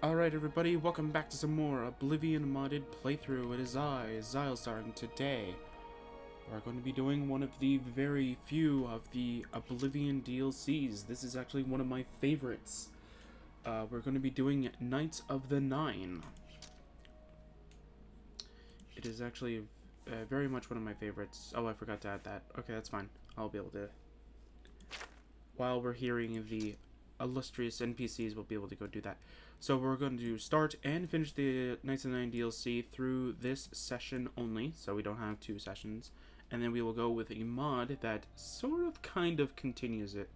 Alright everybody, welcome back to some more Oblivion modded playthrough. It is I, Xilestar, and today we're going to be doing one of the very few of the Oblivion DLCs. This is actually one of my favorites. We're going to be doing Knights of the Nine. It is actually very much one of my favorites. Oh, I forgot to add that. Okay, that's fine. I'll be able to... While we're hearing the illustrious NPCs, we'll be able to go do that. So we're going to start and finish the Knights of the Nine DLC through this session only, so we don't have two sessions. And then we will go with a mod that sort of kind of continues it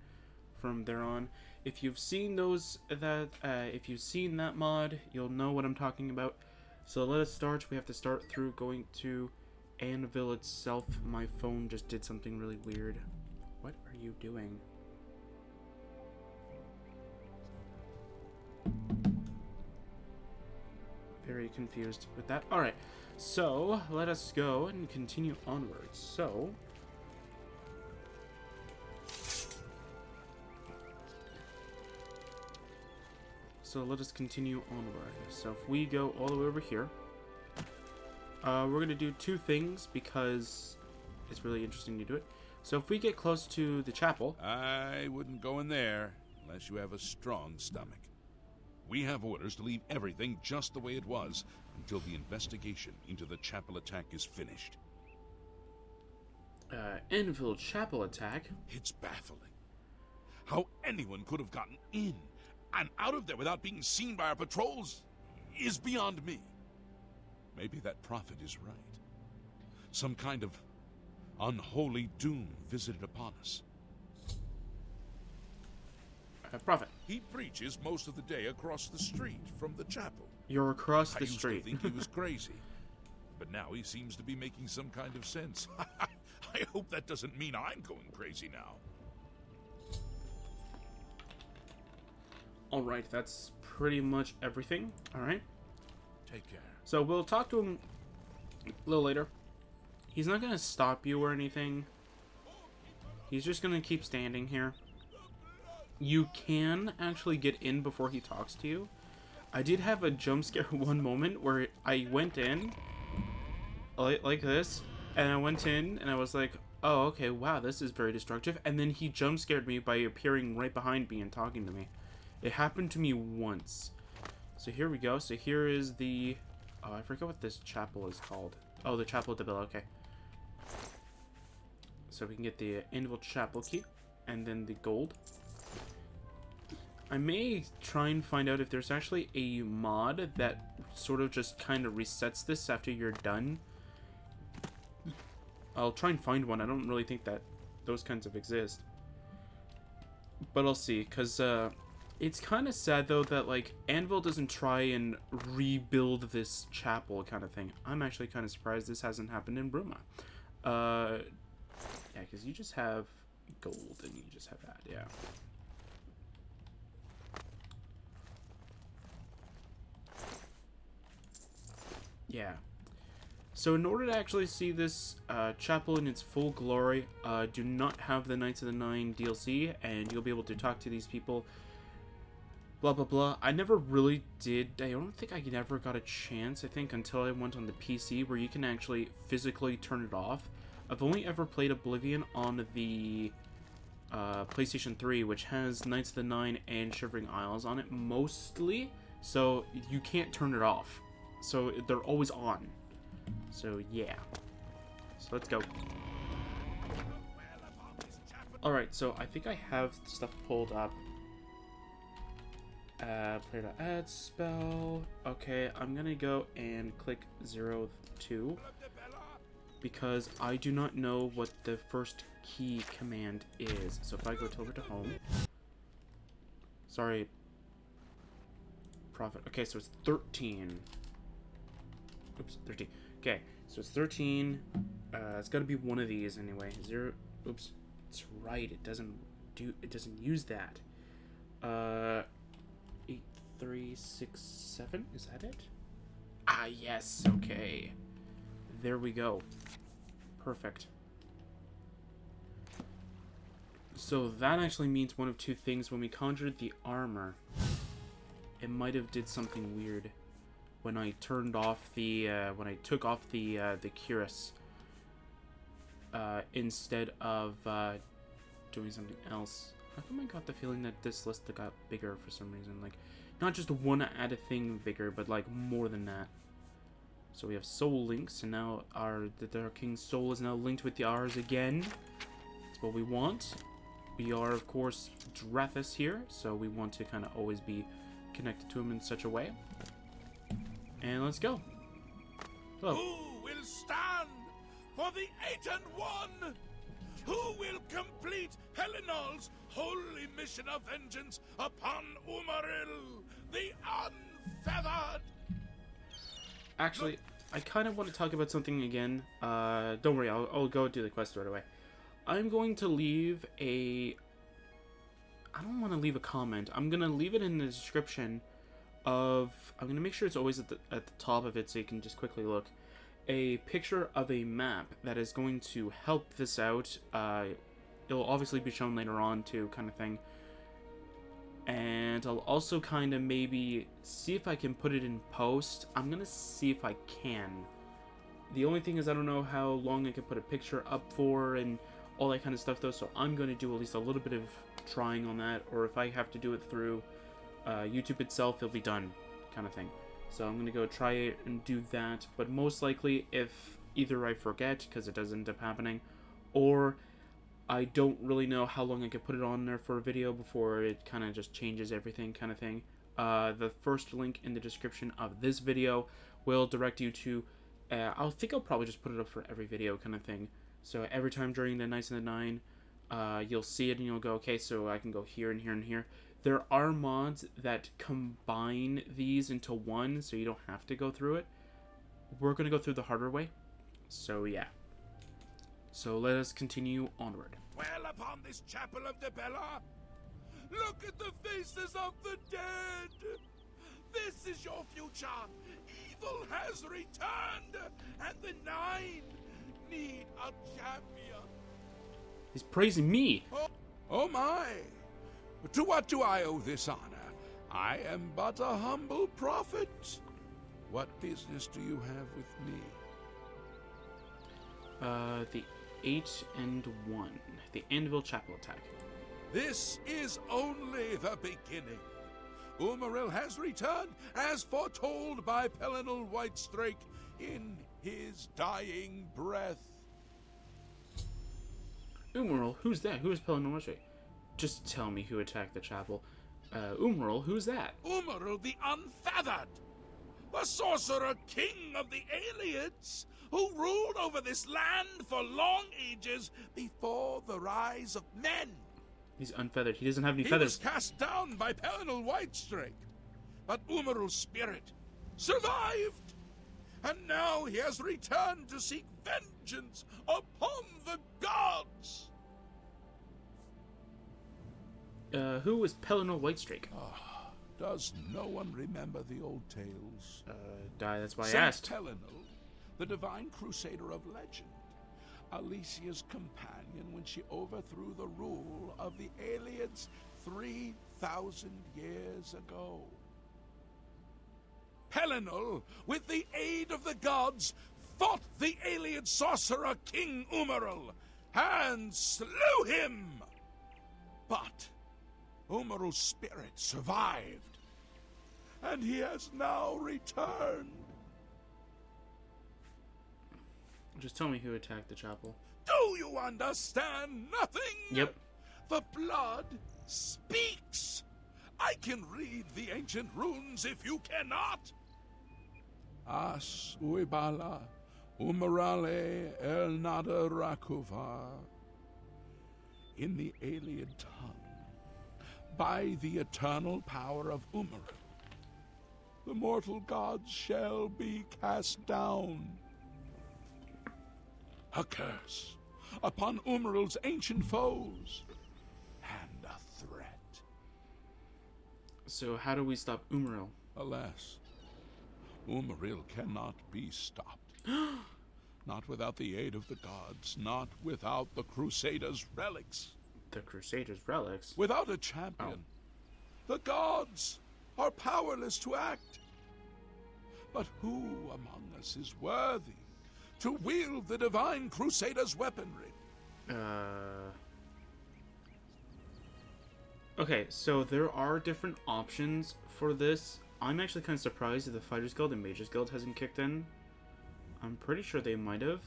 from there on. If you've seen if you've seen that mod, you'll know what I'm talking about. So let us start. We have to start through going to Anvil itself. My phone just did something really weird. What are you doing? Very confused with that. Alright, so let us go and continue onwards. So let us continue onward. So if we go all the way over here, we're going to do two things because it's really interesting to do it. So if we get close to the chapel... I wouldn't go in there unless you have a strong stomach. We have orders to leave everything just the way it was until the investigation into the chapel attack is finished. Anvil Chapel attack? It's baffling. How anyone could have gotten in and out of there without being seen by our patrols is beyond me. Maybe that prophet is right. Some kind of unholy doom visited upon us. Prophet. He preaches most of the day across the street from the chapel. You're across the street. I used to think he was crazy, but now he seems to be making some kind of sense. I hope that doesn't mean I'm going crazy now. Alright, that's pretty much everything. Alright. Take care. So we'll talk to him a little later. He's not going to stop you or anything. He's just going to keep standing here. You can actually get in before he talks to you. I did have a jump scare one moment where I went in like this, and I went in and I was like, oh, okay, wow, this is very destructive. And then he jump scared me by appearing right behind me and talking to me. It happened to me once. So here we go. So here is the... Oh, I forget what this chapel is called. Oh, the Chapel of the Bill, okay. So we can get the Anvil Chapel Key and then the gold. I may try and find out if there's actually a mod that sort of just kind of resets this after you're done. I'll try and find one. I don't really think that those kinds of exist. But I'll see, because it's kind of sad, though, that, like, Anvil doesn't try and rebuild this chapel kind of thing. I'm actually kind of surprised this hasn't happened in Bruma. Yeah, because you just have gold, and you just have that, yeah. Yeah. So in order to actually see this chapel in its full glory, do not have the Knights of the Nine DLC, and you'll be able to talk to these people. Blah, blah, blah. I never really did. I don't think I ever got a chance, I think, until I went on the PC, where you can actually physically turn it off. I've only ever played Oblivion on the PlayStation 3, which has Knights of the Nine and Shivering Isles on it, mostly. So you can't turn it off. So they're always on. So yeah. So let's go. Alright, so I think I have stuff pulled up. Player to add spell. Okay, I'm gonna go and click 02 because I do not know what the first key command is. So if I go over to home. Sorry. Prophet. Okay, so it's 13. Oops, 13. Okay, so it's 13. It's got to be one of these anyway. 0. Oops, it's right. It doesn't use that. 8, 3, 6, 7. Is that it? Ah, yes. Okay. There we go. Perfect. So that actually means one of two things when we conjured the armor. it might have did something weird when I turned off the when I took off the cuirass instead of doing something else. How come I got the feeling that this list got bigger for some reason? Like, not just one added thing bigger, but like more than that. So we have soul links, and now the Dark King's soul is now linked with ours again. That's what we want. We are, of course, Drathis here, so we want to kind of always be connected to him in such a way. And let's go. Hello. Who will stand for the 8 and 1? Who will complete Helenol's holy mission of vengeance upon Umaril, the Unfeathered? Actually, I kind of want to talk about something again. Don't worry, I'll go do the quest right away. I'm going to leave a... I don't want to leave a comment. I'm going to leave it in the description of... I'm going to make sure it's always at the top of it so you can just quickly look. A picture of a map that is going to help this out. It'll obviously be shown later on too, kind of thing. And I'll also kind of maybe see if I can put it in post. I'm going to see if I can. The only thing is I don't know how long I can put a picture up for and all that kind of stuff though. So I'm going to do at least a little bit of trying on that. Or if I have to do it through YouTube itself, it'll be done, kind of thing. So I'm going to go try it and do that. But most likely, if either I forget, because it does end up happening, or I don't really know how long I could put it on there for a video before it kind of just changes everything, kind of thing. The first link in the description of this video will direct you to... I think I'll probably just put it up for every video, kind of thing. So every time during the Nights and the Nine, you'll see it and you'll go, okay, so I can go here and here and here. There are mods that combine these into one, so you don't have to go through it. We're going to go through the harder way. So, yeah. So, let us continue onward. Well, upon this chapel of Debella, look at the faces of the dead. This is your future. Evil has returned, and the Nine need a champion. He's praising me. Oh my. To what do I owe this honor? I am but a humble prophet. What business do you have with me? The 8 and 1. The Anvil Chapel attack. This is only the beginning. Umaril has returned, as foretold by Pelennor Whitestrake in his dying breath. Umaril, who's that? Who is Pelennor Whitestrake? Just tell me who attacked the chapel. Umaril, who's that? Umaril the Unfeathered, the sorcerer king of the Aliens, who ruled over this land for long ages before the rise of men. He's unfeathered. He doesn't have any He feathers. was cast down by Pelennor Whitestrake, but Umaril's spirit survived, and now he has returned to seek vengeance upon the gods. Who was Pelennor Whitestrake? Does no one remember the old tales? That's why I Saint asked. Pelennor, the Divine Crusader of legend, Alicia's companion when she overthrew the rule of the aliens 3,000 years ago. Pelennor, with the aid of the gods, fought the alien sorcerer King Umaril and slew him. But Umaril's spirit survived, and he has now returned. Just tell me who attacked the chapel. Do you understand nothing? Yep. The blood speaks. I can read the ancient runes if you cannot. As uibala umarale el nada rakuva. In the alien tongue, by the eternal power of Umaril, the mortal gods shall be cast down. A curse upon Umaril's ancient foes, and a threat. So how do we stop Umaril? Alas, Umaril cannot be stopped. Not without the aid of the gods, not without the Crusaders' relics. The Crusaders' relics? Without a champion, the gods are powerless to act. But who among us is worthy to wield the Divine Crusader's weaponry? Okay, so there are different options for this. I'm actually kind of surprised that the Fighters Guild and Mages Guild hasn't kicked in. I'm pretty sure they might have.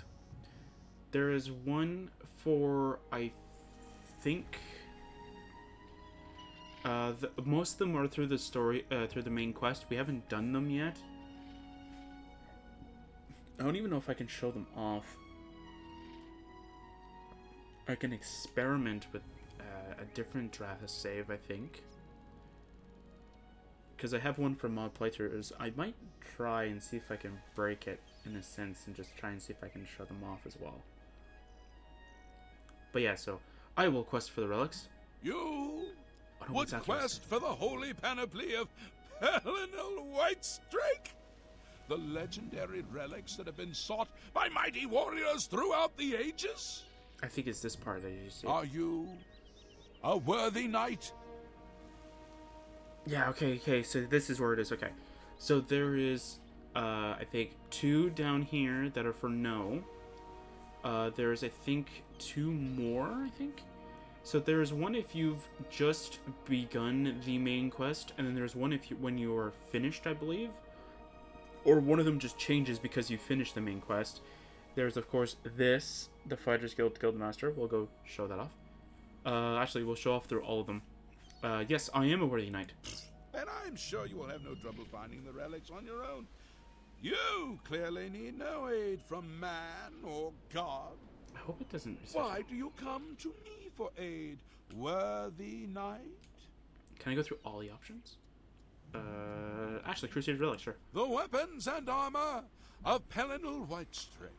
There is one for, I think... most of them are through the story, through the main quest. We haven't done them yet. I don't even know if I can show them off. I can experiment with a different Drathis save, I think. Because I have one for mod playthroughs. I might try and see if I can break it, in a sense, and just try and see if I can show them off as well. But yeah, so I will quest for the relics. You would quest for the holy panoply of Pelinal Whitestrake? The legendary relics that have been sought by mighty warriors throughout the ages? I think it's this part that you see. Are you a worthy knight? Yeah, okay, so this is where it is, okay. So there is, I think, 2 down here that are for no. There's, I think, 2 more, I think? So there's one if you've just begun the main quest, and then there's one if when you are finished, I believe. Or one of them just changes because you finished the main quest. There's, of course, this, the Fighters Guild Guildmaster. We'll go show that off. Actually, we'll show off through all of them. Yes, I am a worthy knight. And I'm sure you will have no trouble finding the relics on your own. You clearly need no aid from man or god. I hope it doesn't... Why do you come to me for aid, worthy knight? Can I go through all the options? Actually, Crusader Relics, sure. The weapons and armor of Pelinal Whitestrake,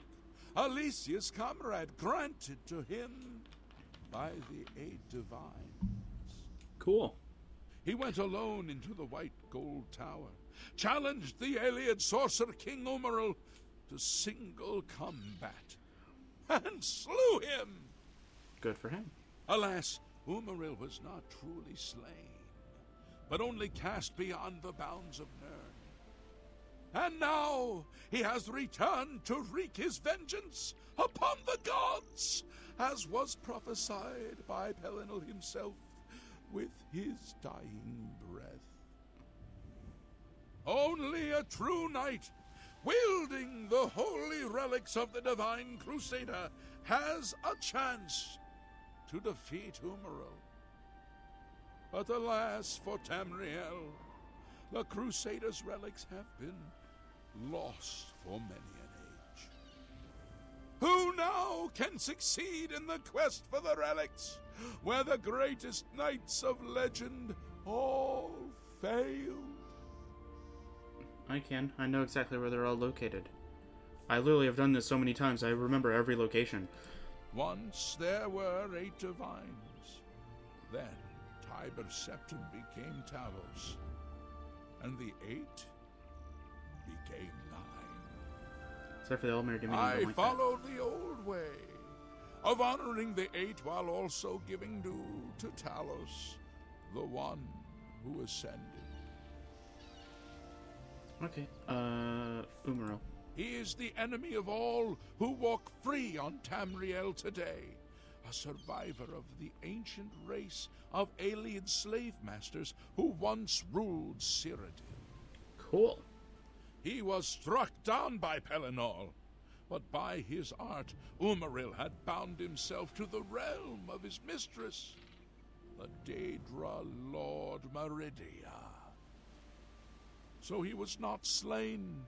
Alicia's comrade, granted to him by the Eight Divines. Cool. He went alone into the White Gold Tower, challenged the Ayleid sorcerer King Umaril to single combat, and slew him. Good for him. Alas, Umaril was not truly slain, but only cast beyond the bounds of Nirn. And now he has returned to wreak his vengeance upon the gods, as was prophesied by Pelinal himself with his dying breath. Only a true knight, wielding the holy relics of the Divine Crusader, has a chance to defeat Umaril. But alas for Tamriel, the Crusader's relics have been lost for many an age. Who now can succeed in the quest for the relics, where the greatest knights of legend all failed? I can. I know exactly where they're all located. I literally have done this so many times, I remember every location. Once there were 8 divines. Then Tiber Septim became Talos, and the 8 became 9. Except for the Elmer Dominion. I followed the old way of honoring the 8 while also giving due to Talos, the one who ascended. Okay, Umaril. He is the enemy of all who walk free on Tamriel today, a survivor of the ancient race of alien slave masters who once ruled Cyrodiil. Cool. He was struck down by Pelinal, but by his art, Umaril had bound himself to the realm of his mistress, the Daedra Lord Meridia. So he was not slain,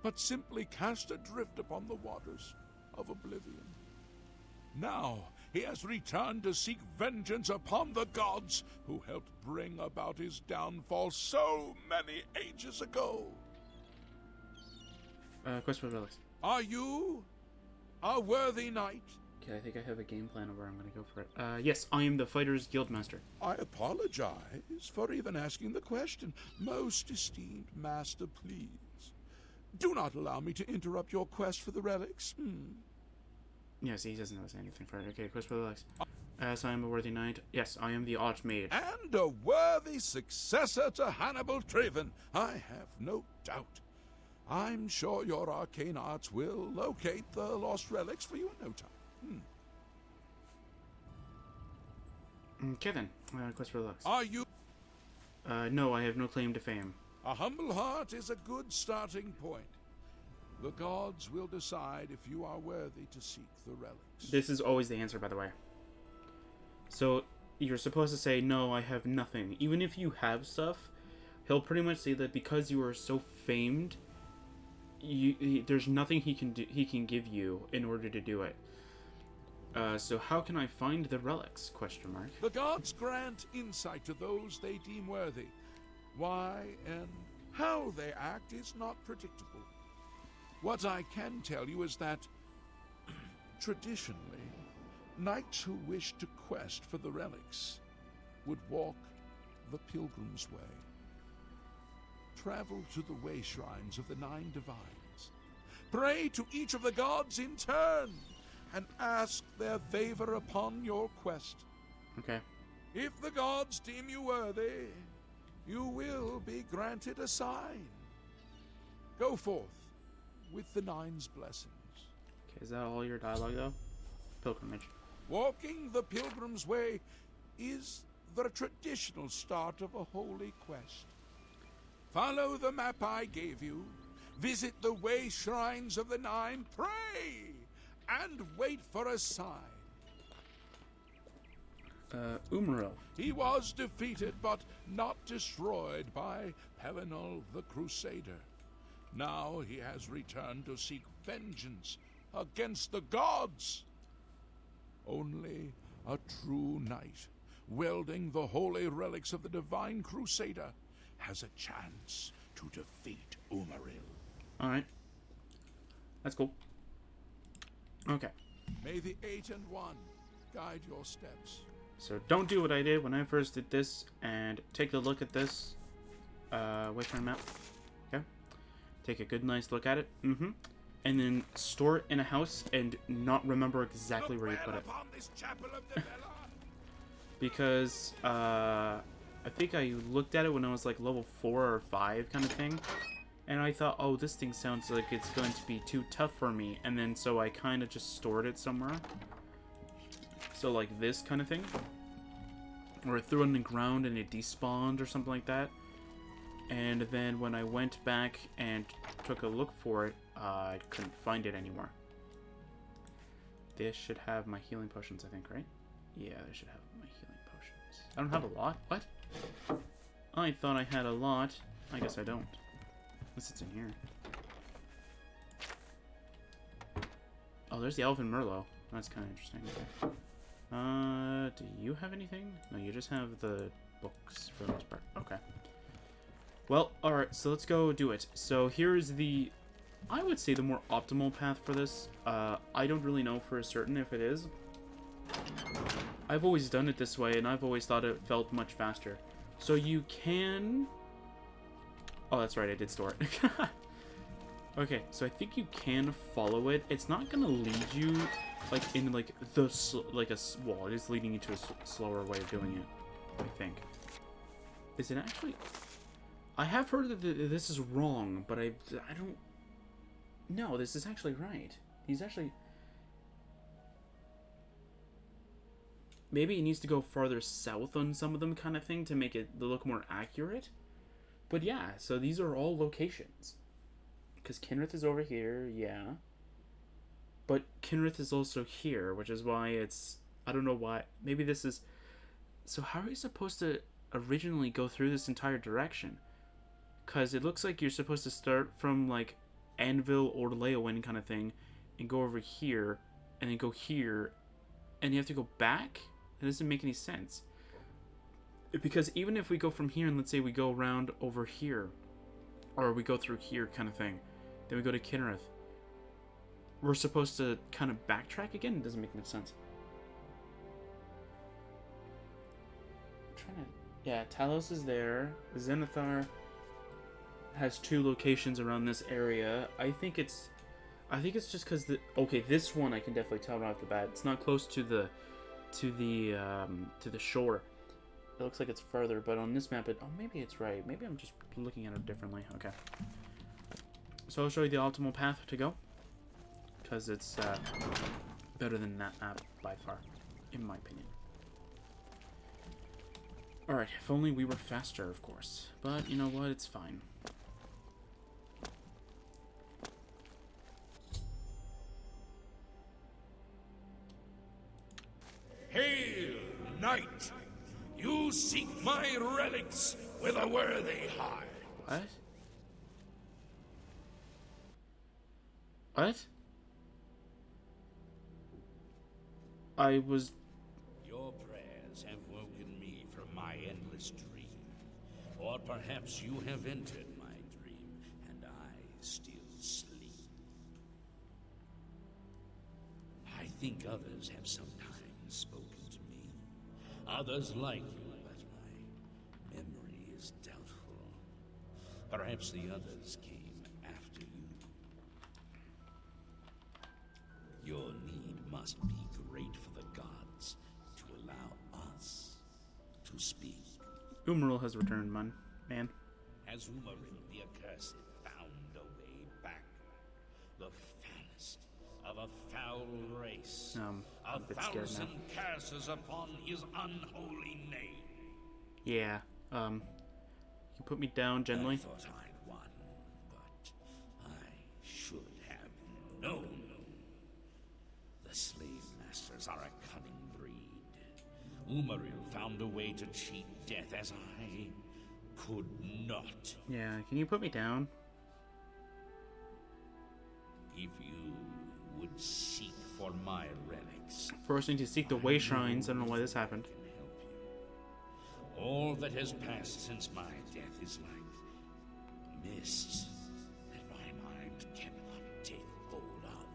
but simply cast adrift upon the waters of Oblivion. Now he has returned to seek vengeance upon the gods who helped bring about his downfall so many ages ago. Quest for Relics. Are you a worthy knight? Okay, I think I have a game plan of where I'm going to go for it. Yes, I am the Fighter's Guildmaster. I apologize for even asking the question. Most esteemed master, please, do not allow me to interrupt your quest for the relics. Yeah, see, he doesn't know anything for it. Okay, Quest for the Relics. As I am a worthy knight. Yes, I am the Archmage. And a worthy successor to Hannibal Thieving, I have no doubt. I'm sure your arcane arts will locate the lost relics for you in no time. Okay then. Quest for Relics. Are you... No, I have no claim to fame. A humble heart is a good starting point. The gods will decide if you are worthy to seek the relics. This is always the answer, by the way. So, you're supposed to say, no, I have nothing. Even if you have stuff, he'll pretty much say that because you are so famed, there's nothing he can give you in order to do it. So how can I find the relics? Question mark. The gods grant insight to those they deem worthy. Why and how they act is not predictable. What I can tell you is that, traditionally, knights who wish to quest for the relics would walk the pilgrim's way. Travel to the way shrines of the 9 divines. Pray to each of the gods in turn, and ask their favor upon your quest. Okay. If the gods deem you worthy, you will be granted a sign. Go forth with the 9's blessings. Okay, is that all your dialogue, though? Pilgrimage. Walking the pilgrim's way is the traditional start of a holy quest. Follow the map I gave you, visit the way shrines of the 9, pray, and wait for a sign. Umaro. He was defeated, but not destroyed by Helm the Crusader. Now he has returned to seek vengeance against the gods. Only a true knight, wielding the holy relics of the Divine Crusader, has a chance to defeat Umaril. Alright. That's cool. Okay. May the 8 and 1 guide your steps. So don't do what I did when I first did this, and take a look at this Wayfinder map. Okay. Take a good nice look at it. And then store it in a house and not remember exactly where you put it. Because I think I looked at it when I was like level 4 or 5 kind of thing. And I thought, oh, this thing sounds like it's going to be too tough for me. And then so I kind of just stored it somewhere. So like this kind of thing. Or I threw it in the ground and it despawned or something like that. And then when I went back and took a look for it, I couldn't find it anymore. This should have my healing potions, I think, right? Yeah, this should have my healing potions. I don't have a lot? What? I thought I had a lot. I guess I don't. Unless it's in here. Oh, there's the Elven Merlot. That's kind of interesting. Okay. Do you have anything? No, you just have the books for the most part. Okay. Well, alright, so let's go do it. So here's the, I would say, the more optimal path for this. I don't really know for certain if it is. I've always done it this way, and I've always thought it felt much faster. So you can... Oh, that's right, I did store it. Okay, so I think you can follow it. It's not gonna lead you, like, in, like, well, it is leading you to a slower way of doing it, I think. Is it actually... I have heard that this is wrong, but I don't... No, this is actually right. He's actually... Maybe it needs to go farther south on some of them kind of thing to make it look more accurate. But yeah, so these are all locations. Because Kinrith is over here, yeah. But Kinrith is also here, which is why it's... I don't know why. Maybe this is... So how are you supposed to originally go through this entire direction? Because it looks like you're supposed to start from, like, Anvil or Leowin kind of thing, and go over here, and then go here, and you have to go back? That doesn't make any sense. Because even if we go from here, and let's say we go around over here, or we go through here kind of thing, then we go to Kinrith, we're supposed to kind of backtrack again? It doesn't make much sense. I'm trying to... Yeah, Talos is there. Zenithar has 2 locations around this area. I think it's just because the... Okay, this one I can definitely tell right off the bat. It's not close to the to the shore. It looks like it's further, but on this map, oh, maybe it's right. Maybe I'm just looking at it differently. Okay. So I'll show you the optimal path to go, because it's better than that map by far, in my opinion. Alright, if only we were faster, of course. But you know what? It's fine. Hail, knight! You seek my relics with a worthy heart. What? What? I was... Your prayers have woken me from my endless dream. Or perhaps you have entered my dream, and I still sleep. I think others have sometimes spoken to me. Others like you, but my memory is doubtful. Perhaps the others came after you. Your need must be great for the gods to allow us to speak. Umaril has returned, man. Has Umaril the accursed found a way back? The foulest of a foul race. I'm a bit scared now. 1,000 curses upon his unholy name. Yeah, you put me down gently. I thought I'd won, but I should have known. The slave masters are a cunning breed. Umaril found a way to cheat death as I could not. Yeah, can you put me down? If you would seek for my relics, Forcing to seek the way shrines. I don't know why this happened. can help you. All that has passed since my death is like mist that my mind cannot take hold of.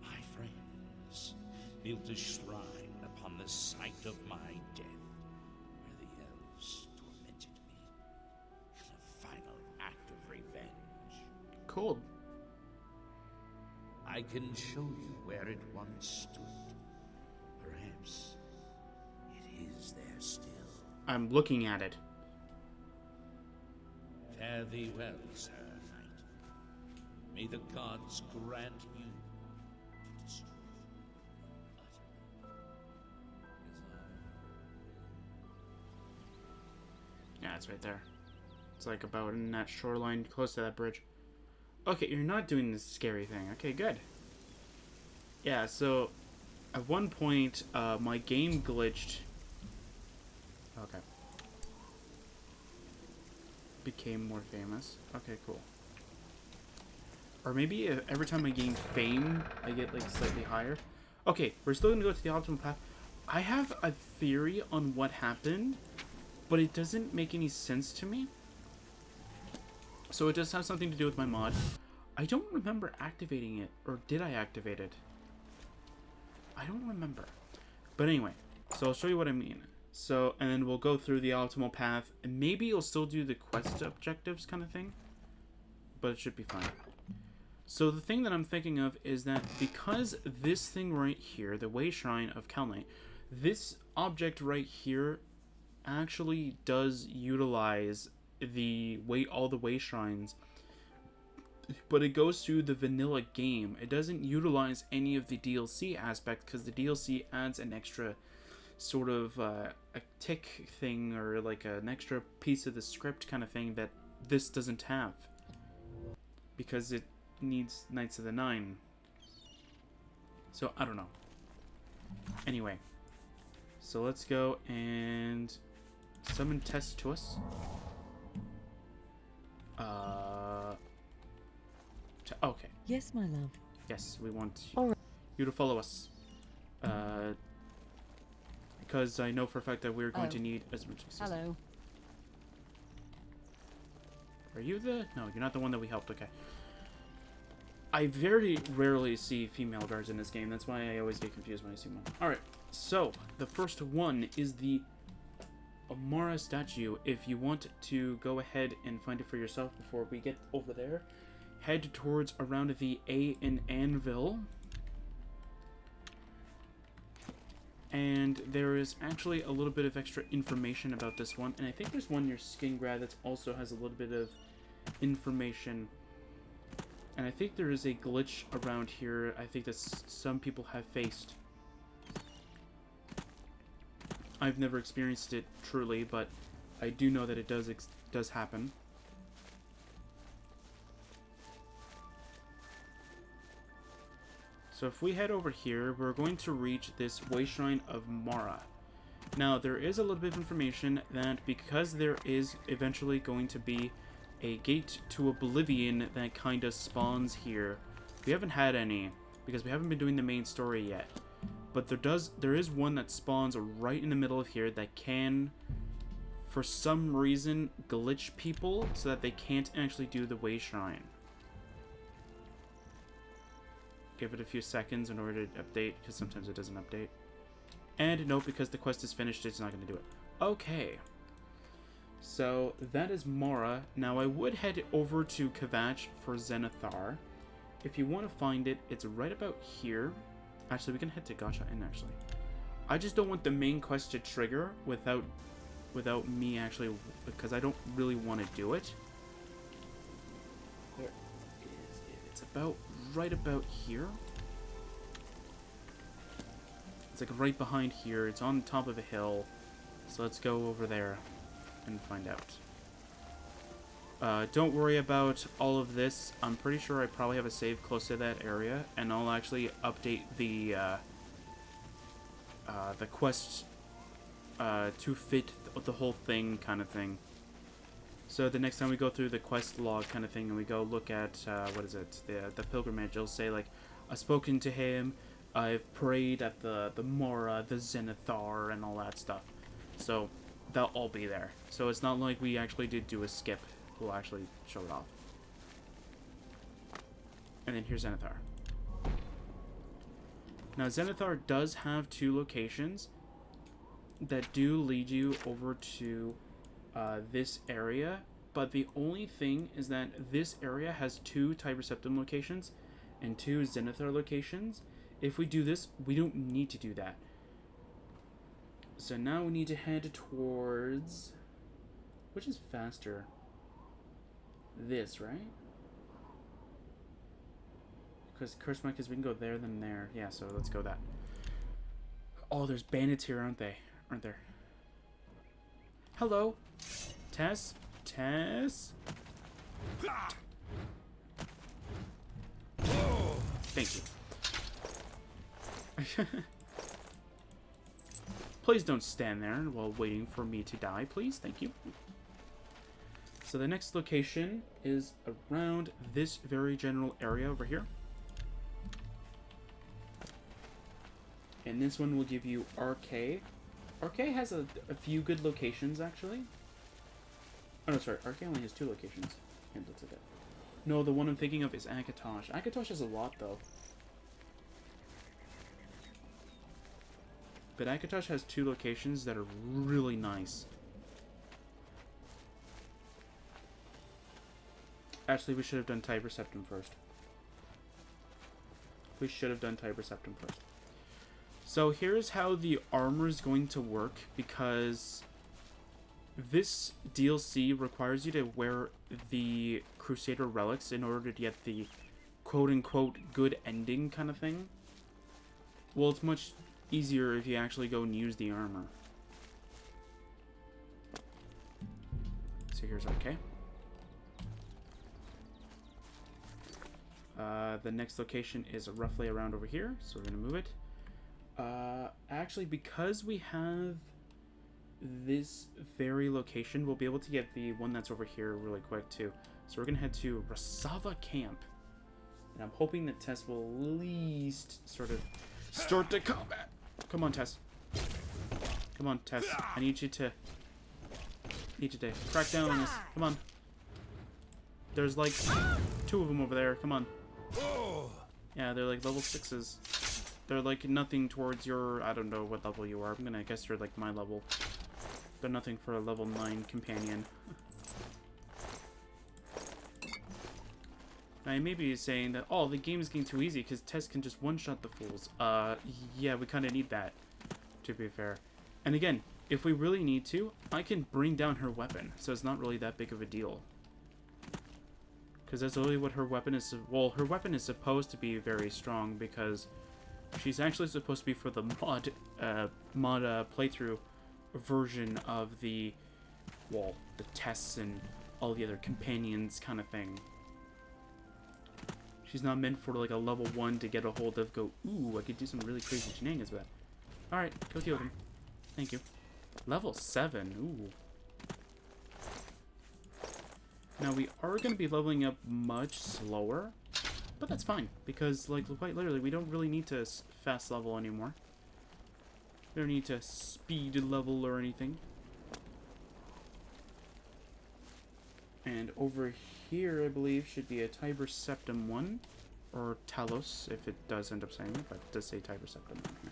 My friends built a shrine upon the site of my death, where the elves tormented me in a final act of revenge. Cold. I can show you where it once stood. Perhaps it is there still. I'm looking at it. Fare thee well, Sir Knight. May the gods grant you to destroy Yeah, it's right there. It's like about in that shoreline close to that bridge. Okay, you're not doing this scary thing. Okay, good. Yeah, so at one point, my game glitched. Okay. Became more famous. Okay, cool. Or maybe every time I gain fame, I get like slightly higher. Okay, we're still gonna go to the optimal path. I have a theory on what happened, but it doesn't make any sense to me. So it does have something to do with my mod. I don't remember activating it, or did I activate it? I don't remember. But anyway, so I'll show you what I mean. So, and then we'll go through the optimal path, and maybe you'll still do the quest objectives kind of thing, but it should be fine. So the thing that I'm thinking of is that because this thing right here, the Way Shrine of Kelnight, this object right here actually does utilize all the way shrines, but it goes through the vanilla game. It doesn't utilize any of the DLC aspect because the DLC adds an extra sort of a tick thing, or like an extra piece of the script kind of thing that this doesn't have, because it needs Knights of the Nine. So I don't know. Anyway, so let's go and summon Test to us. Okay. Yes, my love. Yes, we want All right. you to follow us. Because I know for a fact that we're going to need as much assistance. Hello. Are you the... No, you're not the one that we helped. Okay. I very rarely see female guards in this game. That's why I always get confused when I see one. Alright, so the first one is the Amara Statue. If you want to go ahead and find it for yourself before we get over there, head towards around the A in Anvil. And there is actually a little bit of extra information about this one. And I think there's one near Skingrad that also has a little bit of information. And I think there is a glitch around here I think that some people have faced. I've never experienced it truly, but I do know that it does happen. So if we head over here, we're going to reach this Way Shrine of Mara. Now, there is a little bit of information that because there is eventually going to be a gate to Oblivion that kind of spawns here. We haven't had any, because we haven't been doing the main story yet. But there is one that spawns right in the middle of here that can, for some reason, glitch people so that they can't actually do the Way Shrine. Give it a few seconds in order to update, because sometimes it doesn't update. And no, because the quest is finished, it's not going to do it. Okay. So, that is Mara. Now, I would head over to Kvatch for Xilestar. If you want to find it, it's right about here. Actually, we can head to Gacha Inn, actually. I just don't want the main quest to trigger without me actually, because I don't really want to do it. Where is it? It's about right about here. It's like right behind here. It's on top of a hill. So let's go over there and find out. Don't worry about all of this. I'm pretty sure I probably have a save close to that area, and I'll actually update the quest to fit the whole thing, kind of thing. So the next time we go through the quest log kind of thing, and we go look at what is it, the pilgrimage, it'll say like, I've spoken to him, I've prayed at the Mara, the Xilestar, and all that stuff. So they'll all be there. So it's not like we actually did do a skip. We'll actually show it off. And then here's Xilestar. Now Xilestar does have 2 locations that do lead you over to this area, but the only thing is that this area has 2 Tiber Septim locations and 2 Xilestar locations. If we do this, we don't need to do that. So now we need to head towards, which is faster? This, right? Because Curse Mark is we can go there then there. Yeah, so let's go that. Oh, there's bandits here, aren't they? Aren't there? Hello? Tess? Tess? Thank you. Please don't stand there while waiting for me to die, please. Thank you. So the next location is around this very general area over here. And this one will give you RK. RK has a few good locations, actually. Oh, no, sorry. RK only has 2 locations. And looks like it. No, the one I'm thinking of is Akatosh. Akatosh has a lot, though. But Akatosh has 2 locations that are really nice. Actually, we should have done Tiber Septim first. We should have done Tiber Septim first. So here's how the armor is going to work, because this DLC requires you to wear the Crusader relics in order to get the quote-unquote good ending kind of thing. Well, it's much easier if you actually go and use the armor. So here's RK. The next location is roughly around over here, so we're going to move it. Actually, because we have this very location, we'll be able to get the one that's over here really quick, too. So we're going to head to Rasava Camp. And I'm hoping that Tess will at least sort of start the combat. Come on, Tess. Come on, Tess. I need you to crack down on this. Come on. There's like 2 of them over there. Come on. Yeah, they're like level 6s. They're like nothing towards your, I don't know what level you are. I'm gonna guess you're like my level. They're nothing for a level 9 companion. I may be saying that, oh, the game is getting too easy because Tess can just one-shot the fools. Yeah, we kind of need that. to be fair. And again, if we really need to, I can bring down her weapon, so it's not really that big of a deal. Because that's really what her weapon is. Well, her weapon is supposed to be very strong because she's actually supposed to be for the mod playthrough version of the, well, the tests and all the other companions kind of thing. She's not meant for like a level 1 to get a hold of, go, ooh, I could do some really crazy shenanigans with that. Alright, go deal with him. Thank you. Level 7, ooh. Now, we are going to be leveling up much slower, but that's fine, because, like, quite literally, we don't really need to fast level anymore. We don't need to speed level or anything. And over here, I believe, should be a Tiber Septim 1, or Talos, if it does end up saying it, but it does say Tiber Septim 1 here.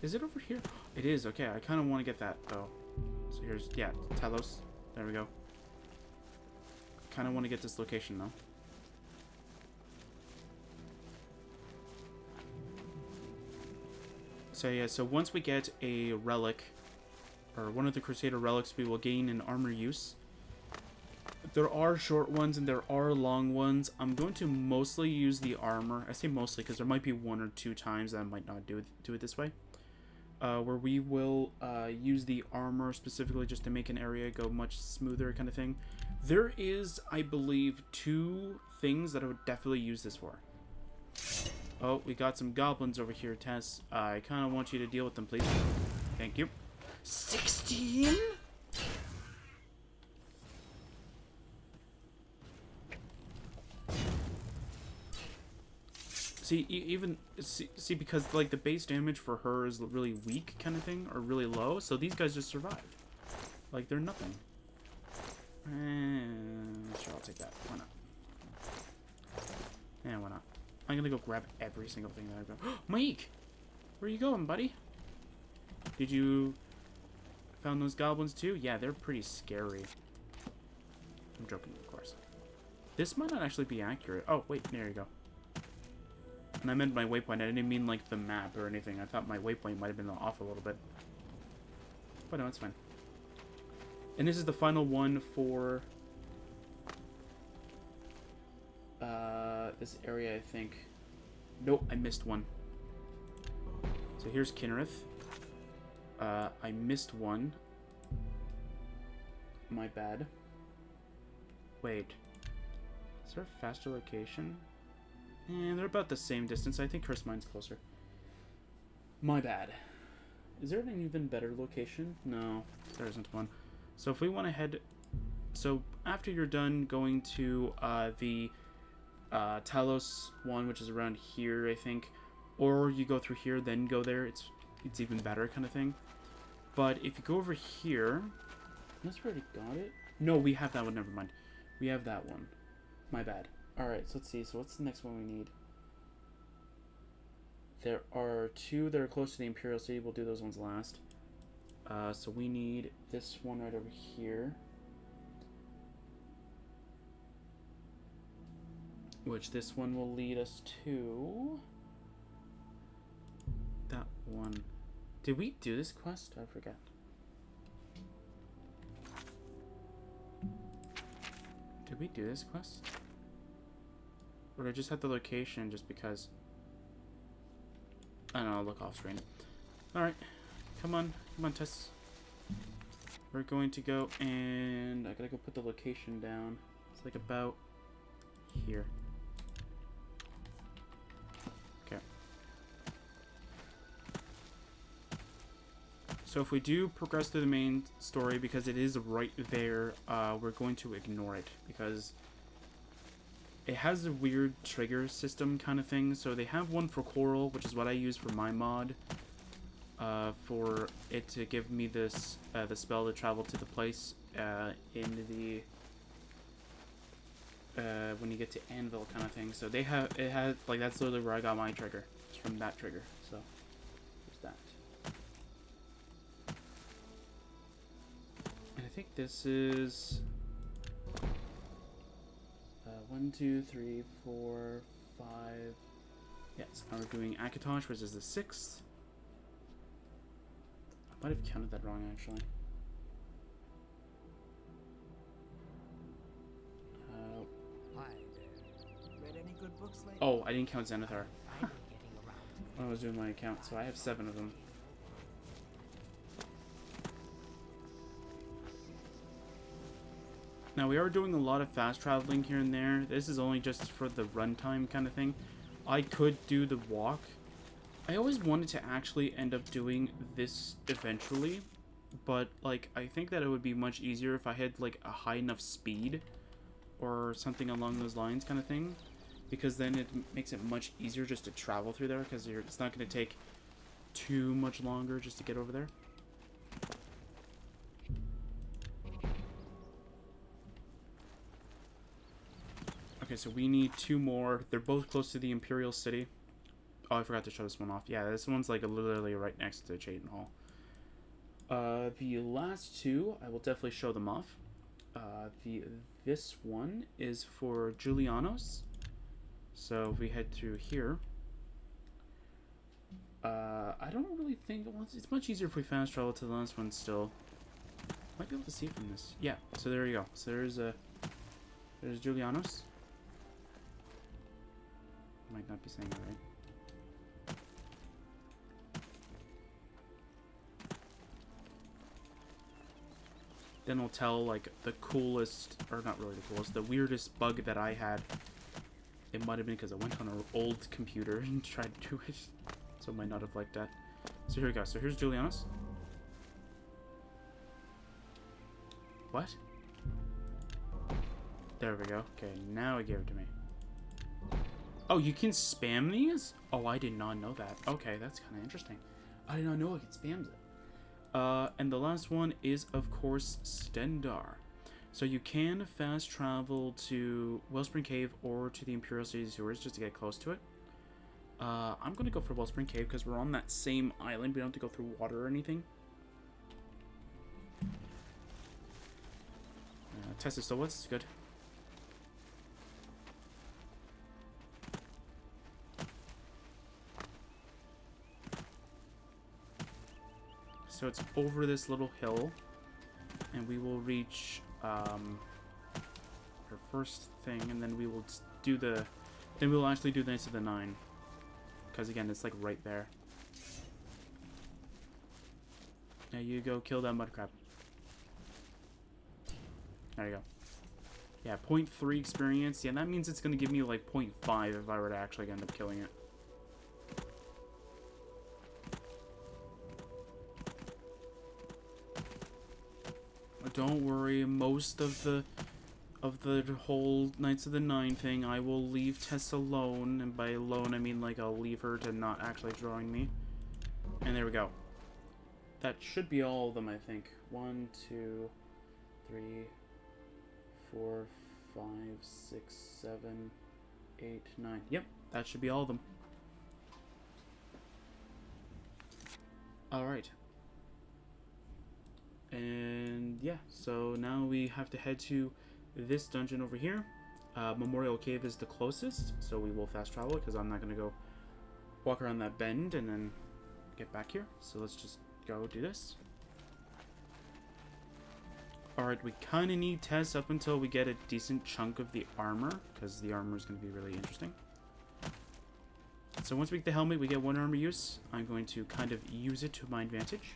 Is it over here? It is, okay. I kind of want to get that, though. So here's, yeah, Talos. There we go. Kind of want to get this location, though. So, yeah, so once we get a relic, or one of the Crusader relics, we will gain an armor use. There are short ones and there are long ones. I'm going to mostly use the armor. I say mostly because there might be 1 or 2 times that I might not do it this way. Where we will use the armor specifically just to make an area go much smoother kind of thing. There is, I believe, 2 things that I would definitely use this for. Oh, we got some goblins over here, Tess. I kind of want you to deal with them, please. Thank you. 16? See, because, like, the base damage for her is really weak kind of thing, or really low, so these guys just survive. Like, they're nothing. Sure, I'll take that. Why not? Yeah, why not? I'm gonna go grab every single thing that I've got. Mike! Where you going, buddy? Did you found those goblins too? Yeah, they're pretty scary. I'm joking, of course. This might not actually be accurate. Oh, wait, there you go. And I meant my waypoint. I didn't mean, like, the map or anything. I thought my waypoint might have been off a little bit. But no, it's fine. And this is the final one for this area, I think. Nope, I missed one. So here's Kinnereth. I missed one. My bad. Wait. Is there a faster location? And they're about the same distance. I think Curse Mine's closer. My bad. Is there an even better location? No, there isn't one. So if we want to head... So after you're done going to the Talos one, which is around here, I think, or you go through here, then go there, it's even better kind of thing. But if you go over here... Unless we already got it? No, we have that one. Never mind. We have that one. My bad. Alright, so let's see. So what's the next one we need? There are 2 that are close to the Imperial City. We'll do those ones last. So we need this one right over here. Which this one will lead us to... That one. Did we do this quest? I forget. Did we do this quest? Or did I just have the location just because... I don't know, I'll look off screen. Alright. Come on, Tess. We're going to go and... I gotta go put the location down. It's like about here. Okay. So if we do progress through the main story, because it is right there, we're going to ignore it. Because it has a weird trigger system kind of thing. So they have one for Coral, which is what I use for my mod. For it to give me this the spell to travel to the place in the when you get to Anvil kind of thing. So they have it has like that's literally where I got my trigger. It's from that trigger. So there's that. And I think this is 1, 2, 3, 4, 5. Yes, now we're doing Akatosh, which is the 6th. I might have counted that wrong, actually. Hi there. Read any good books lately? Oh, I didn't count Zenithar. I've been getting around to When I was doing my account, so I have 7 of them. Now, we are doing a lot of fast traveling here and there. This is only just for the runtime kind of thing. I could do the walk. I always wanted to actually end up doing this eventually, but, like, I think that it would be much easier if I had, like, a high enough speed or something along those lines kind of thing, because then it makes it much easier just to travel through there, because it's not going to take too much longer just to get over there. Okay, so we need 2 more. They're both close to the Imperial City. Oh, I forgot to show this one off. Yeah, this one's like literally right next to Chayton Hall. The last 2, I will definitely show them off. This one is for Julianos. So if we head through here. I don't really think... Well, it's much easier if we fast travel to the last one still. Might be able to see from this. Yeah, so there you go. So there's Julianos. Might not be saying it right. Then we'll tell, like, the coolest, or not really the coolest, the weirdest bug that I had. It might have been because I went on an old computer and tried to do it. So I might not have liked that. So here we go. So here's Julianos. What? There we go. Okay, now it gave it to me. Oh, you can spam these? Oh, I did not know that. Okay, that's kind of interesting. I did not know I could spam it. And the last one is, of course, Stendarr. So you can fast travel to Wellspring Cave or to the Imperial City sewers just to get close to it. I'm going to go for Wellspring Cave because we're on that same island. We don't have to go through water or anything. Tessa still was good. So it's over this little hill, and we will reach our first thing, and then we will do the... Then we'll actually do the Knights of the Nine. Because again, it's like right there. Now you go kill that mud crab. There you go. Yeah, 0.3 experience. Yeah, that means it's going to give me like 0.5 if I were to actually end up killing it. Don't worry, most of the whole Knights of the Nine thing, I will leave Tess alone, and by alone I mean like I'll leave her to not actually join me. And there we go. That should be all of them, I think. 1, 2, 3, 4, 5, 6, 7, 8, 9. Yep, that should be all of them. Alright. And yeah, so now we have to head to this dungeon over here. Memorial Cave is the closest, so we will fast travel it because I'm not going to go walk around that bend and then get back here. So let's just go do this. Alright, we kind of need Tess up until we get a decent chunk of the armor, because the armor is going to be really interesting. So once we get the helmet, we get 1 armor use. I'm going to kind of use it to my advantage.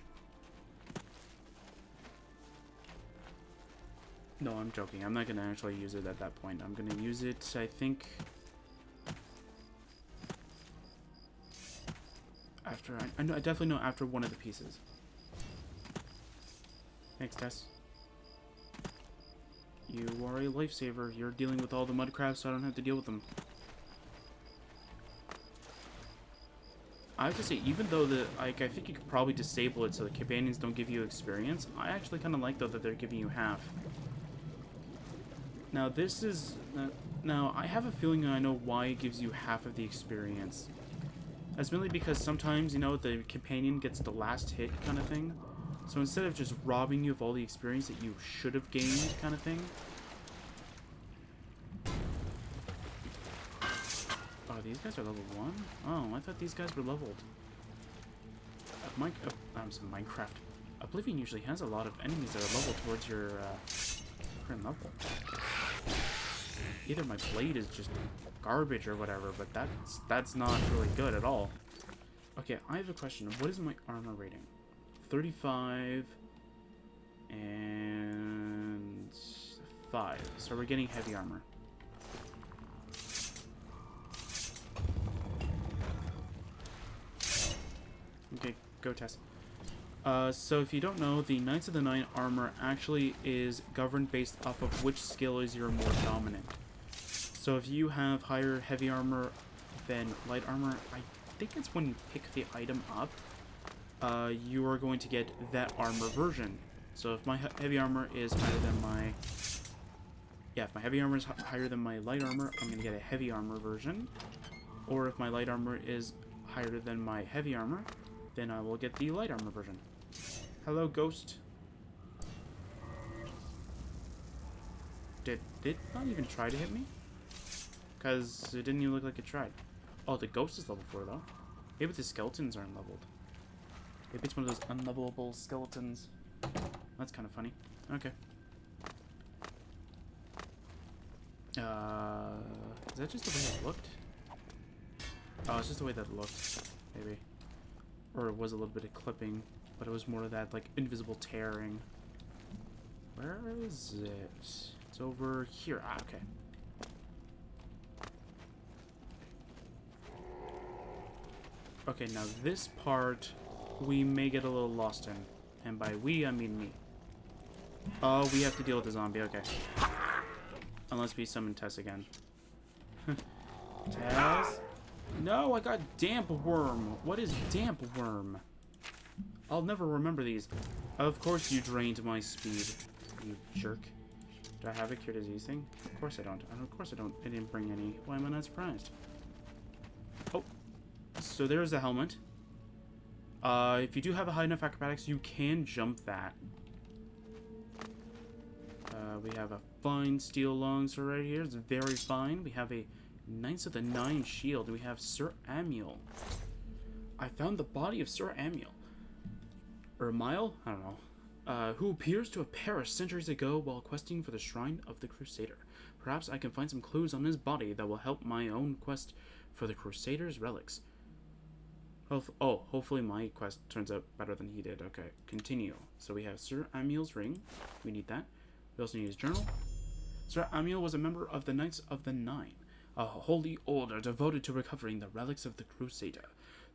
No, I'm joking. I'm not going to actually use it at that point. I'm going to use it, I think, after... I definitely know after one of the pieces. Thanks, Tess. You are a lifesaver. You're dealing with all the mud crabs, so I don't have to deal with them. I have to say, even though I think you could probably disable it so the companions don't give you experience, I actually kind of like, though, that they're giving you half. Now, this is... now, I have a feeling I know why it gives you half of the experience. That's mainly because sometimes, you know, the companion gets the last hit kind of thing. So instead of just robbing you of all the experience that you should have gained kind of thing, these guys are level 1? Oh, I thought these guys were leveled. I'm some Minecraft. Oblivion usually has a lot of enemies that are leveled towards your current level. Either my blade is just garbage or whatever, but that's not really good at all. Okay, I have a question. What is my armor rating? 35 and 5. So we're getting heavy armor. Okay, go test. So if you don't know, the Knights of the Nine armor actually is governed based off of which skill is your more dominant. So if you have higher heavy armor than light armor, I think it's when you pick the item up, you are going to get that armor version. So if my heavy armor is higher than my... Yeah, if my heavy armor is higher than my light armor, I'm going to get a heavy armor version. Or if my light armor is higher than my heavy armor, then I will get the light armor version. Hello, ghost. Did it not even try to hit me? Because it didn't even look like it tried. Oh, the ghost is level 4 though. Maybe the skeletons aren't leveled. Maybe it's one of those unlevelable skeletons. That's kind of funny. Okay. Is that just the way it looked? Oh, it's just the way that it looked. Maybe. Or it was a little bit of clipping, but it was more of that, like, invisible tearing. Where is it? It's over here. Ah, okay. Okay, now this part we may get a little lost in. And by we, I mean me. Oh, we have to deal with the zombie. Okay. Unless we summon Tess again. Tess? No, I got damp worm. What is damp worm? I'll never remember these. Of course you drained my speed, you jerk. Do I have a cure disease thing? Of course I don't. Of course I don't. I didn't bring any. Why am I not surprised? Oh. So there's the helmet. If you do have a high enough acrobatics, you can jump that. We have a fine steel longsword right here. It's very fine. We have a Knights of the Nine shield. We have Sir Amiel. I found the body of Sir Amiel. Or Amiel? I don't know. Who appears to have perished centuries ago while questing for the Shrine of the Crusader. Perhaps I can find some clues on his body that will help my own quest for the Crusader's relics. Hopefully my quest turns out better than he did. Okay, continue. So we have Sir Amiel's ring. We need that. We also need his journal. Sir Amiel was a member of the Knights of the Nine, a holy order devoted to recovering the relics of the Crusader.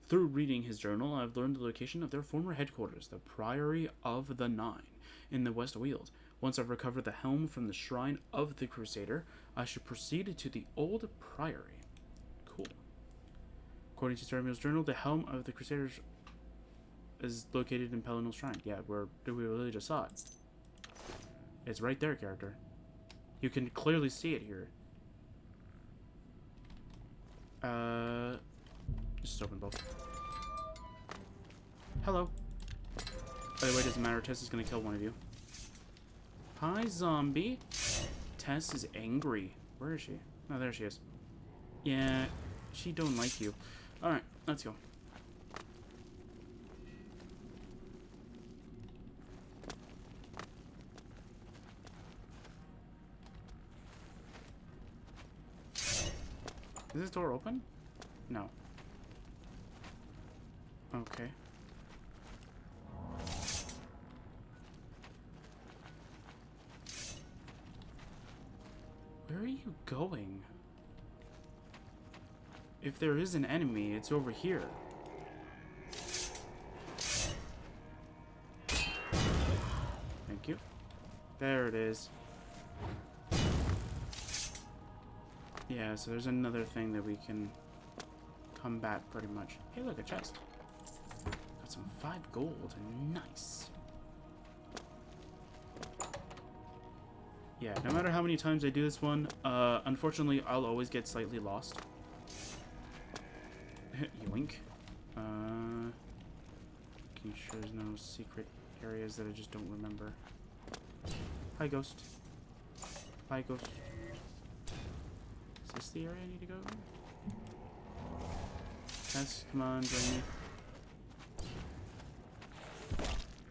Through reading his journal, I've learned the location of their former headquarters, the Priory of the Nine, in the West Weald. Once I've recovered the helm from the Shrine of the Crusader, I should proceed to the old Priory. Cool. According to Sir Amiel's journal, the helm of the Crusaders is located in Pelinal's Shrine. Yeah, we really just saw it. It's right there, character. You can clearly see it here. Just open both. Hello. By the way, it doesn't matter. Tess is gonna kill one of you. Hi, zombie. Tess is angry. Where is she? Oh, there she is. Yeah, she don't like you. Alright, let's go. Is this door open? No. Okay. Where are you going? If there is an enemy, it's over here. Thank you. There it is. Yeah, so there's another thing that we can combat pretty much. Hey, look, a chest. Got some 5 gold. Nice. Yeah, no matter how many times I do this one, unfortunately, I'll always get slightly lost. Yoink. Making sure there's no secret areas that I just don't remember. Hi, ghost. Bye, ghost. Is this the area I need to go? Tess, come on, join me.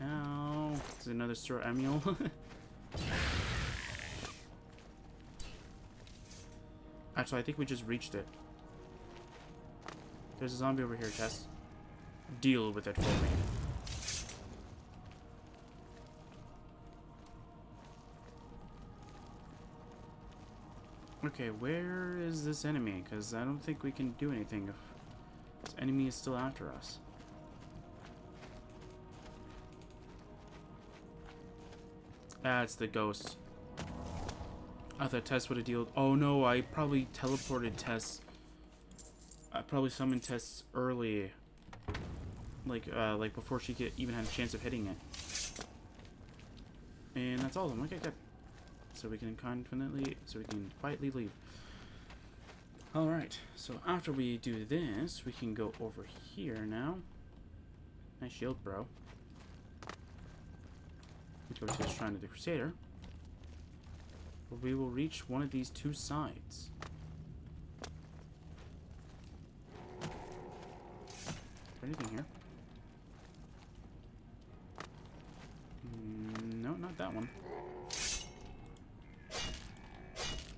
Ow. This is another Sir Emil. Actually, I think we just reached it. There's a zombie over here, Tess. Deal with it for me. Okay, where is this enemy? Because I don't think we can do anything if this enemy is still after us. Ah, it's the ghost. I thought Tess would have dealt. Oh no, I probably teleported Tess. I probably summoned Tess early. Like before she even had a chance of hitting it. And that's all of them. Okay, good. So we can quietly leave. Alright, so after we do this, we can go over here now. Nice shield, bro. Go to the Shrine of the Crusader. Where we will reach one of these two sides. Is there anything here? No, not that one.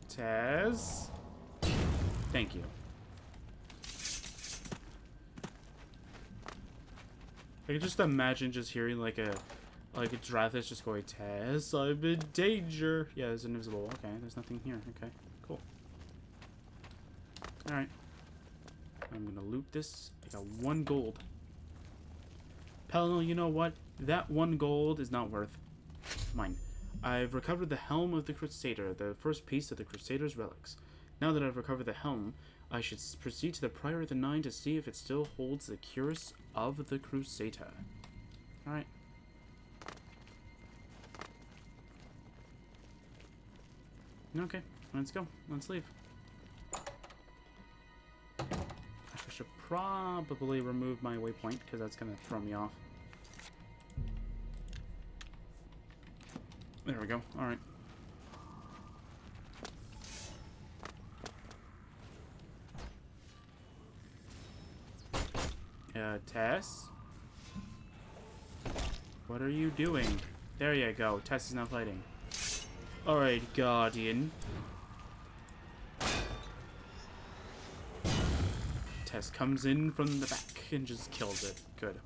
Tess? Thank you. I can just imagine just hearing like a giraffe that's just going, Tess, I'm in danger. Yeah, there's invisible. Okay, there's nothing here. Okay, cool. Alright. I'm gonna loot this. I got 1 gold. Pelno, you know what? That 1 gold is not worth mine. I've recovered the Helm of the Crusader, the first piece of the Crusaders' relics. Now that I've recovered the Helm, I should proceed to the Priory of the Nine to see if it still holds the cuirass of the Crusader. Alright. Okay, let's go. Let's leave. I should probably remove my waypoint because that's going to throw me off. There we go. Alright. Tess? What are you doing? There you go. Tess is now fighting. Alright, Guardian. Tess comes in from the back and just kills it. Good.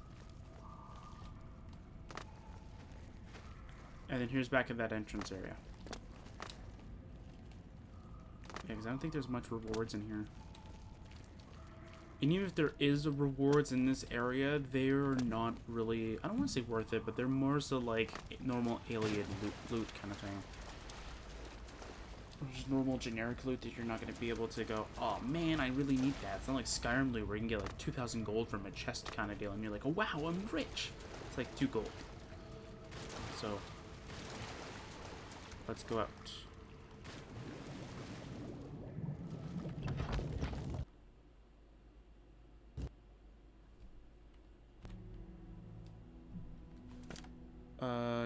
And then here's back at that entrance area. Yeah, because I don't think there's much rewards in here. And even if there is rewards in this area, they're not really, I don't want to say worth it, but they're more so like normal alien loot kind of thing. Just normal generic loot that you're not going to be able to go, oh man, I really need that. It's not like Skyrim loot where you can get like 2,000 gold from a chest kind of deal, and you're like, oh wow, I'm rich. It's like 2 gold. So, let's go out.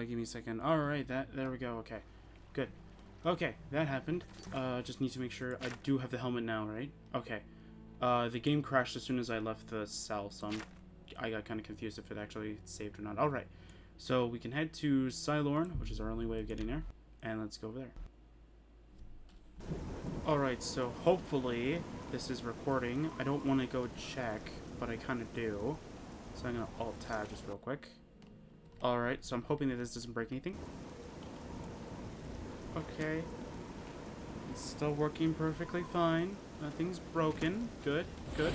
Give me a second. Alright, there we go. Okay. Good. Okay, that happened. Just need to make sure I do have the helmet now, right? Okay. The game crashed as soon as I left the cell, so I got kind of confused if it actually saved or not. Alright. So we can head to Xilestar, which is our only way of getting there. And let's go over there. Alright, so hopefully this is recording. I don't want to go check, but I kind of do. So I'm going to Alt-Tab just real quick. Alright, so I'm hoping that this doesn't break anything. Okay. It's still working perfectly fine. Nothing's broken. Good, good.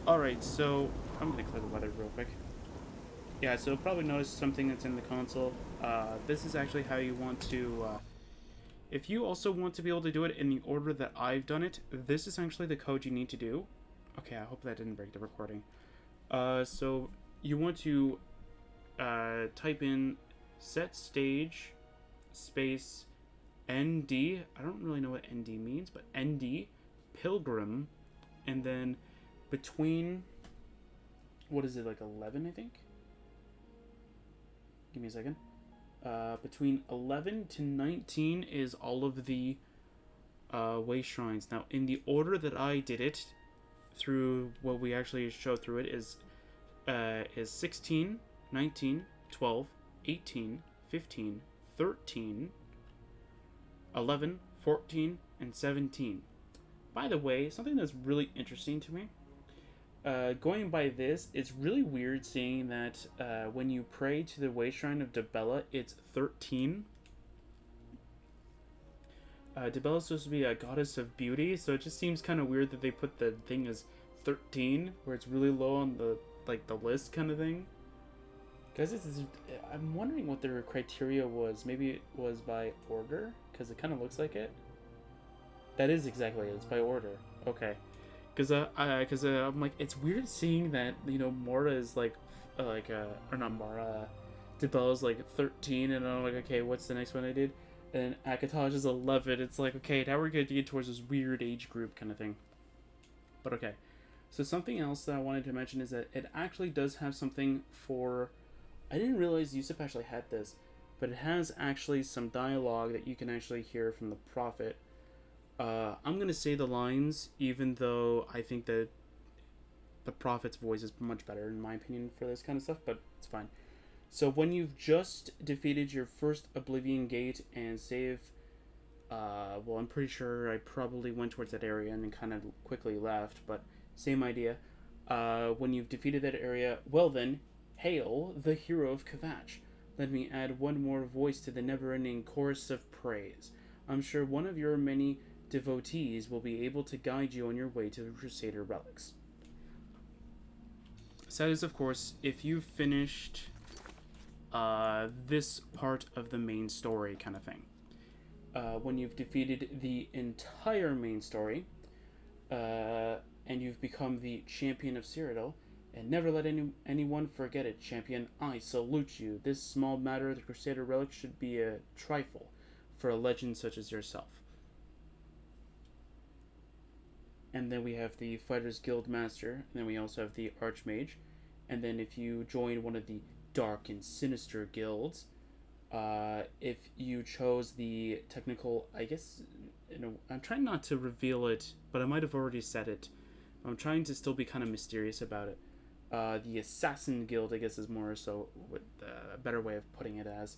Alright, so I'm going to clear the weather real quick. Yeah, so you'll probably notice something that's in the console. This is actually how you want to... if you also want to be able to do it in the order that I've done it, this is actually the code you need to do. Okay, I hope that didn't break the recording. So you want to type in set stage space ND. I don't really know what ND means, but ND Pilgrim, and then between, what is it, like 11, I think? Give me a second. Between 11 to 19 is all of the way shrines. Now, in the order that I did it, through what we actually show through it is 16, 19, 12, 18, 15, 13, 11, 14, and 17. By the way, something that's really interesting to me, going by this, it's really weird seeing that when you pray to the Way Shrine of Dibella, it's 13. Dibella's supposed to be a goddess of beauty, so it just seems kind of weird that they put the thing as 13, where it's really low on the list kind of thing. Because I'm wondering what their criteria was. Maybe it was by order, because it kind of looks like it. That is exactly it. It's by order. Okay. Because I'm like, it's weird seeing that, you know, Mora is or not Mora, Dibella's like 13, and I'm like, okay, what's the next one I did? And Akataj is 11. It's like, okay, now we're going to get towards this weird age group kind of thing. But okay. So something else that I wanted to mention is that it actually does have something for... I didn't realize Yusuf actually had this, but it has actually some dialogue that you can actually hear from the Prophet. I'm going to say the lines, even though I think that the Prophet's voice is much better, in my opinion, for this kind of stuff, but it's fine. So when you've just defeated your first Oblivion gate and save... well, I'm pretty sure I probably went towards that area and then kind of quickly left, but same idea. When you've defeated that area, well then, hail the hero of Kvatch. Let me add one more voice to the never-ending chorus of praise. I'm sure one of your many devotees will be able to guide you on your way to the Crusader relics. So that is, of course, if you've finished this part of the main story kind of thing. When you've defeated the entire main story, and you've become the champion of Cyrodiil, and never let anyone forget it, champion, I salute you. This small matter of the Crusader relic should be a trifle for a legend such as yourself. And then we have the Fighters Guild Master, and then we also have the Archmage, and then if you join one of the dark and sinister guilds, if you chose the technical, I guess, I'm trying not to reveal it, but I might have already said it. I'm trying to still be kind of mysterious about it. The Assassin Guild, I guess, is more so with a better way of putting it as.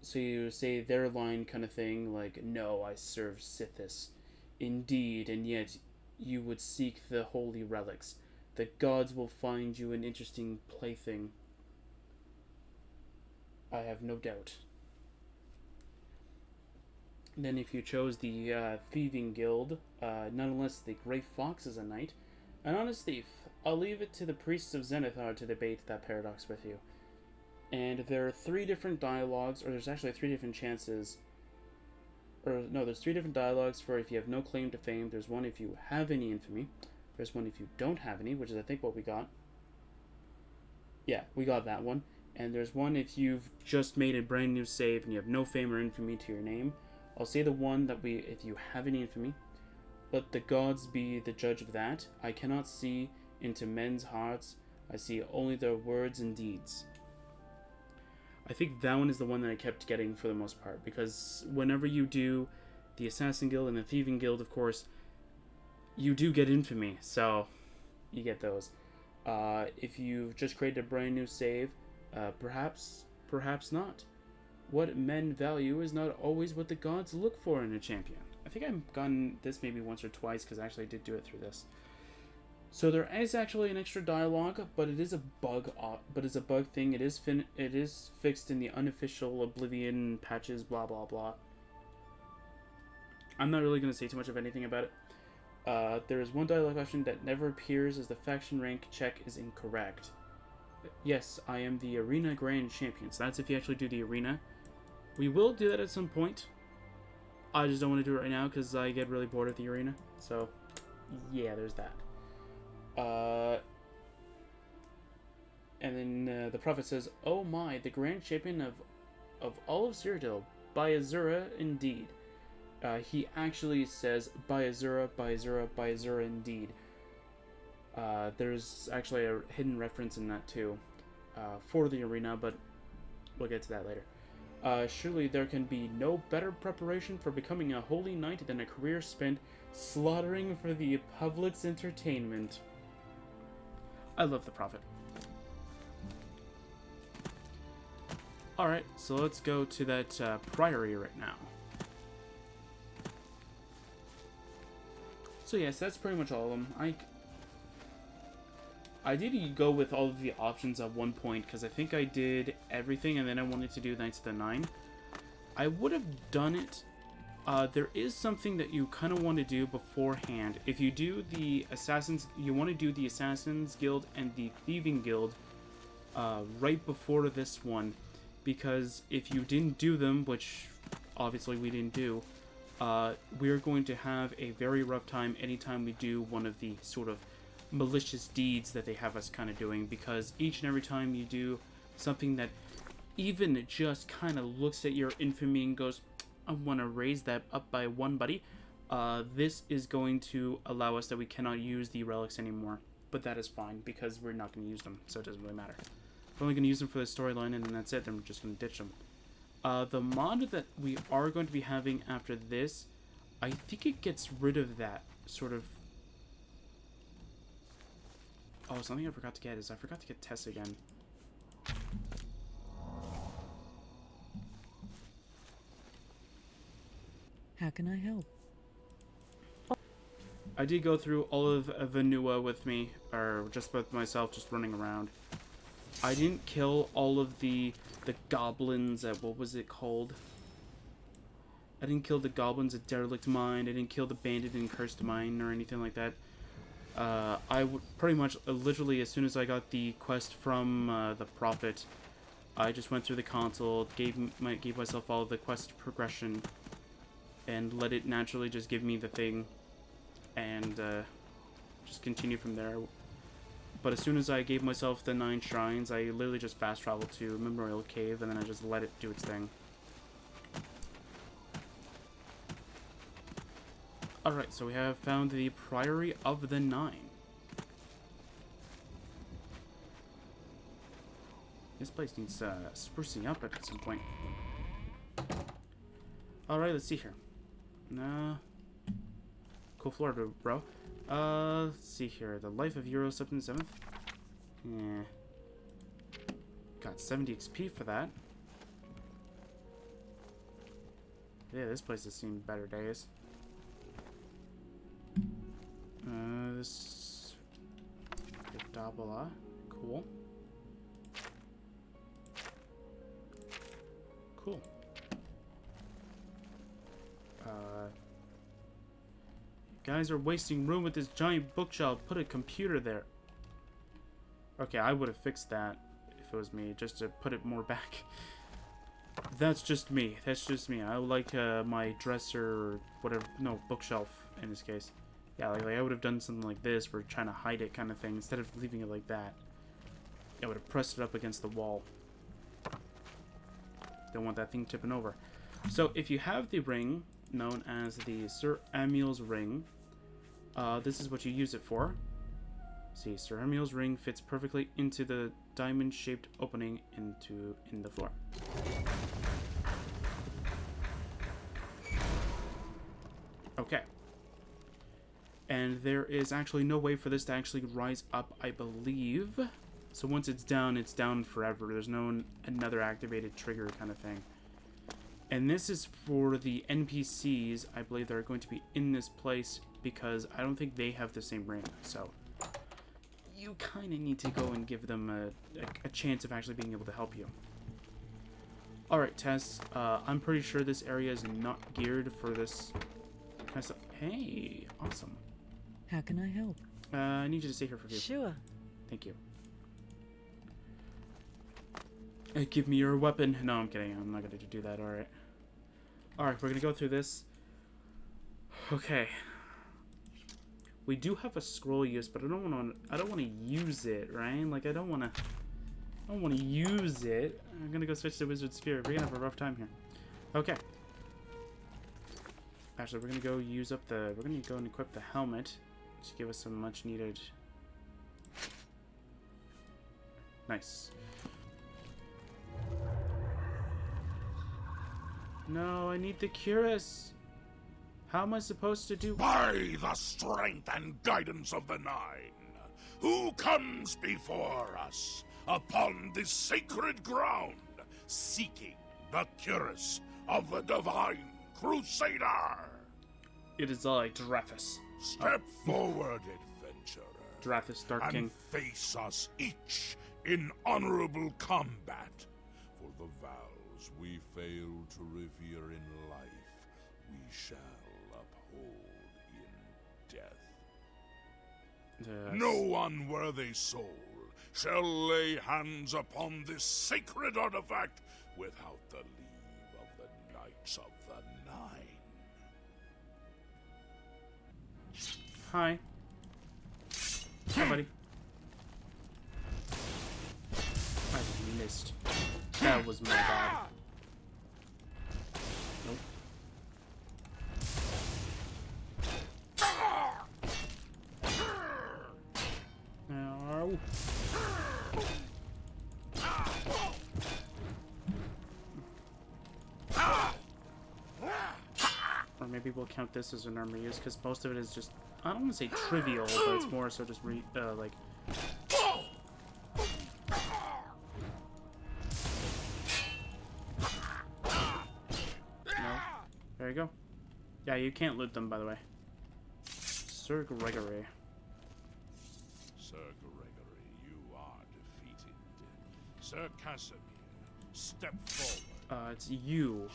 So you say their line kind of thing, like, no, I serve Sithis. Indeed, and yet you would seek the holy relics. The gods will find you an interesting plaything. I have no doubt. Then if you chose the Thieving Guild, nonetheless the Grey Fox is a knight, an honest thief. I'll leave it to the priests of Zenithar to debate that paradox with you. And there are 3 different dialogues, or there's actually 3 different chances. Or no, there's 3 different dialogues for if you have no claim to fame. There's one if you have any infamy. There's one if you don't have any, which is I think what we got. Yeah, we got that one. And there's one if you've just made a brand new save and you have no fame or infamy to your name. I'll say the one that if you have any infamy, let the gods be the judge of that. I cannot see into men's hearts. I see only their words and deeds. I think that one is the one that I kept getting for the most part, because whenever you do the Assassin Guild and the Thieving Guild, of course, you do get infamy, so you get those. If you've just created a brand new save, perhaps not. What men value is not always what the gods look for in a champion. I think I've gotten this maybe once or twice, because actually I did do it through this. So there is actually an extra dialogue, but it is a bug. But it's a bug thing. It is fixed in the unofficial Oblivion patches. Blah blah blah. I'm not really going to say too much of anything about it. There is one dialogue option that never appears as the faction rank check is incorrect. Yes, I am the Arena Grand Champion. So that's if you actually do the arena. We will do that at some point. I just don't want to do it right now because I get really bored of the arena. So, yeah, there's that. And then the prophet says, "Oh my, the Grand Champion of all of Cyrodiil, by Azura indeed." He actually says, "By Azura, by Azura, by Azura indeed." There's actually a hidden reference in that too, for the arena, but we'll get to that later. Surely there can be no better preparation for becoming a holy knight than a career spent Slaughtering for the public's entertainment. I love the Prophet. Alright, so let's go to that Priory right now. So yes, that's pretty much all of them. I did go with all of the options at one point, because I think I did everything, and then I wanted to do Knights of the Nine. I would have done it. There is something that you kind of want to do beforehand. If you do the Assassins, you want to do the Assassins Guild and the Thieving Guild right before this one, because if you didn't do them, which obviously we didn't do, we're going to have a very rough time anytime we do one of the sort of malicious deeds that they have us kind of doing, because each and every time you do something that even just kind of looks at your infamy and goes, I want to raise that up by one, buddy, this is going to allow us that we cannot use the relics anymore. But that is fine, because we're not going to use them, so it doesn't really matter. We're only going to use them for the storyline, and then that's it. Then we're just going to ditch them. The mod that we are going to be having after this, I think it gets rid of that sort of... Oh, something I forgot to get is I forgot to get Tess again. How can I help? I did go through all of Vanua with me, or just with myself, just running around. I didn't kill all of the goblins at, what was it called? I didn't kill the goblins at Derelict Mine. I didn't kill the bandit in Cursed Mine or anything like that. I would pretty much, literally, as soon as I got the quest from the Prophet, I just went through the console, gave myself all the quest progression, and let it naturally just give me the thing, and just continue from there. But as soon as I gave myself the 9 shrines, I literally just fast traveled to Memorial Cave, and then I just let it do its thing. Alright, so we have found the Priory of the Nine. This place needs sprucing up at some point. Alright, let's see here. Cool floor, bro. Let's see here. The Life of Euro 7th. Yeah. Got 70 XP for that. Yeah, this place has seen better days. This... Dabala. Cool. Cool. You guys are wasting room with this giant bookshelf. Put a computer there. Okay, I would have fixed that if it was me, just to put it more back. That's just me. That's just me. I like my dresser or whatever. No, bookshelf in this case. Yeah, like I would have done something like this, where trying to hide it kind of thing, instead of leaving it like that. I would have pressed it up against the wall. Don't want that thing tipping over. So if you have the ring, known as the Sir Amiel's ring, this is what you use it for. See, Sir Amiel's ring fits perfectly into the diamond-shaped opening in the floor. Okay. And there is actually no way for this to actually rise up, I believe. So once it's down forever. There's no another activated trigger kind of thing. And this is for the NPCs, I believe, that are going to be in this place, because I don't think they have the same ring. So you kind of need to go and give them a chance of actually being able to help you. Alright, Tess, I'm pretty sure this area is not geared for this kind of stuff. Hey, awesome. How can I help? I need you to stay here for a few. Sure. Thank you. Give me your weapon. No, I'm kidding. I'm not going to do that. Alright. Alright, we're going to go through this. Okay. We do have a scroll use, but I don't want to use it, right? Like, I don't want to use it. I'm going to go switch to Wizard Sphere. We're going to have a rough time here. Okay. Actually, we're going to go use up the... We're going to go and equip the helmet to give us some much needed... Nice. No, I need the cuirass. How am I supposed to do? By the strength and guidance of the Nine, who comes before us upon this sacred ground, seeking the cuirass of the Divine Crusader? It is I, Drathis. Step forward, adventurer, Drathis, Dark King. and face us each in honorable combat. For the vows we fail to revere in life, we shall uphold in death. Yes. No unworthy soul shall lay hands upon this sacred artifact without the leave of the Knights of the Nine. Hi. Hi, buddy. I missed. That was my bad. Nope. No. Or maybe we'll count this as an armor use, because most of it is just, I don't want to say trivial, but it's more so just like... No. There you go. Yeah, you can't loot them, by the way. Sir Gregory. Sir Gregory, you are defeated. Sir Casimir, step forward. It's you.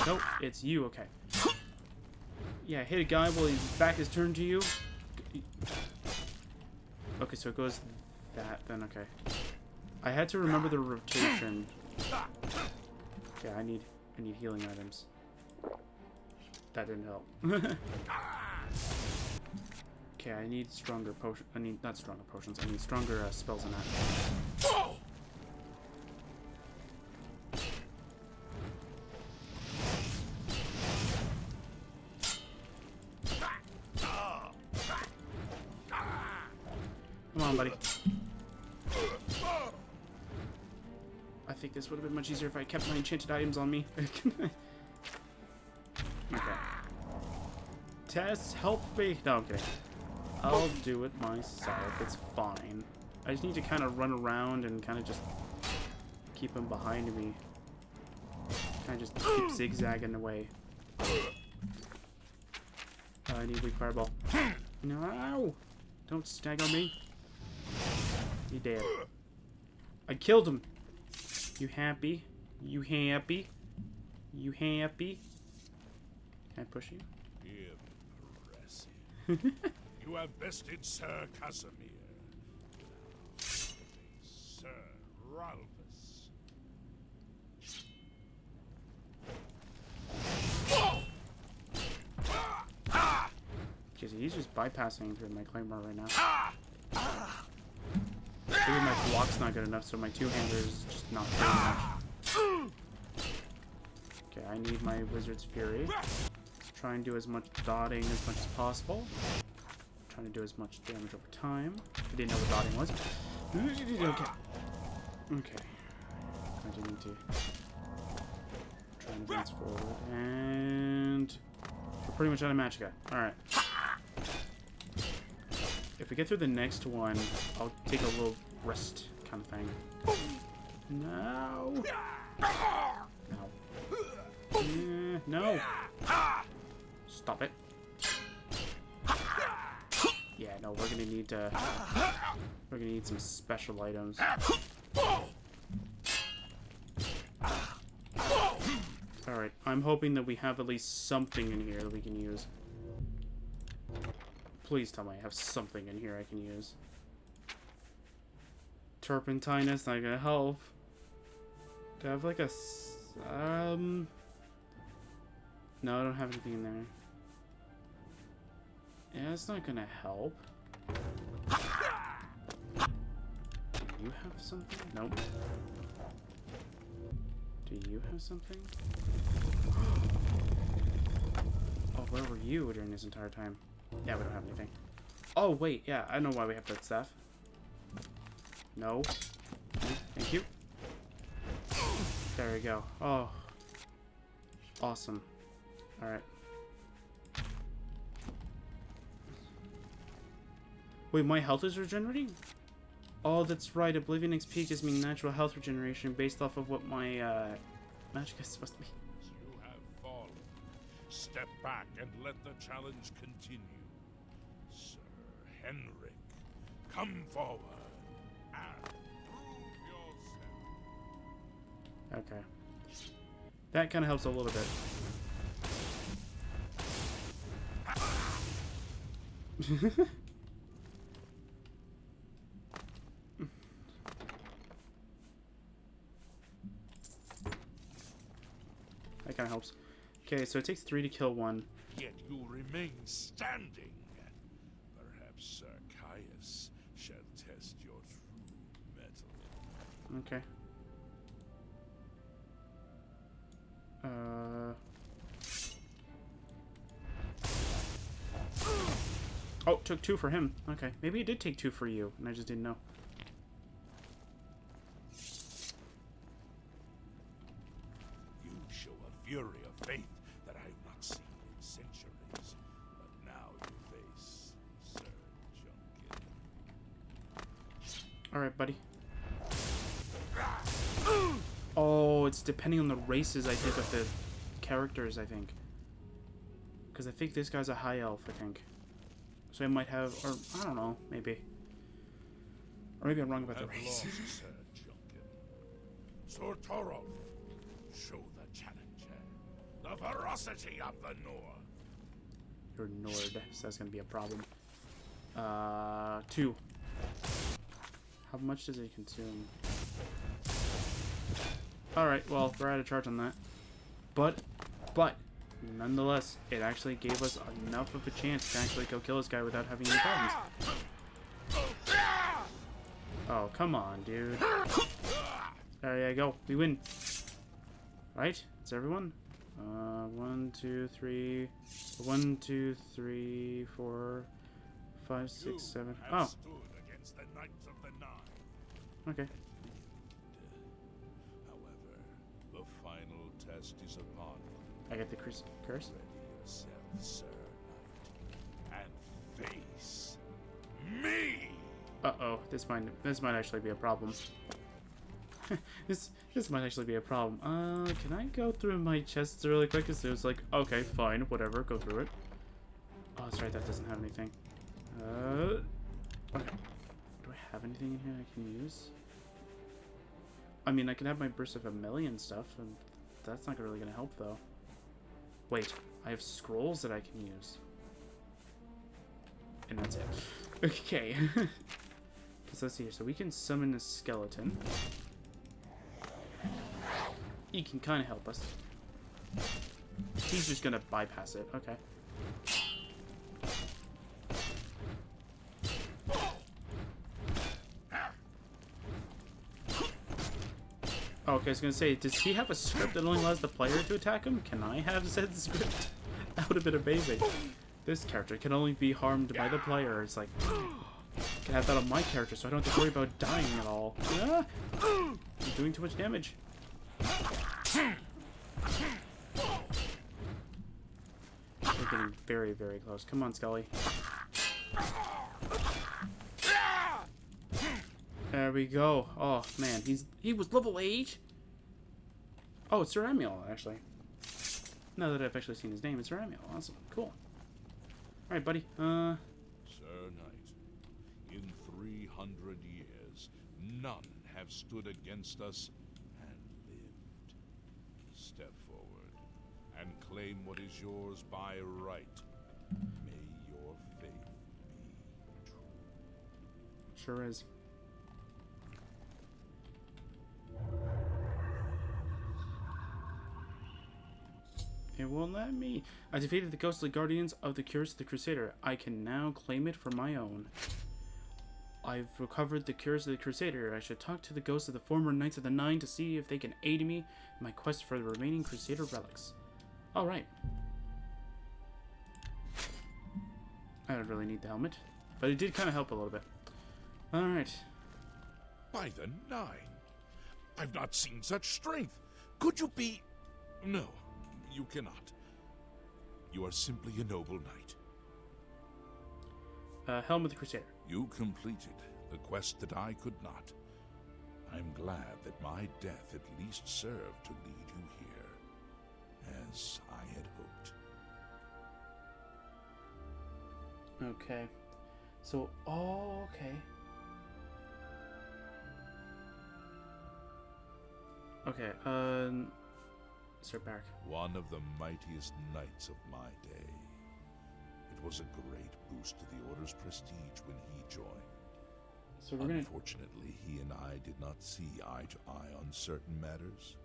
Nope, it's you, okay. Yeah, hit a guy while his back is turned to you. Okay, so it goes that, then okay. I had to remember the rotation. Okay, I need healing items. That didn't help. Okay, I need stronger potions. I need, not stronger potions, I need stronger spells than that. Come on, buddy. I think this would have been much easier if I kept my enchanted items on me. Okay. Tess, help me. No, I'm kidding. I'll do it myself. It's fine. I just need to kind of run around and kind of just keep him behind me. Kind of just keep zigzagging away. I need a weak fireball. No! Don't stagger me. He dead. I killed him. You happy? You happy? You happy? Can I push you? Impressive. You have bested Sir Casimir. Sir Ralphus. Okay, so he's just bypassing through my claymore right now. Maybe my block's not good enough, so my two-hander is just not doing much. Okay, I need my Wizard's Fury. Let's try and do as much dotting as much as possible. Trying to do as much damage over time. I didn't know what dotting was. Okay. Okay. I do need to try and advance forward. And we're pretty much out of magic. Alright. If we get through the next one, I'll take a little rest kind of thing. No! No. No! Stop it. Yeah, no, we're gonna need some special items. Alright, I'm hoping that we have at least something in here that we can use. Please tell me I have something in here I can use. Turpentine is not gonna help. Do I have like a... No, I don't have anything in there. Yeah, it's not gonna help. Do you have something? Nope. Do you have something? Oh, where were you during this entire time? Yeah, we don't have anything. Oh, wait, yeah, I know why we have that staff. No. Thank you. There we go. Oh. Awesome. Alright. Wait, my health is regenerating? Oh, that's right. Oblivion XP gives me natural health regeneration based off of what my magic is supposed to be. You have fallen. Step back and let the challenge continue. Sir Henrik, come forward and prove yourself. Okay. That kind of helps a little bit. That kind of helps. Okay, so it takes 3 to kill 1. Yet you remain standing. Perhaps Sir Caius shall test your true mettle. Okay. Oh, took 2 for him. Okay, maybe it did take 2 for you, and I just didn't know. You show a fury of faith that I have not seen in centuries. But now you face Sir Junkin. Alright, buddy. Oh, it's depending on the races, I think, of the characters, I think. Because I think this guy's a high elf, I think. So I might have, or I don't know, maybe. Or maybe I'm wrong about the race. Sir Junkin. Sir Torolf, show the challenger the ferocity of the Nord. You're Nord, so that's going to be a problem. 2. How much does it consume? Alright, well, we're out of charge on that. But, nonetheless, it actually gave us enough of a chance to actually go kill this guy without having any problems. Oh, come on, dude. There you go. We win. Right? It's everyone? 1, 2, 3... 1, 2, 3, 4, 5, 6, 7... Oh. Stood against the Knights of the Nine. Okay. However, the final test is upon you. I get the curse? Ready yourself, Sir Knight, and face me. Uh-oh, this might actually be a problem. this might actually be a problem. Can I go through my chests really quick? Because it was like, okay, fine, whatever, go through it. Oh, that's right, that doesn't have anything. Okay. Do I have anything in here I can use? I mean, I can have my Burst of Vermilion stuff, and that's not really gonna help, though. Wait, I have scrolls that I can use. And that's it. Okay. So let's see here. So we can summon a skeleton. He can kind of help us. He's just gonna bypass it. Okay. Oh, okay, I was gonna say, does he have a script that only allows the player to attack him? Can I have said script? That would have been amazing. This character can only be harmed by the player. It's like, I can have that on my character so I don't have to worry about dying at all. Ah! I'm doing too much damage. We're getting very, very close. Come on, Scully. There we go. Oh, man. He was level 8? Oh, it's Sir Amiel, actually. Now that I've actually seen his name, it's Sir Amiel. Awesome. Cool. Alright, buddy. Sir Knight, in 300 years, none have stood against us and lived. Step forward and claim what is yours by right. May your faith be true. Sure is. It won't let me. I defeated the ghostly guardians of the Curse of the Crusader. I can now claim it for my own. I've recovered the Curse of the Crusader. I should talk to the ghosts of the former Knights of the Nine to see if they can aid me in my quest for the remaining Crusader relics. Alright. I don't really need the helmet, but it did kind of help a little bit. Alright. By the Nine, I've not seen such strength. Could you be... No, You cannot. You are simply a noble knight. Helm of the Crusader. You completed the quest that I could not. I'm glad that my death at least served to lead you here, as I had hoped. Okay. So, oh, okay. Okay, Sir Barrack. One of the mightiest knights of my day. It was a great boost to the Order's prestige when he joined. So we're gonna... Unfortunately, he and I did not see eye to eye on certain matters.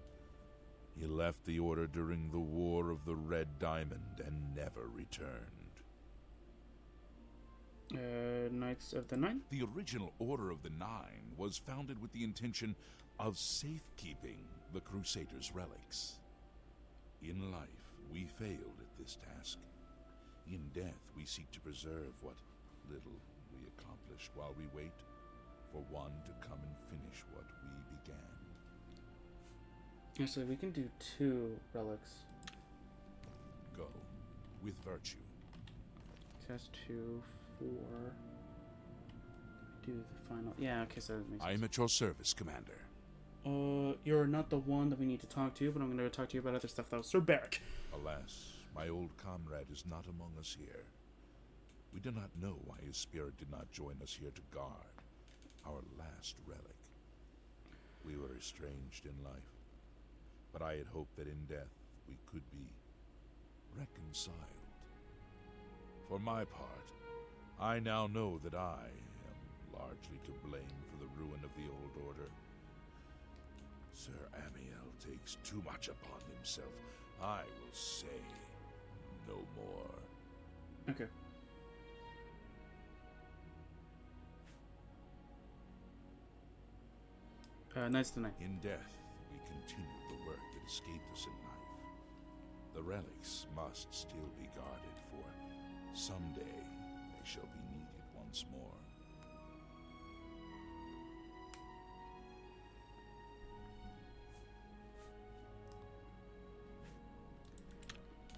He left the Order during the War of the Red Diamond and never returned. Knights of the Nine? The original Order of the Nine was founded with the intention of safekeeping the Crusaders' relics. In life, we failed at this task. In death, we seek to preserve what little we accomplish while we wait for one to come and finish what we began. Actually, we can do 2 relics. Go with virtue. That's 2, 4. Do the final. Yeah, okay, so that makes I sense. am at your service, Commander. You're not the one that we need to talk to, but I'm going to talk to you about other stuff, though. Sir Barrack. Alas, my old comrade is not among us here. We do not know why his spirit did not join us here to guard our last relic. We were estranged in life, but I had hoped that in death we could be reconciled. For my part, I now know that I am largely to blame for the ruin of the old order. Sir Amiel takes too much upon himself. I will say no more. Okay. Knights of the Night. In death, we continue the work that escaped us in life. The relics must still be guarded, for someday they shall be needed once more.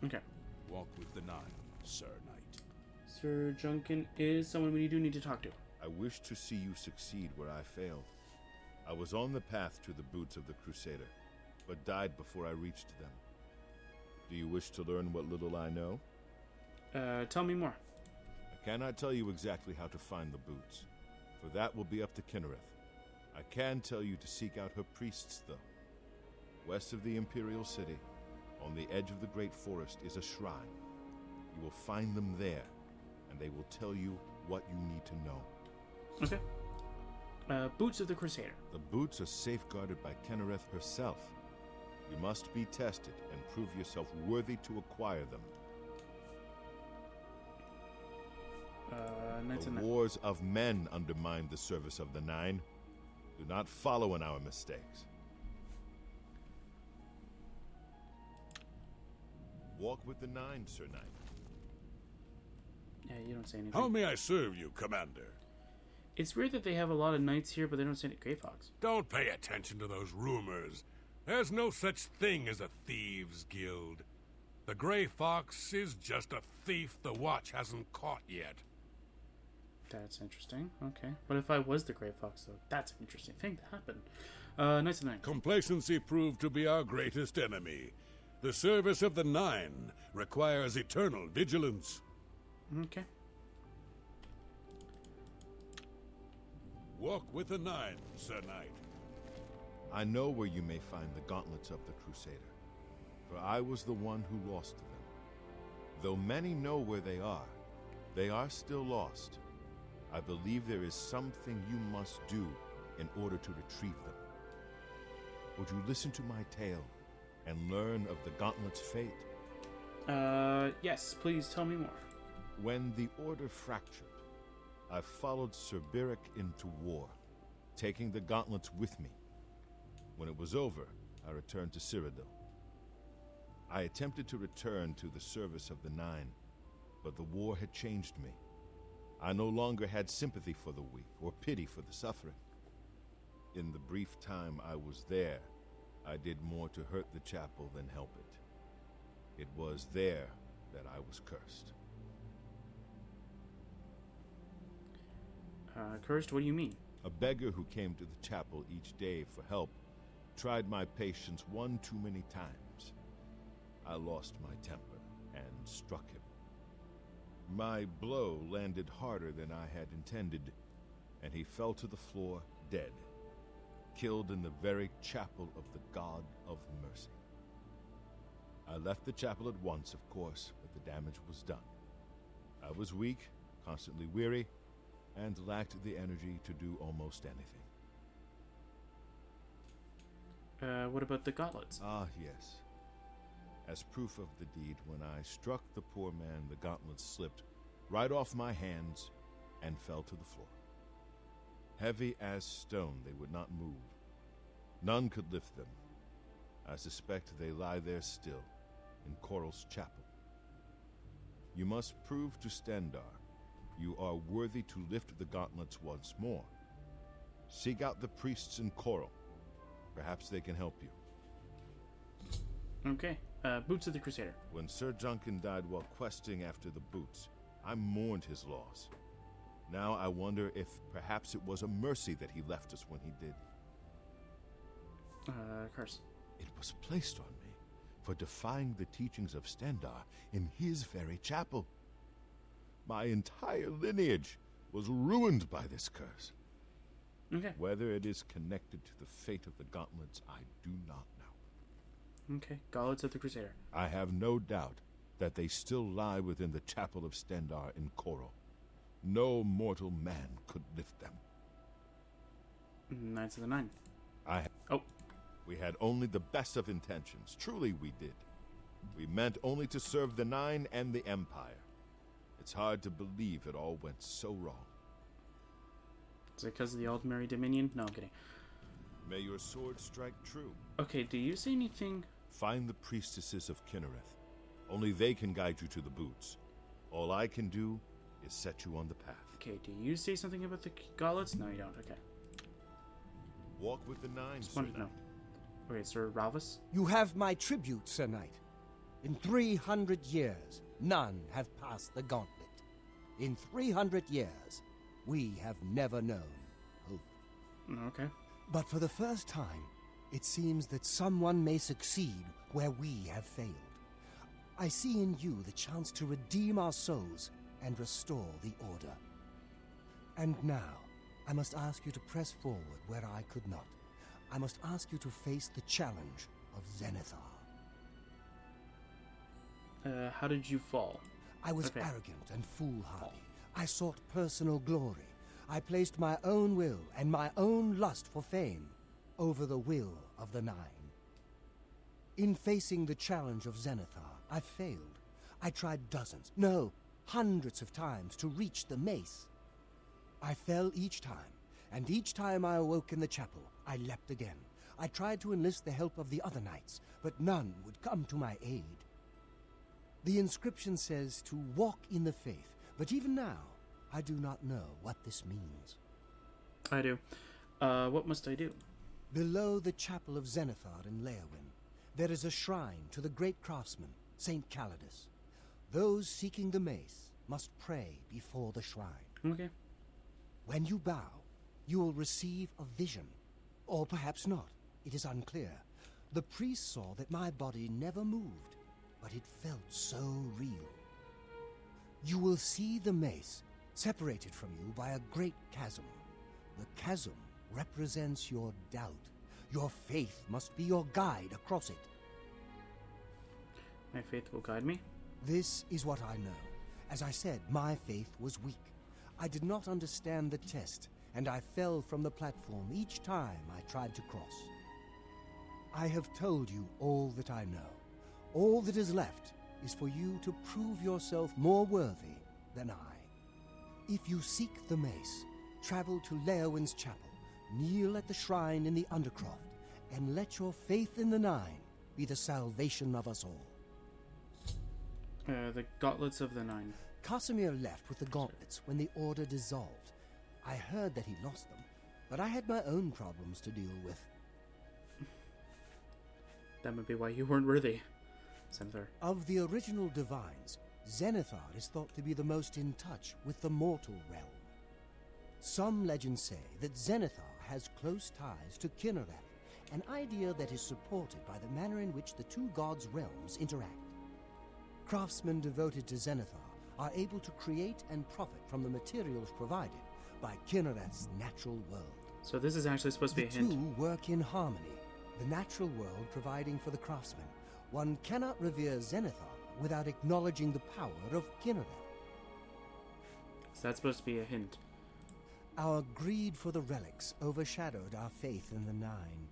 Okay. Walk with the Nine, Sir Knight. Sir Junkin is someone we do need to talk to. I wish to see you succeed where I failed. I was on the path to the boots of the Crusader, but died before I reached them. Do you wish to learn what little I know? Tell me more. I cannot tell you exactly how to find the boots, for that will be up to Kinnereth. I can tell you to seek out her priests, though. West of the Imperial City, on the edge of the Great Forest, is a shrine. You will find them there, and they will tell you what you need to know. Okay. Boots of the Crusader. The boots are safeguarded by Kinnereth herself. You must be tested and prove yourself worthy to acquire them. Knights The of the Night. wars of men undermine the service of the Nine. Do not follow in our mistakes. Walk with the Nine, Sir Knight. Yeah, you don't say anything. How may I serve you, Commander? It's weird that they have a lot of knights here, but they don't say any Grey Fox. Don't pay attention to those rumors. There's no such thing as a thieves' guild. The Grey Fox is just a thief the Watch hasn't caught yet. That's interesting. Okay. But if I was the Grey Fox, though, that's an interesting thing to happen. Knights of the Night. Complacency proved to be our greatest enemy. The service of the Nine requires eternal vigilance. Okay. Walk with the Nine, Sir Knight. I know where you may find the Gauntlets of the Crusader, for I was the one who lost them. Though many know where they are still lost. I believe there is something you must do in order to retrieve them. Would you listen to my tale and learn of the Gauntlet's fate? Yes, please tell me more. When the Order fractured, I followed Sir Beric into war, taking the Gauntlets with me. When it was over, I returned to Cyrodiil. I attempted to return to the service of the Nine, but the war had changed me. I no longer had sympathy for the weak or pity for the suffering. In the brief time I was there, I did more to hurt the chapel than help it. It was there that I was cursed. Cursed? What do you mean? A beggar who came to the chapel each day for help tried my patience one too many times. I lost my temper and struck him. My blow landed harder than I had intended, and he fell to the floor dead, killed in the very chapel of the God of Mercy. I left the chapel at once, of course, but the damage was done. I was weak, constantly weary, and lacked the energy to do almost anything. What about the gauntlets? Ah, yes. As proof of the deed, when I struck the poor man, the gauntlets slipped right off my hands and fell to the floor. Heavy as stone, they would not move. None could lift them. I suspect they lie there still, in Coral's chapel. You must prove to Stendarr you are worthy to lift the gauntlets once more. Seek out the priests in Coral. Perhaps they can help you. Okay. Boots of the Crusader. When Sir Juncan died while questing after the boots, I mourned his loss. Now I wonder if perhaps it was a mercy that he left us when he did. Curse. It was placed on me for defying the teachings of Stendarr in his very chapel. My entire lineage was ruined by this curse. Okay. Whether it is connected to the fate of the gauntlets, I do not know. Okay. Gauntlets of the Crusader. I have no doubt that they still lie within the chapel of Stendarr in Coral. No mortal man could lift them. Knights of the Nine. Oh. We had only the best of intentions. Truly we did. We meant only to serve the Nine and the Empire. It's hard to believe it all went so wrong. Is it because of the Aldmeri Dominion? No, I'm kidding. May your sword strike true. Okay, do you say anything? Find the priestesses of Kinnereth. Only they can guide you to the boots. All I can do is set you on the path. Okay, do you say something about the gauntlets? No, you don't. Okay. Walk with the Nine, Just Sir wanted to know. Knight. Okay, Sir Ralphus? You have my tribute, Sir Knight. In 300 years, none have passed the gauntlet. In 300 years, we have never known hope. Okay. But for the first time, it seems that someone may succeed where we have failed. I see in you the chance to redeem our souls and restore the Order. And now, I must ask you to press forward where I could not. I must ask you to face the challenge of Xilestar. How did you fall? I was Okay. arrogant and foolhardy. I sought personal glory. I placed my own will and my own lust for fame over the will of the Nine. In facing the challenge of Xilestar, I failed. I tried dozens, no, hundreds of times to reach the Mace. I fell each time, and each time I awoke in the chapel, I leapt again. I tried to enlist the help of the other knights, but none would come to my aid. The inscription says to walk in the faith, but even now, I do not know what this means. I do. What must I do? Below the chapel of Xilestar in Leowyn, there is a shrine to the great craftsman, Saint Calidus. Those seeking the mace must pray before the shrine. Okay. When you bow, you will receive a vision. Or perhaps not. It is unclear. The priest saw that my body never moved, but it felt so real. You will see the mace separated from you by a great chasm. The chasm represents your doubt. Your faith must be your guide across it. My faith will guide me. This is what I know. As I said, my faith was weak. I did not understand the test, and I fell from the platform each time I tried to cross. I have told you all that I know. All that is left is for you to prove yourself more worthy than I. If you seek the mace, travel to Leowyn's chapel, kneel at the shrine in the Undercroft, and let your faith in the Nine be the salvation of us all. The gauntlets of the Nine. Casimir left with the gauntlets when the Order dissolved. I heard that he lost them, but I had my own problems to deal with. That might be why you weren't worthy. Zenithar? Of the original divines, Zenithar is thought to be the most in touch with the mortal realm. Some legends say that Zenithar has close ties to Kinnereth, an idea that is supported by the manner in which the two gods' realms interact. Craftsmen devoted to Zenithar are able to create and profit from the materials provided by Kinnereth's natural world. So this is actually supposed to be a The hint. two work in harmony, the natural world providing for the craftsman. One cannot revere Zenithar without acknowledging the power of Kinnereth. So that's supposed to be a hint. Our greed for the relics overshadowed our faith in the Nine.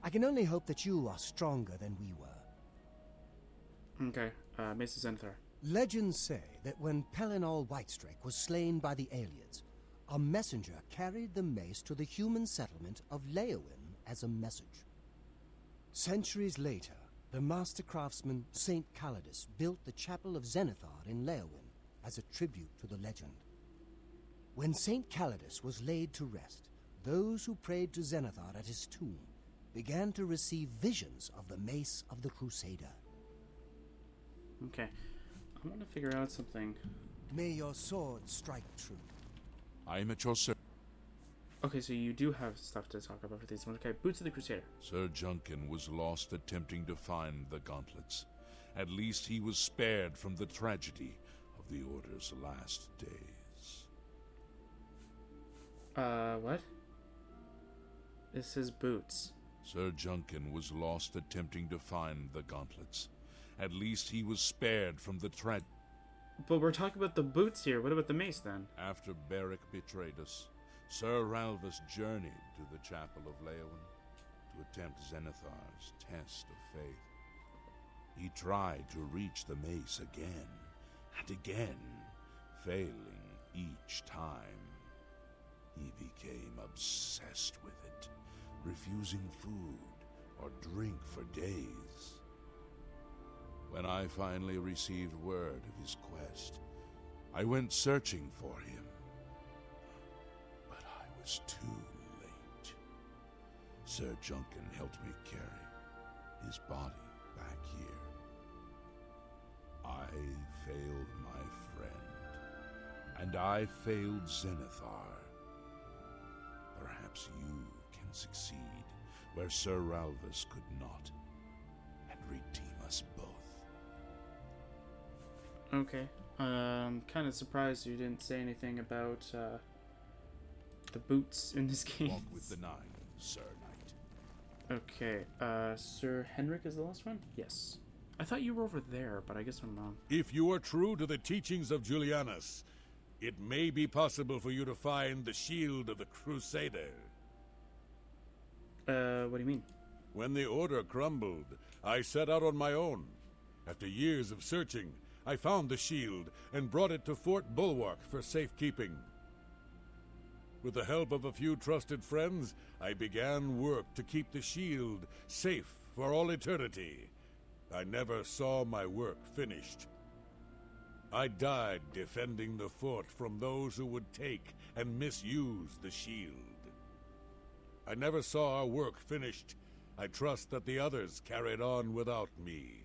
I can only hope that you are stronger than we were. Okay, Mace of Zenithar. Legends say that when Pelinal Whitestrake was slain by the Aelids, a messenger carried the mace to the human settlement of Leowin as a message. Centuries later, the master craftsman St. Calidus built the Chapel of Zenithar in Leowin as a tribute to the legend. When St. Calidus was laid to rest, those who prayed to Zenithar at his tomb began to receive visions of the Mace of the Crusader. Okay, I want to figure out something. May your sword strike true. I am at your service. Okay, so you do have stuff to talk about for these ones. Okay, Boots of the Crusader. Sir Junkin was lost attempting to find the gauntlets. At least he was spared from the tragedy of the Order's last days. What? This is Boots. Sir Junkin was lost attempting to find the gauntlets. At least he was spared from the tragedy. But we're talking about the boots here. What about the mace then? After Beric betrayed us, Sir Ralvus journeyed to the Chapel of Leowin to attempt Zenithar's test of faith. He tried to reach the mace again and again, failing each time. He became obsessed with it, refusing food or drink for days. When I finally received word of his quest, I went searching for him. But I was too late. Sir Junkin helped me carry his body back here. I failed my friend, and I failed Zenithar. Perhaps you can succeed where Sir Ralvus could not, and redeem us both. Okay. Kind of surprised you didn't say anything about the boots in this game. Walk with the Nine, Sir Knight. Okay. Sir Henrik is the last one? Yes. I thought you were over there, but I guess I'm wrong. If you are true to the teachings of Julianus, it may be possible for you to find the shield of the Crusader. What do you mean? When the Order crumbled, I set out on my own. After years of searching, I found the shield and brought it to Fort Bulwark for safekeeping. With the help of a few trusted friends, I began work to keep the shield safe for all eternity. I never saw my work finished. I died defending the fort from those who would take and misuse the shield. I never saw our work finished. I trust that the others carried on without me.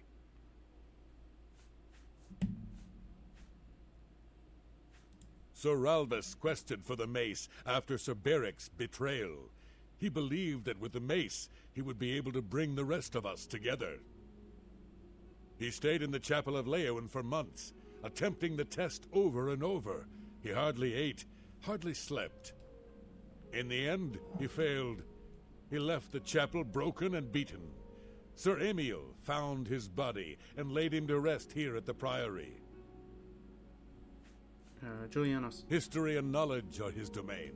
Sir Ralvus quested for the mace after Sir Beric's betrayal. He believed that with the mace, he would be able to bring the rest of us together. He stayed in the Chapel of Leowin for months, attempting the test over and over. He hardly ate, hardly slept. In the end, he failed. He left the chapel broken and beaten. Sir Emil found his body and laid him to rest here at the Priory. Julianos. History and knowledge are his domain.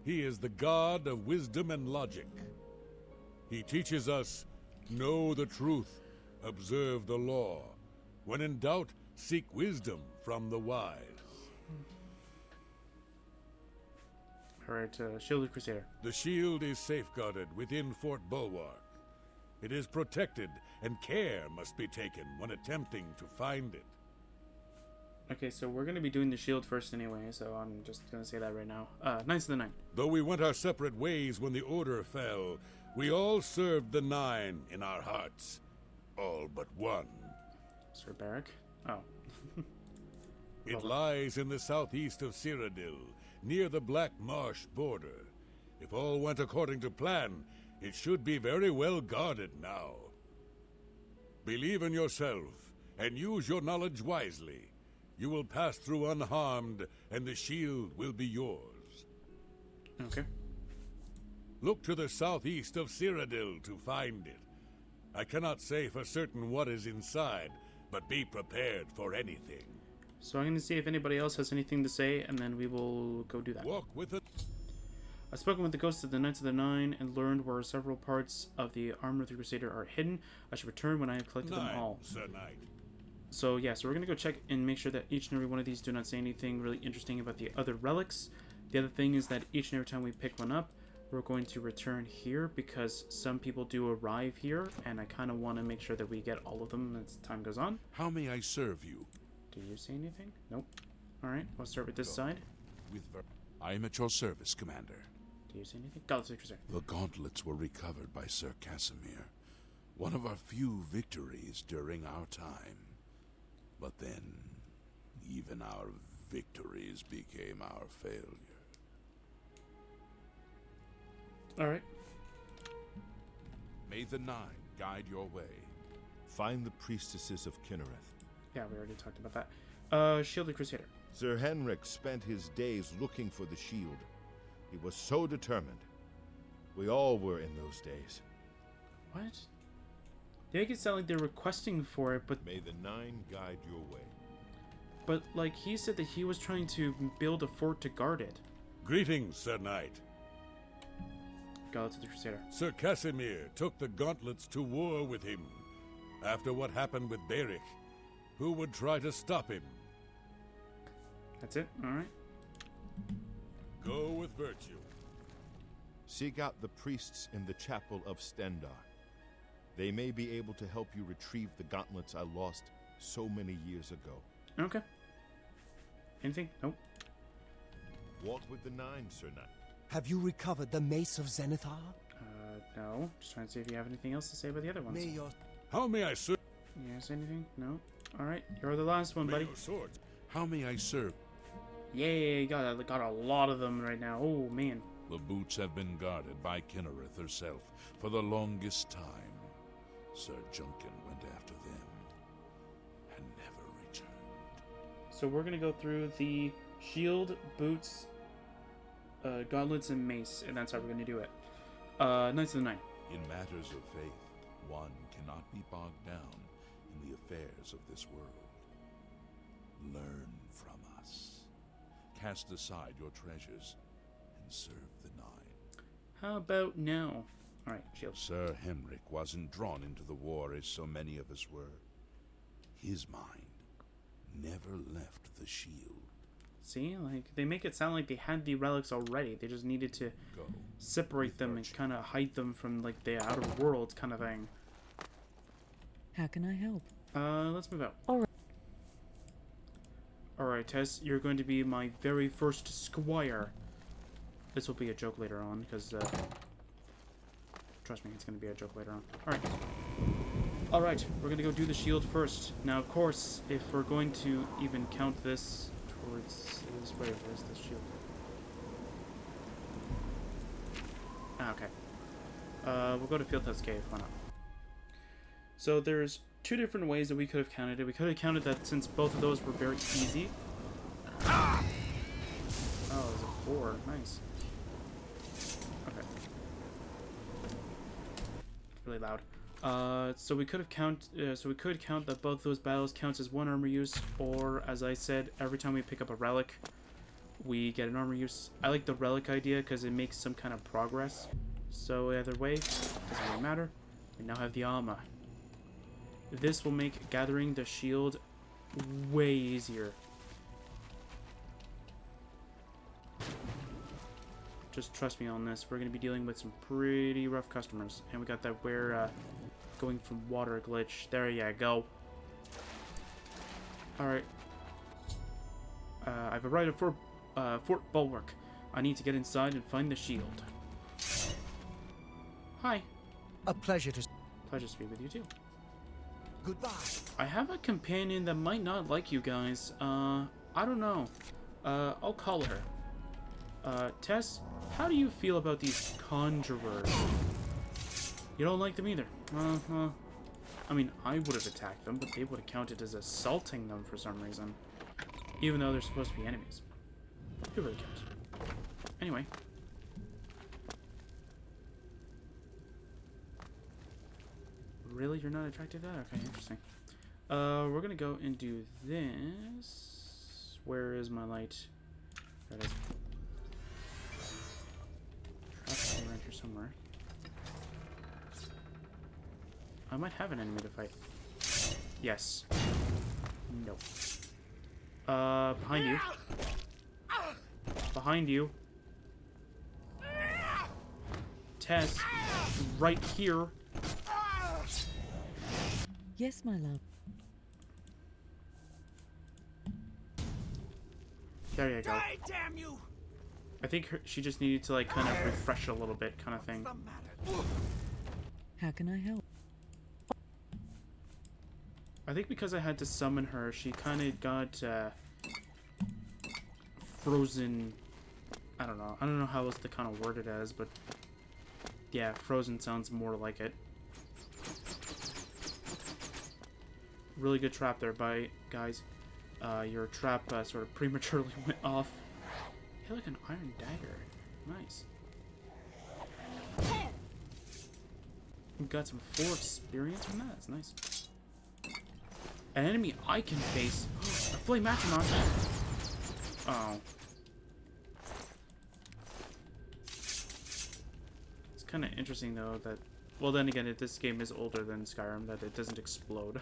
He is the god of wisdom and logic. He teaches us, know the truth, observe the law. When in doubt, seek wisdom from the wise. Alright, Shield of the Crusader. The shield is safeguarded within Fort Bulwark. It is protected, and care must be taken when attempting to find it. Okay, so we're going to be doing the shield first anyway, so I'm just going to say that right now. Knights of the Nine. Though we went our separate ways when the Order fell, we all served the Nine in our hearts. All but one. Sir Barrack. Oh. It lies in the southeast of Cyrodiil, near the Black Marsh border. If all went according to plan, it should be very well guarded now. Believe in yourself, and use your knowledge wisely. You will pass through unharmed, and the shield will be yours. Okay. Look to the southeast of Cyrodiil to find it. I cannot say for certain what is inside, but be prepared for anything. So I'm going to see if anybody else has anything to say, and then we will go do that. Walk with it. I've spoken with the ghosts of the Knights of the Nine and learned where several parts of the armor of the Crusader are hidden. I should return when I have collected them all. Sir Knight. So yeah, so we're going to go check and make sure that each and every one of these do not say anything really interesting about the other relics. The other thing is that each and every time we pick one up, we're going to return here because some people do arrive here, and I kind of want to make sure that we get all of them as time goes on. How may I serve you? Do you say anything? Nope. Alright, we'll start with this side. I am at your service, Commander. Do you say anything? Gauntlets, Crusader. The gauntlets were recovered by Sir Casimir. One of our few victories during our time. But then, even our victories became our failure. Alright. May the Nine guide your way. Find the priestesses of Kinnereth. Yeah, we already talked about that. Shielded Crusader. Sir Henrik spent his days looking for the shield. He was so determined. We all were in those days. What? They make it sound like they're requesting for it, but... May the Nine guide your way. But, like, he said that he was trying to build a fort to guard it. Greetings, Sir Knight. Gauntlets of the Crusader. Sir Casimir took the gauntlets to war with him. After what happened with Beric, who would try to stop him? That's it? Alright. Go with virtue. Seek out the priests in the chapel of Stendar. They may be able to help you retrieve the gauntlets I lost so many years ago. Okay. Anything? Nope. Walk with the Nine, Sir Knight. Have you recovered the Mace of Zenithar? No. Just trying to see if you have anything else to say about the other ones. May your... How may I serve? You say anything? No? Alright, you're the last one, May buddy. your swords. How may I serve? Yay, got a lot of them right now. Oh, man. The boots have been guarded by Kinnereth herself for the longest time. Sir Junkin went after them and never returned. So we're gonna go through the shield, boots, gauntlets, and mace, and that's how we're gonna do it. Knights of the Nine. In matters of faith, one cannot be bogged down in the affairs of this world. Learn from us. Cast aside your treasures and serve the Nine. How about now? Alright, shield. Sir Henrik wasn't drawn into the war as so many of us were. His mind never left the shield. See, like, they make it sound like they had the relics already. They just needed to Go. separate them and kind of hide them from, like, the outer world kind of thing. How can I help? Let's move out. Alright. Alright, Tess, you're going to be my very first squire. This will be a joke later on, because, trust me, it's going to be a joke later on. Alright. Alright, we're going to go do the shield first. Now, of course, if we're going to even count this towards this way, where's the shield? Ah, okay. We'll go to Fieldhouse Cave, why not? So there's two different ways that we could have counted it. We could have counted that since both of those were very easy. Oh, there's a boar. Nice. Okay. Really loud. So we could count that both those battles counts as one armor use, or as I said, every time we pick up a relic, we get an armor use. I like the relic idea because it makes some kind of progress. So either way, doesn't really matter. We now have the armor. This will make gathering the shield way easier. Just trust me on this. We're going to be dealing with some pretty rough customers. And we got that where going from water glitch. There you go. Alright. I've arrived at Fort Bulwark. I need to get inside and find the shield. Hi. A pleasure to... Pleasure to be with you too. Goodbye. I have a companion that might not like you guys. I don't know. I'll call her. Tess, how do you feel about these conjurers? You don't like them either. I mean, I would have attacked them, but they would have counted as assaulting them for some reason. Even though they're supposed to be enemies. Who really cares? Anyway. Really? You're not attracted to that? Okay, interesting. We're gonna go and do this. Where is my light? There it is. Traps around here somewhere. I might have an enemy to fight. Yes. No. Behind you. Behind you. Tess, right here. Yes, my love. There you go. Die, damn you! I think she just needed to like kind of refresh a little bit, kind of thing. What's the matter? How can I help? I think because I had to summon her, she kind of got frozen. I don't know how else to kind of word it as, but yeah, frozen sounds more like it. Really good trap there, guys. Your trap sort of prematurely went off. Hit like an iron dagger. Nice. We got some 4 experience from that. That's nice. An enemy I can face. A flame matron. Oh. It's kind of interesting though that. Well, then again, this game is older than Skyrim, that it doesn't explode.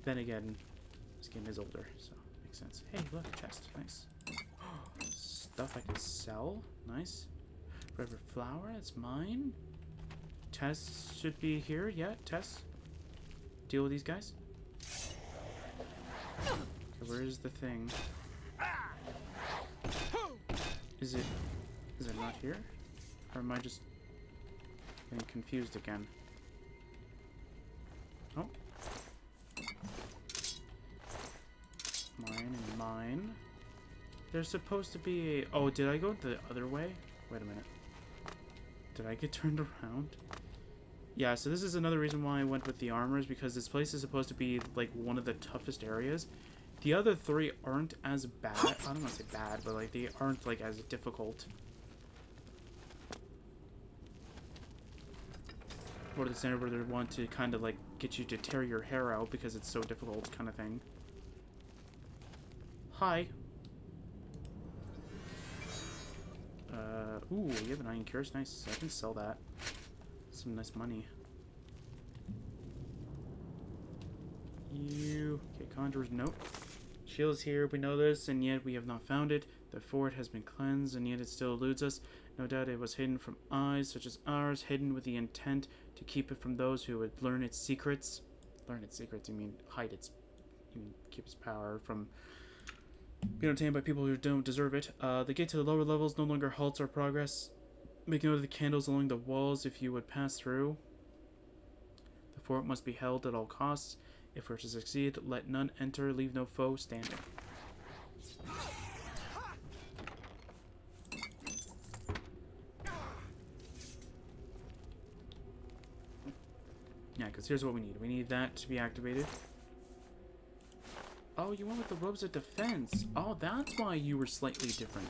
Then again, this game is older, so makes sense. Hey, look, chest. Nice. Stuff I can sell. Nice. Forever flower, that's mine. Tess should be here. Yeah, Tess. Deal with these guys. Okay, where is the thing? Is it not here? Or am I just getting confused again? Oh. Mine and mine. There's supposed to be a... Oh, did I go the other way? Wait a minute. Did I get turned around? Yeah, so this is another reason why I went with the armors, because this place is supposed to be, like, one of the toughest areas. The other 3 aren't as bad. I don't want to say bad, but, like, they aren't, like, as difficult. Or the center where they want to kind of, like, get you to tear your hair out because it's so difficult kind of thing. Hi. Ooh, you have an iron curse. Nice. I can sell that. Some nice money. You... Okay, Conjurer's note. Shield is here, we know this, and yet we have not found it. The fort has been cleansed, and yet it still eludes us. No doubt it was hidden from eyes such as ours, hidden with the intent to keep it from those who would learn its secrets. Learn its secrets, you mean hide its... You mean keep its power from... being obtained by people who don't deserve it. The gate to the lower levels no longer halts our progress. Make note of the candles along the walls if you would pass through. The fort must be held at all costs. If we're to succeed, let none enter, leave no foe standing. Yeah, because here's what we need. We need that to be activated. Oh, you went with the robes of defense. Oh, that's why you were slightly different.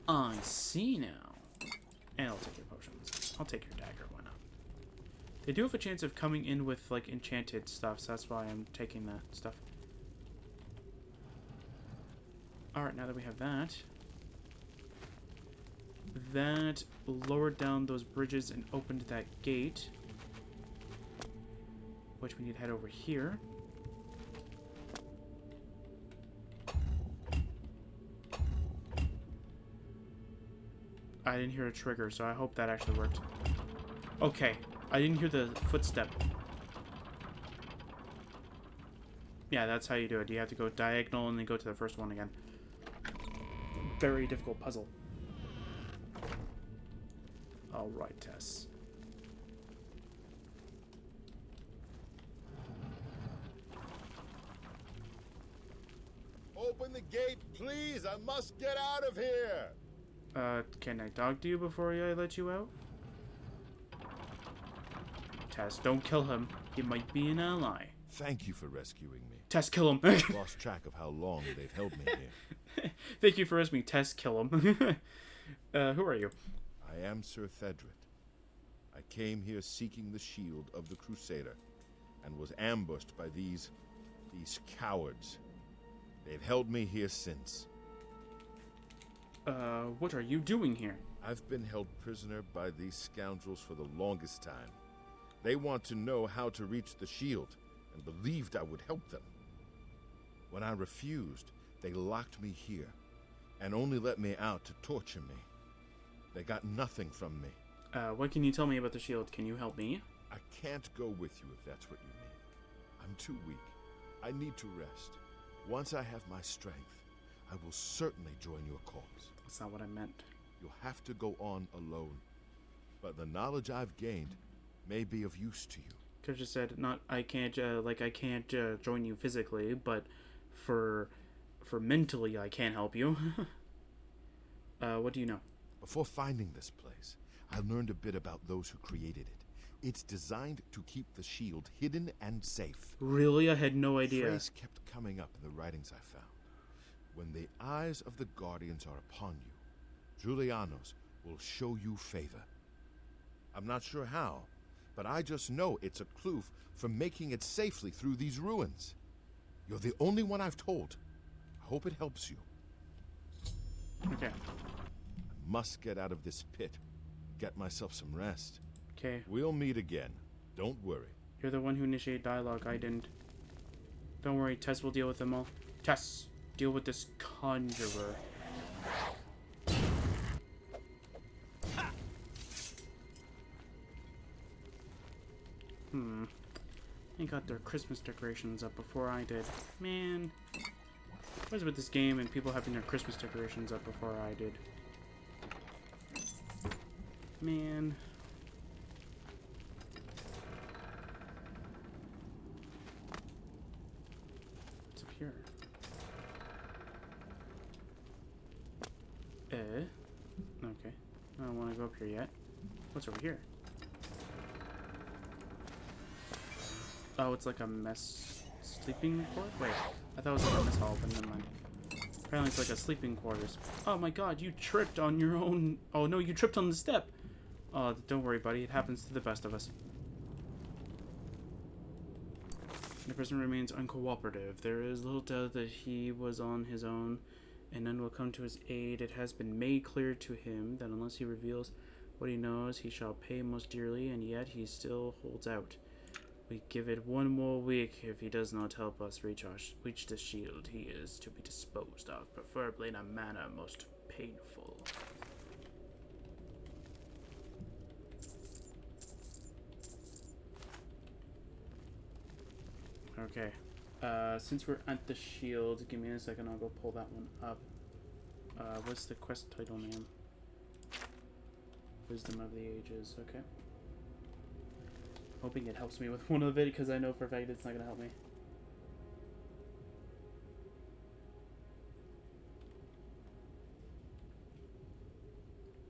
I see now. And I'll take your potions. I'll take your dagger, why not? They do have a chance of coming in with, like, enchanted stuff, so that's why I'm taking that stuff. Alright, now that we have that... That lowered down those bridges and opened that gate. Which we need to head over here. I didn't hear a trigger, so I hope that actually worked. Okay, I didn't hear the footstep. Yeah, that's how you do it. You have to go diagonal and then go to the first one again. Very difficult puzzle. Alright, Tess. Open the gate, please! I must get out of here! Can I talk to you before I let you out? Tess, don't kill him. He might be an ally. Thank you for rescuing me. Tess, kill him. Lost track of how long they've held me here. Thank you for rescuing me. Tess, kill him. Who are you? I am Sir Thedred. I came here seeking the shield of the Crusader, and was ambushed by these cowards. They've held me here since. What are you doing here? I've been held prisoner by these scoundrels for the longest time. They want to know how to reach the shield, and believed I would help them. When I refused, they locked me here, and only let me out to torture me. They got nothing from me. What can you tell me about the shield? Can you help me? I can't go with you if that's what you mean. I'm too weak. I need to rest. Once I have my strength, I will certainly join your cause. That's not what I meant. You'll have to go on alone. But the knowledge I've gained may be of use to you. Could have just said, I can't join you physically, but for mentally, I can help you. What do you know? Before finding this place, I learned a bit about those who created it. It's designed to keep the shield hidden and safe. Really? I had no idea. The phrase kept coming up in the writings I found. When the eyes of the Guardians are upon you, Julianos will show you favor. I'm not sure how, but I just know it's a clue for making it safely through these ruins. You're the only one I've told. I hope it helps you. Okay. I must get out of this pit. Get myself some rest. Okay. We'll meet again. Don't worry. You're the one who initiated dialogue. I didn't. Don't worry. Tess will deal with them all. Tess, deal with this conjurer. They got their Christmas decorations up before I did. Man. What is with this game and people having their Christmas decorations up before I did? Man. What's up here? Okay. I don't want to go up here yet. What's over here? Oh, it's like a mess sleeping quarters? Wait, I thought it was like a mess hall, but never mind. Apparently it's like a sleeping quarters. Oh my god, you tripped on your own. Oh no, you tripped on the step. Oh, don't worry, buddy. It happens to the best of us. The person remains uncooperative. There is little doubt that he was on his own, and none will come to his aid. It has been made clear to him that unless he reveals what he knows, he shall pay most dearly, and yet he still holds out. We give it one more week. If he does not help us reach the shield, he is to be disposed of, preferably in a manner most painful. Okay. Since we're at the shield, give me a second, I'll go pull that one up. What's the quest title name? Wisdom of the Ages, okay. Hoping it helps me with one of it, because I know for a fact it's not going to help me.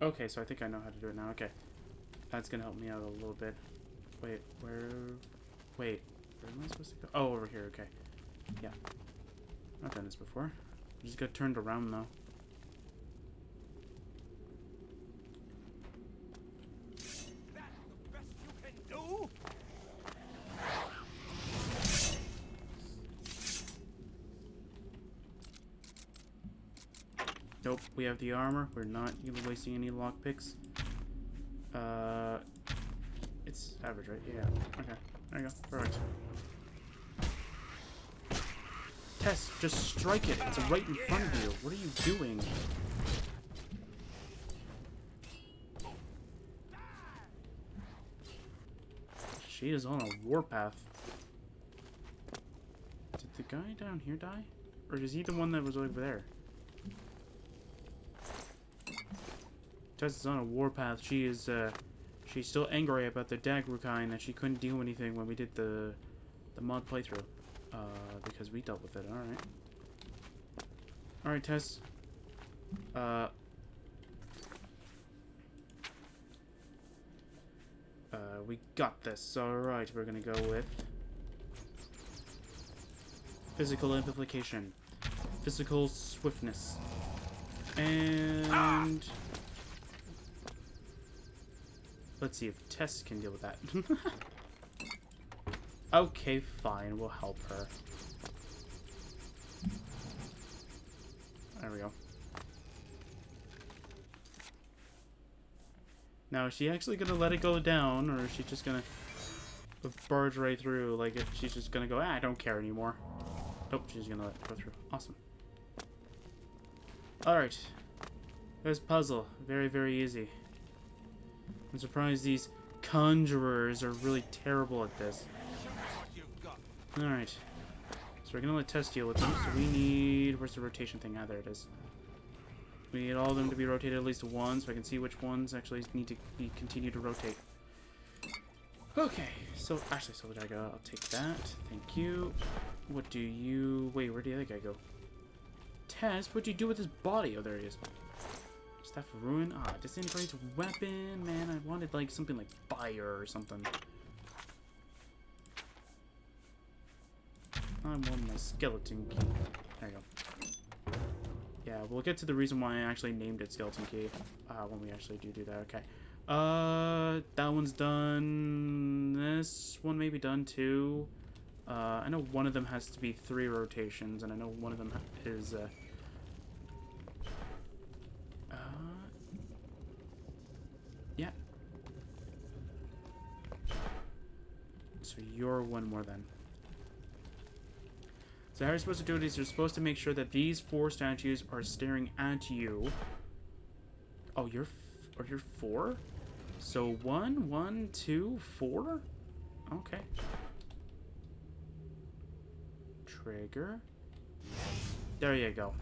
Okay, so I think I know how to do it now. Okay. That's going to help me out a little bit. Wait, where am I supposed to go? Oh, over here, okay. Yeah. I've done this before. I just got turned around, though. Nope, we have the armor. We're not even wasting any lockpicks. It's average, right? Yeah. Okay. There you go. Perfect. Tess, just strike it. It's right in front of you. What are you doing? She is on a warpath. Did the guy down here die? Or is he the one that was over there? Tess is on a warpath. She is, she's still angry about the dagger kind that she couldn't do anything when we did the mod playthrough. Because we dealt with it. Alright. Alright, Tess. We got this. Alright, we're gonna go with physical amplification, physical swiftness, and let's see if Tess can deal with that. Okay, fine, we'll help her. There we go. Now, is she actually gonna let it go down, or is she just gonna barge right through? Like, if she's just gonna go, I don't care anymore. Nope, she's gonna let it go through. Awesome. Alright. There's puzzle. Very, very easy. I'm surprised these conjurers are really terrible at this. Alright. So we're gonna let Tess deal with them. So we need... Where's the rotation thing? Ah, there it is. We need all of them to be rotated at least once, so I can see which ones actually need to be continue to rotate. Okay, so actually, so there I go. I'll take that. Thank you. What do you... Wait, where did the other guy go? Tess, what do you do with his body? Oh, there he is. Staff of Ruin. Ah, disintegrates weapon. Man, I wanted like something like fire or something. I want my skeleton key. There you go. Yeah, we'll get to the reason why I actually named it skeleton key when we actually do that. Okay. That one's done. This one may be done too. I know one of them has to be 3 rotations, and I know one of them is yeah. So you're one more then. So how you're supposed to do it is you're supposed to make sure that these 4 statues are staring at you. Oh, you're 4? So 1, 2, 4? Okay. Trigger. There you go.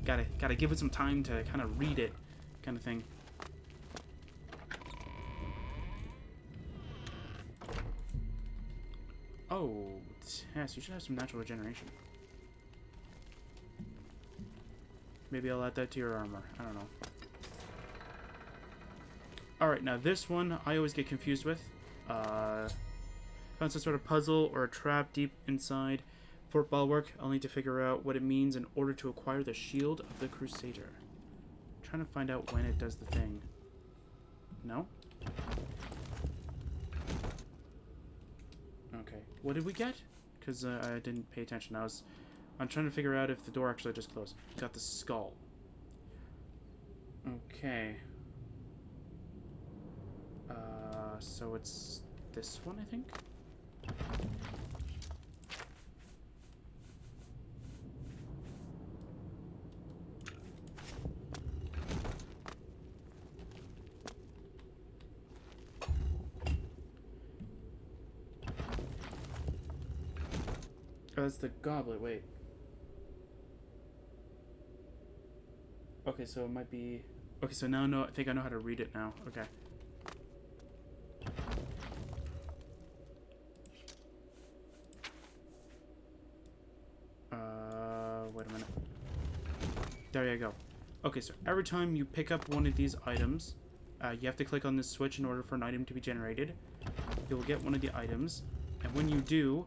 Gotta give it some time to kind of read it, kind of thing. Oh, Tess, you should have some natural regeneration. Maybe I'll add that to your armor. I don't know. Alright, now this one I always get confused with. Found some sort of puzzle or a trap deep inside Fort Bulwark. I'll need to figure out what it means in order to acquire the Shield of the Crusader. I'm trying to find out when it does the thing. No? Okay. What did we get? Because I didn't pay attention. I'm trying to figure out if the door actually just closed. Got the skull. Okay. So it's this one, I think? Oh, that's the goblet, wait. Okay, so it might be... Okay, so now I think I know how to read it now. Okay. Wait a minute. There you go. Okay, so every time you pick up one of these items, you have to click on this switch in order for an item to be generated. You will get one of the items, and when you do,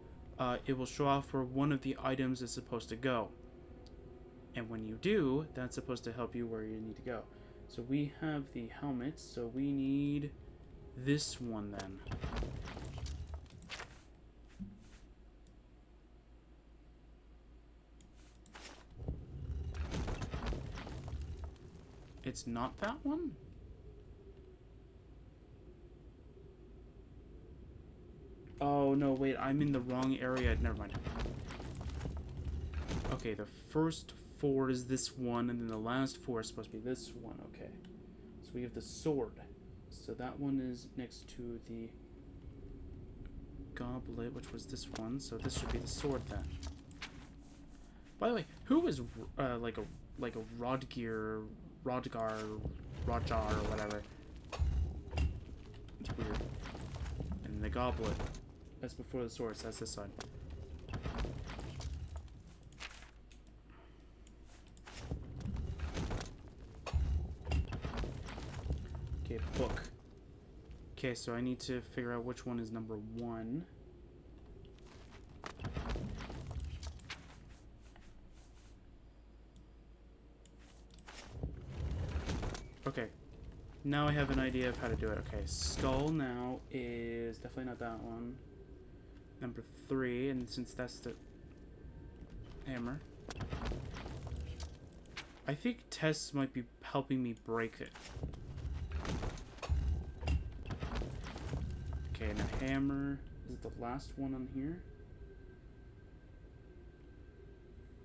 it will show off where one of the items is supposed to go. And when you do, that's supposed to help you where you need to go. So we have the helmets, so we need this one then. It's not that one? Oh, no, wait, I'm in the wrong area. Never mind. Okay, the first 4 is this one, and then the last 4 is supposed to be this one. Okay. So we have the sword. So that one is next to the goblet, which was this one. So this should be the sword then. By the way, who is like a Rodgar, Rodjar, or whatever? It's weird. And the goblet. That's before the sword, so that's this side. book. Okay, so I need to figure out which one is number 1. Okay. Now I have an idea of how to do it. Okay, skull now is definitely not that one. Number 3, and since that's the hammer. I think Tess might be helping me break it. Okay, and a hammer. Is it the last one on here?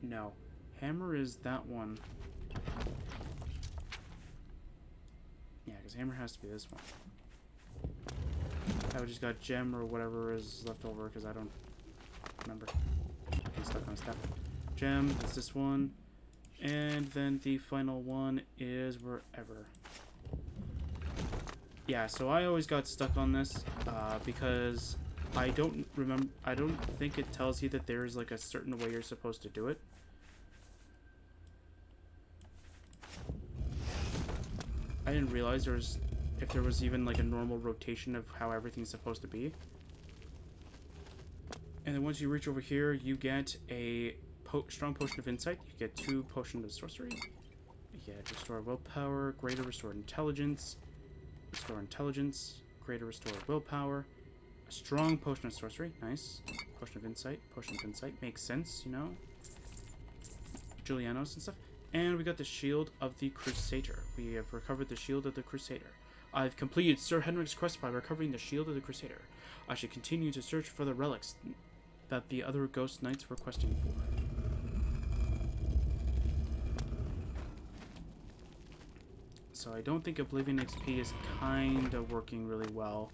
No. Hammer is that one. Yeah, because hammer has to be this one. I just got gem or whatever is left over because I don't remember. I'm stuck on a step. Gem, that's this one. And then the final one is wherever. Yeah, so I always got stuck on this because I don't think it tells you that there's like a certain way you're supposed to do it. I didn't realize if there was even like a normal rotation of how everything's supposed to be. And then once you reach over here, you get a strong potion of insight. You get 2 potions of sorcery. You get restore willpower, greater restore intelligence, greater restore willpower, a strong potion of sorcery. Nice. Potion of insight. Makes sense, you know. Julianos and stuff. And we got the Shield of the Crusader. We have recovered the Shield of the Crusader. I've completed Sir Henrik's quest by recovering the Shield of the Crusader. I should continue to search for the relics that the other ghost knights were questing for. So I don't think Oblivion XP is kind of working really well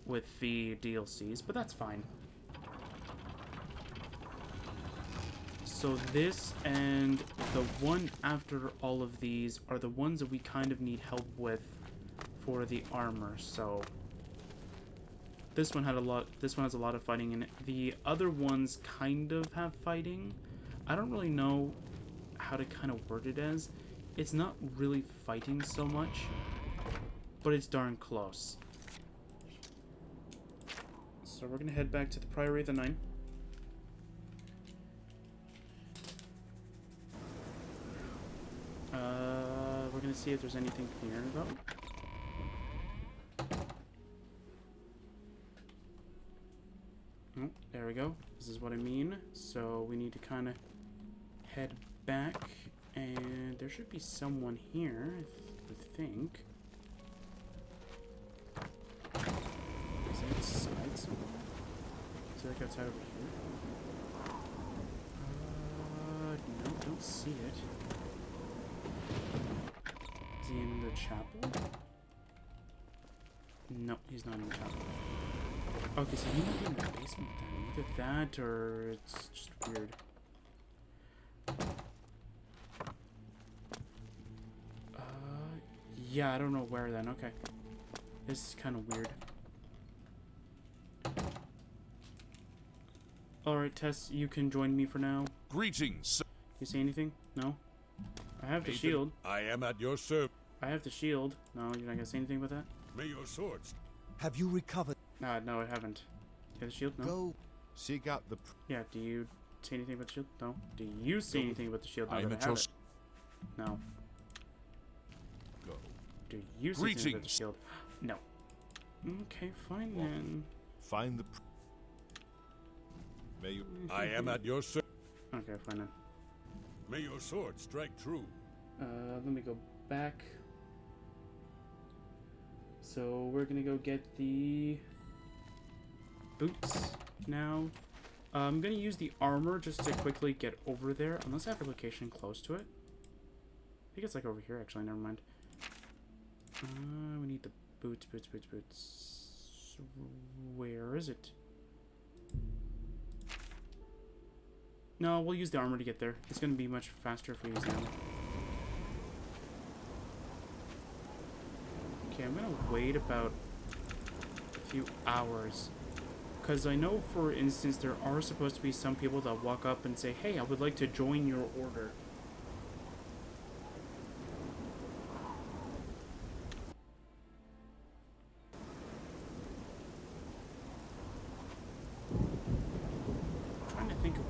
with the DLCs, but that's fine. So this and the one after all of these are the ones that we kind of need help with for the armor. So this one has a lot of fighting in it. The other ones kind of have fighting. I don't really know how to kind of word it as. It's not really fighting so much, but it's darn close. So we're gonna head back to the Priory of the Nine. We're gonna see if there's anything here though. Oh, there we go. This is what I mean. So we need to kind of head back, and there should be someone here, I would think. Is it outside somewhere? Is it like outside over here? No, don't see it. Is he in the chapel? No, he's not in the chapel. Okay, so he might be in the basement then. Either that or it's just weird. Yeah, I don't know where then. Okay. This is kind of weird. Alright, Tess, you can join me for now. Greetings. You say anything? No? I have the shield. I am at your service. I have the shield. No, you're not gonna say anything about that? May your swords. Have you recovered? No, I haven't. You have the shield? No? Go. Seek out the... Yeah, do you say anything about the shield? No? Do you say anything about the shield? I am that at have your... it? No. Go. Do you say anything about the Greetings. shield? No. Okay, fine then. Find the... May you... I am at your service. Okay, fine then. May your sword strike true. Let me go back. So we're gonna go get the boots now. I'm gonna use the armor just to quickly get over there, unless I have a location close to it. I think it's like over here actually, never mind. We need the boots. Where is it? No, we'll use the armor to get there. It's gonna be much faster if we use the armor. Okay, I'm gonna wait about a few hours. Because I know, for instance, there are supposed to be some people that walk up and say, hey, I would like to join your order.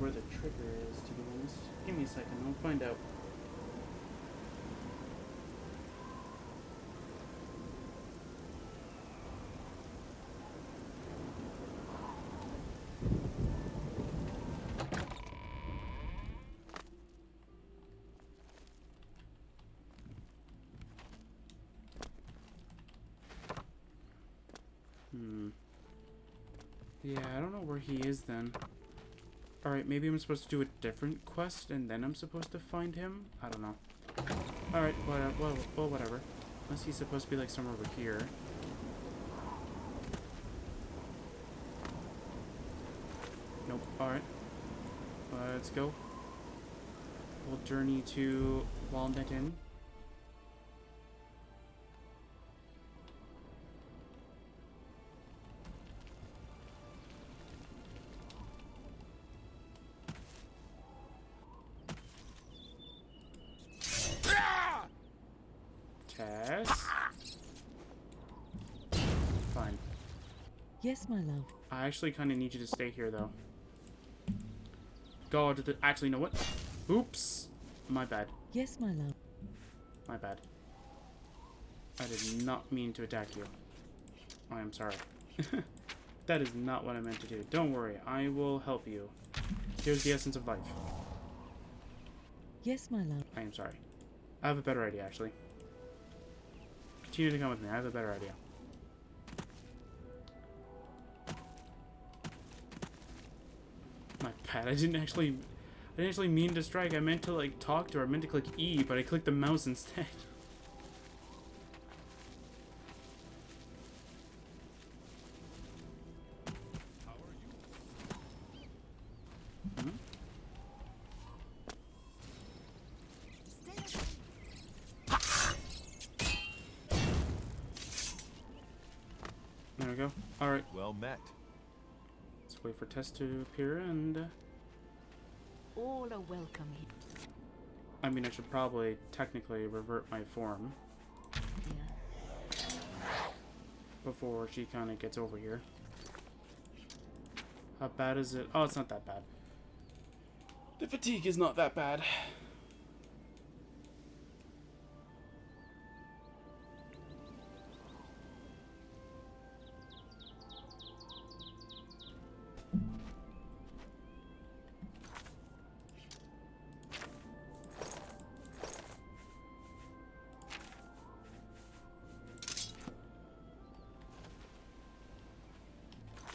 where the trigger is, to be honest. Give me a second, I'll find out. Yeah, I don't know where he is then. Alright, maybe I'm supposed to do a different quest and then I'm supposed to find him? I don't know. Alright, well, whatever. Unless he's supposed to be like somewhere over here. Nope, alright. Let's go. We'll journey to Walnut Inn. Tess? Fine. Yes, my love. I actually kind of need you to stay here, though. God, actually, you know what? Oops. My bad. Yes, my love. My bad. I did not mean to attack you. I am sorry. That is not what I meant to do. Don't worry, I will help you. Here's the essence of life. Yes, my love. I am sorry. I have a better idea, actually. Continue to come with me. I have a better idea. My bad. I didn't actually mean to strike. I meant to like talk to her. I meant to click E, but I clicked the mouse instead. There we go. Alright. Well met. Let's wait for Tess to appear and... All are welcome here. I mean, I should probably technically revert my form before she kind of gets over here. How bad is it? Oh, it's not that bad. The fatigue is not that bad.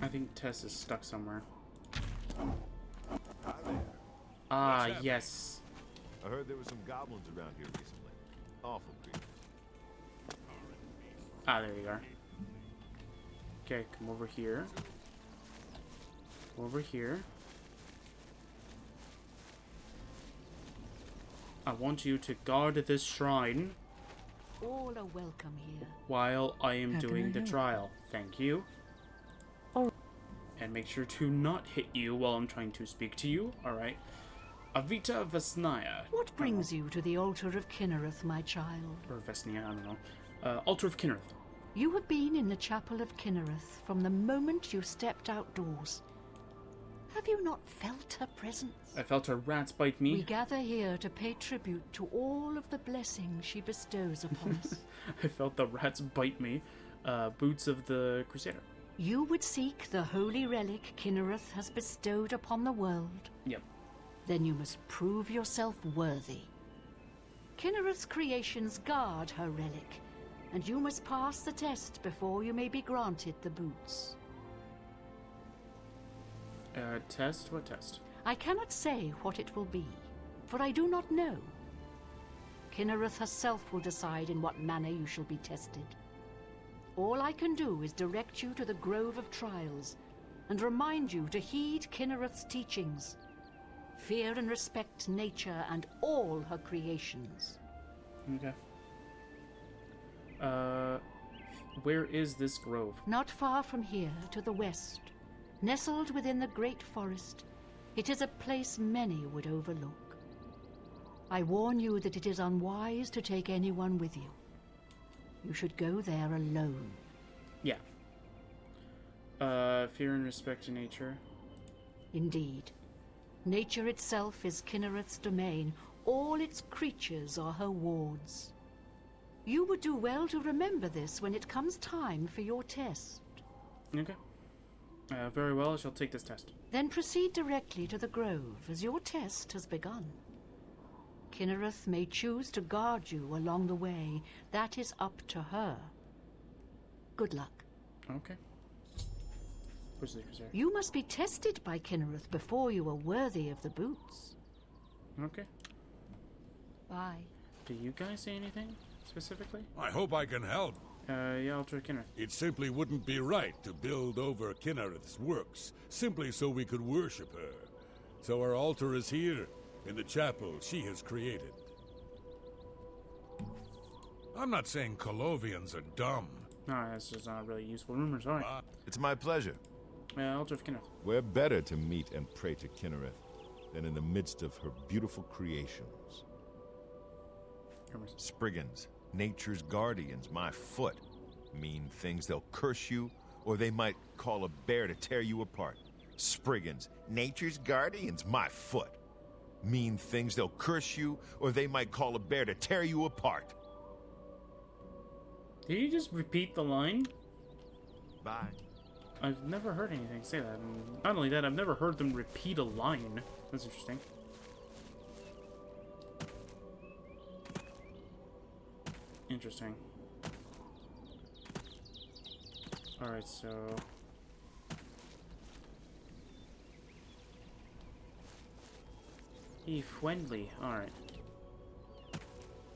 I think Tess is stuck somewhere. Hi there. Ah, What's happening? yes. I heard there were some goblins around here recently. Awful creatures. Ah, there you are. Okay, come over here. Over here. I want you to guard this shrine All are welcome here. while I am How can doing I the help? trial. Thank you. Oh. And make sure to not hit you while I'm trying to speak to you. Alright. Avita Vesnaya. What brings you to the altar of Kinnereth, my child? Or Vesnia, I don't know. Altar of Kinnereth. You have been in the chapel of Kinnereth from the moment you stepped outdoors. Have you not felt her presence? I felt her rats bite We me. gather here to pay tribute to all of the blessings she bestows upon us. I felt the rats bite me. Boots of the Crusader. You would seek the holy relic Kinnereth has bestowed upon the world. Yep. Then you must prove yourself worthy. Kinnereth's creations guard her relic, and you must pass the test before you may be granted the boots. Test? What test? I cannot say what it will be, for I do not know. Kinnereth herself will decide in what manner you shall be tested. All I can do is direct you to the Grove of Trials, and remind you to heed Kinnereth's teachings. Fear and respect nature and all her creations. Okay. Where is this grove? Not far from here, to the west, nestled within the great forest, it is a place many would overlook. I warn you that it is unwise to take anyone with you. You should go there alone. Yeah. Fear and respect to nature. Indeed. Nature itself is Kinnereth's domain. All its creatures are her wards. You would do well to remember this when it comes time for your test. Okay. Very well, I shall take this test. Then proceed directly to the grove, as your test has begun. Kinnereth may choose to guard you along the way. That is up to her. Good luck. Okay. Where's the Crusader? You must be tested by Kinnereth before you are worthy of the boots. Okay. Bye. Do you guys say anything specifically? I hope I can help. Yeah, I'll try Kinnereth. It simply wouldn't be right to build over Kinnereth's works, simply so we could worship her. So our altar is here, in the chapel she has created. I'm not saying Colovians are dumb. No, that's just not really useful rumors. Alright. It's my pleasure. Altar of Kinnereth. Where better to meet and pray to Kinnereth than in the midst of her beautiful creations? Rumors. Spriggans, nature's guardians, my foot. Mean things, they'll curse you, or they might call a bear to tear you apart. Spriggans, nature's guardians, my foot. Mean things, they'll curse you, or they might call a bear to tear you apart. Did you just repeat the line? Bye. I've never heard anything say that. And not only that, I've never heard them repeat a line. That's interesting. Interesting. Alright, so... Be friendly. Alright.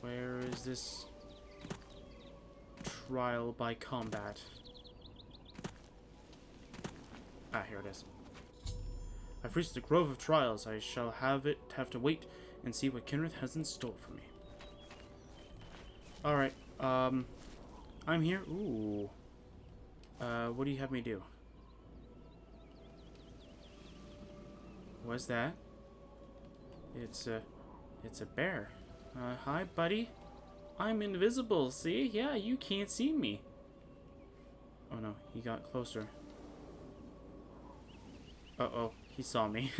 Where is this trial by combat? Ah, here it is. I've reached the Grove of Trials. I shall have to wait and see what Kinnereth has in store for me. Alright, I'm here. Ooh. What do you have me do? What's that? It's a bear. Hi, buddy. I'm invisible, see? Yeah, you can't see me. Oh no, he got closer. Uh-oh, he saw me.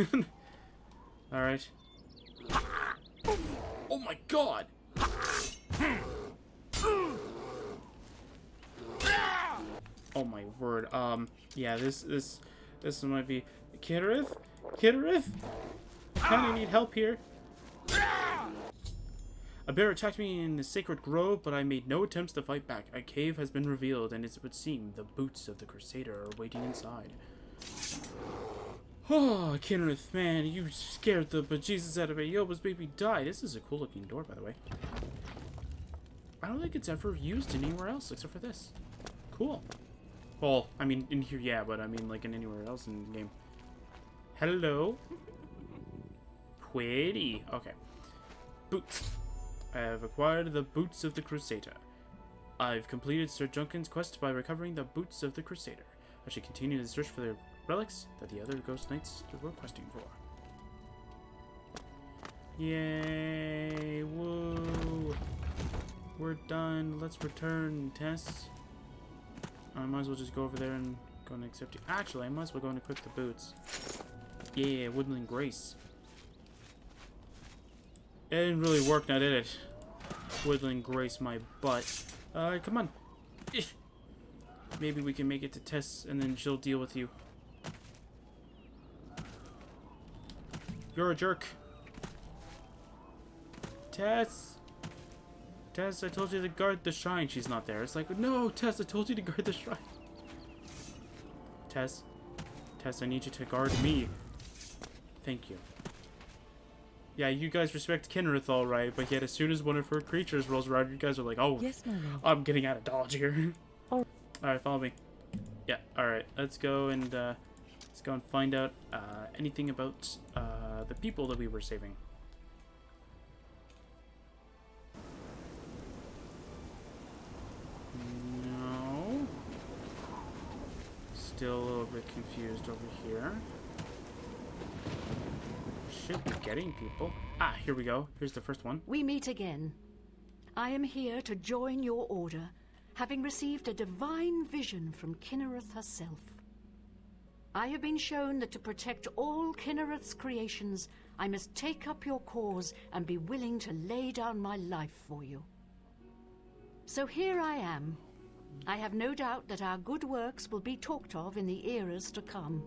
Alright. Oh my god! Oh my word. Yeah, this might be... Kinnereth? Kinnereth? Kinda need help here. A bear attacked me in the sacred grove, but I made no attempts to fight back. A cave has been revealed, and it would seem the boots of the Crusader are waiting inside. Oh, Kinnereth, man, you scared the bejesus out of me. Yoba's baby died. This is a cool looking door, by the way. I don't think it's ever used anywhere else except for this. Cool. Well, I mean, in here, yeah, but I mean, like, in anywhere else in the game. Hello? Pretty. Okay. Boots. I have acquired the boots of the Crusader. I've completed Sir Junken's quest by recovering the boots of the Crusader. I should continue the search for the relics that the other ghost knights were questing for. Yay! Woo! We're done. Let's return, Tess. I might as well just go over there and go and accept you. Actually, I might as well go and equip the boots. Yeah, Woodland Grace. It didn't really work now, did it? Woodland Grace my butt. Come on. Maybe we can make it to Tess and then she'll deal with you. You're a jerk. Tess! Tess, I told you to guard the shrine. She's not there. It's like, no, Tess, I told you to guard the shrine. Tess. Tess, I need you to guard me. Thank you. Yeah, you guys respect Kinnereth all right, but yet as soon as one of her creatures rolls around, you guys are like, oh, Yes, my love. I'm getting out of dodge here. Oh. Alright, follow me. Yeah, alright, let's go and find out anything about the people that we were saving. No. Still a little bit confused over here. Should be getting people. Ah, here we go. Here's the first one. We meet again. I am here to join your order, having received a divine vision from Kinnereth herself. I have been shown that to protect all Kinnereth's creations, I must take up your cause and be willing to lay down my life for you. So here I am. I have no doubt that our good works will be talked of in the eras to come.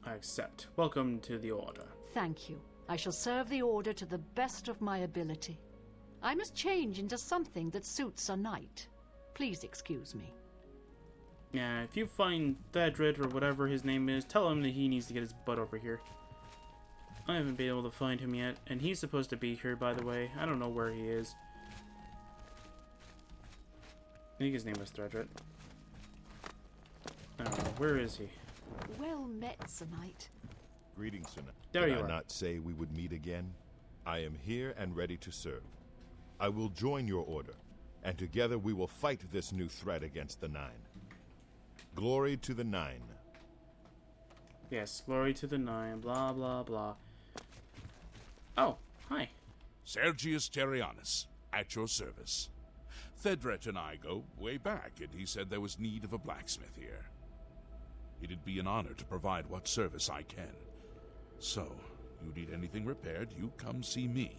I accept. Welcome to the Order. Thank you. I shall serve the Order to the best of my ability. I must change into something that suits a knight. Please excuse me. Yeah, if you find Thedred or whatever his name is, tell him that he needs to get his butt over here. I haven't been able to find him yet, and he's supposed to be here, by the way. I don't know where he is. I think his name was Thedred. Where is he? Well met, Sir Knight. Greetings, Sir Knight. There Did you I are. not say we would meet again? I am here and ready to serve. I will join your order, and together we will fight this new threat against the Nine. Glory to the Nine. Yes, glory to the Nine, blah, blah, blah. Oh, hi. Sergius Terrianus, at your service. Thedret and I go way back, and he said there was need of a blacksmith here. It'd be an honor to provide what service I can. So, you need anything repaired, you come see me.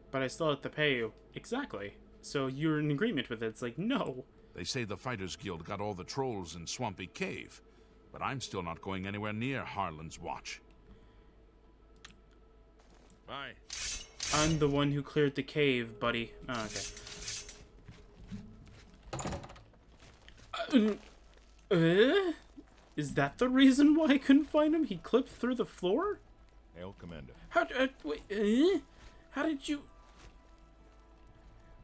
But I still have to pay you. Exactly. So you're in agreement with it. It's like, no. They say the Fighters Guild got all the trolls in Swampy Cave, but I'm still not going anywhere near Harlan's Watch. Bye. I'm the one who cleared the cave, buddy. Oh, okay. Is that the reason why I couldn't find him? He clipped through the floor? Hail, Commander. How did you...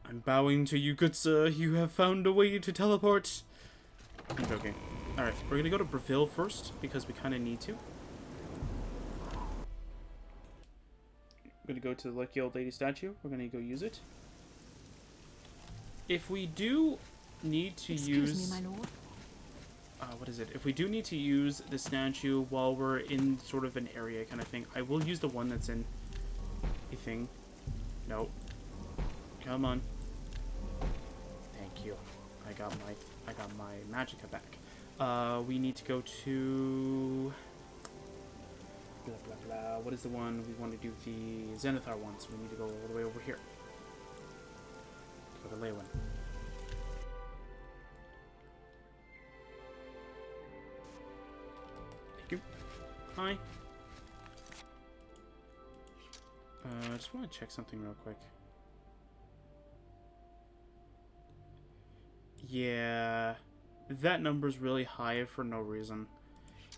I'm bowing to you, good sir. You have found a way to teleport. I'm joking. Alright, we're gonna go to Breville first, because we kind of need to. I'm gonna go to the Lucky Old Lady statue. We're gonna go use it. If we do need to Excuse me, my lord. what is it? If we do need to use the statue while we're in sort of an area kind of thing, I will use the one that's in a thing. Nope. Come on. Thank you. I got my magicka back. We need to go to blah blah blah. What is the one we want to do? The Zenithar one. So we need to go all the way over here. Go to Leyland. Thank you. Hi. I just want to check something real quick. Yeah, that number's really high for no reason.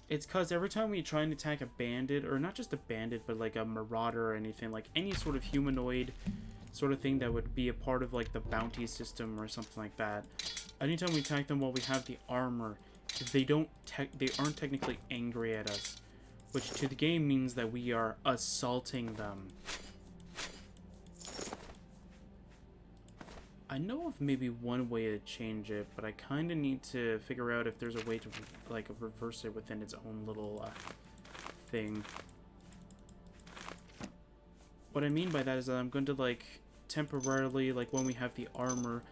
It's because every time we try and attack a bandit, or not just a bandit, but like a marauder or anything, like any sort of humanoid sort of thing that would be a part of like the bounty system or something like that, anytime we attack them while we have the armor, they aren't technically angry at us, which to the game means that we are assaulting them. I know of maybe one way to change it, but I kind of need to figure out if there's a way to like reverse it within its own little thing. What I mean by that is that I'm going to like temporarily, like when we have the armor,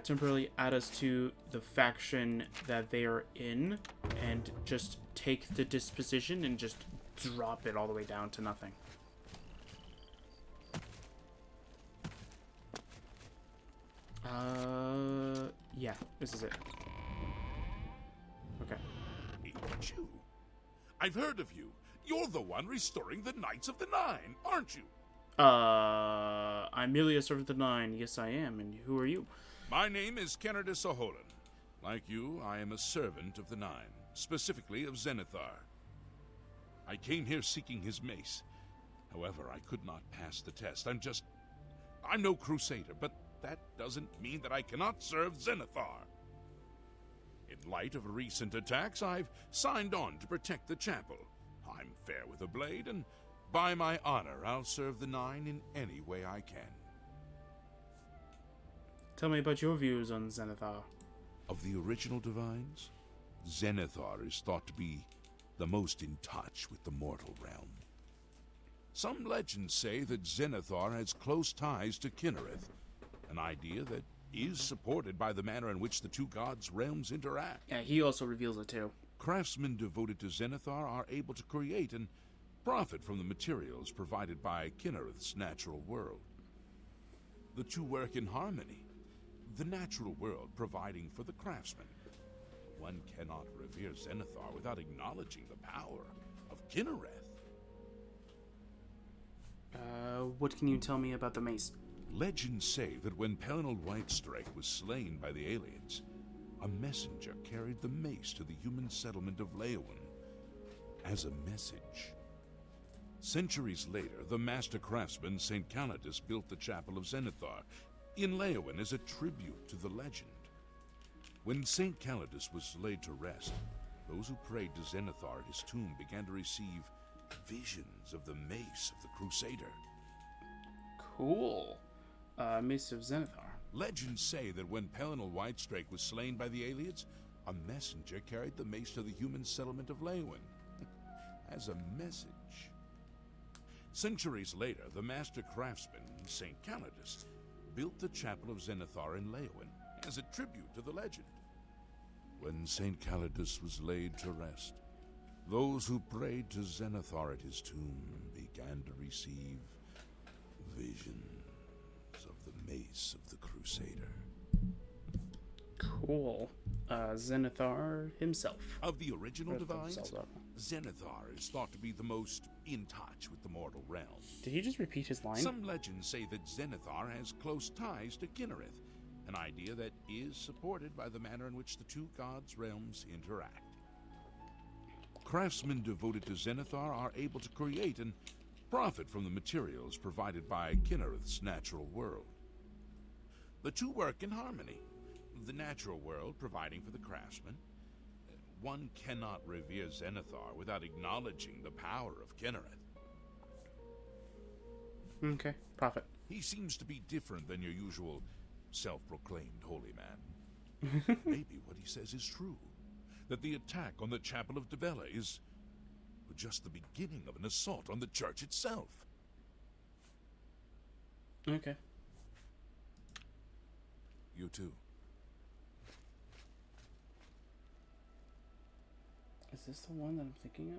temporarily add us to the faction that they are in, and just take the disposition and just drop it all the way down to nothing. Yeah, this is it. Okay. It's you. I've heard of you. You're the one restoring the Knights of the Nine, aren't you? I'm merely a servant of the Nine. Yes, I am. And who are you? My name is Kennedy Saholan. Like you, I am a servant of the Nine, specifically of Zenithar. I came here seeking his mace. However, I could not pass the test. I'm no Crusader, but that doesn't mean that I cannot serve Zenithar. In light of recent attacks, I've signed on to protect the chapel. I'm fair with a blade, and by my honor, I'll serve the Nine in any way I can. Tell me about your views on Zenithar. Of the original Divines, Zenithar is thought to be the most in touch with the mortal realm. Some legends say that Zenithar has close ties to Kinnereth, an idea that is supported by the manner in which the two gods' realms interact. Yeah, he also reveals it too. Craftsmen devoted to Zenithar are able to create and profit from the materials provided by Kinnereth's natural world. The two work in harmony, the natural world providing for the craftsmen. One cannot revere Zenithar without acknowledging the power of Kinnereth. What can you tell me about the mace? Legends say that when Pelennor Whitestrike was slain by the aliens, a messenger carried the mace to the human settlement of Leyawen as a message. Centuries later, the master craftsman St. Calidus built the Chapel of Zenithar in Leyawen as a tribute to the legend. When St. Calidus was laid to rest, those who prayed to Zenithar at his tomb began to receive visions of the Mace of the Crusader. Cool. Mace of Zenithar. Legends say that when Pelennor Whitestrike was slain by the aliens, a messenger carried the mace to the human settlement of Leyawen as a message. Centuries later, the master craftsman, St. Calidus, built the Chapel of Zenithar in Leyawen as a tribute to the legend. When St. Calidus was laid to rest, those who prayed to Zenithar at his tomb began to receive visions of the Mace of the Crusader. Cool. Zenithar himself. Of the original Or divines, themselves, Zenithar is thought to be the most in touch with the mortal realm. Did he just repeat his line? Some legends say that Zenithar has close ties to Kinnereth, an idea that is supported by the manner in which the two gods' realms interact. Craftsmen devoted to Zenithar are able to create and profit from the materials provided by Kinnereth's natural world. The two work in harmony, the natural world providing for the craftsman. One cannot revere Zenithar without acknowledging the power of Kinnereth. Okay, profit. He seems to be different than your usual self-proclaimed holy man. Maybe what he says is true, that the attack on the Chapel of Divella is just the beginning of an assault on the church itself. Okay. You too. Is this the one that I'm thinking of?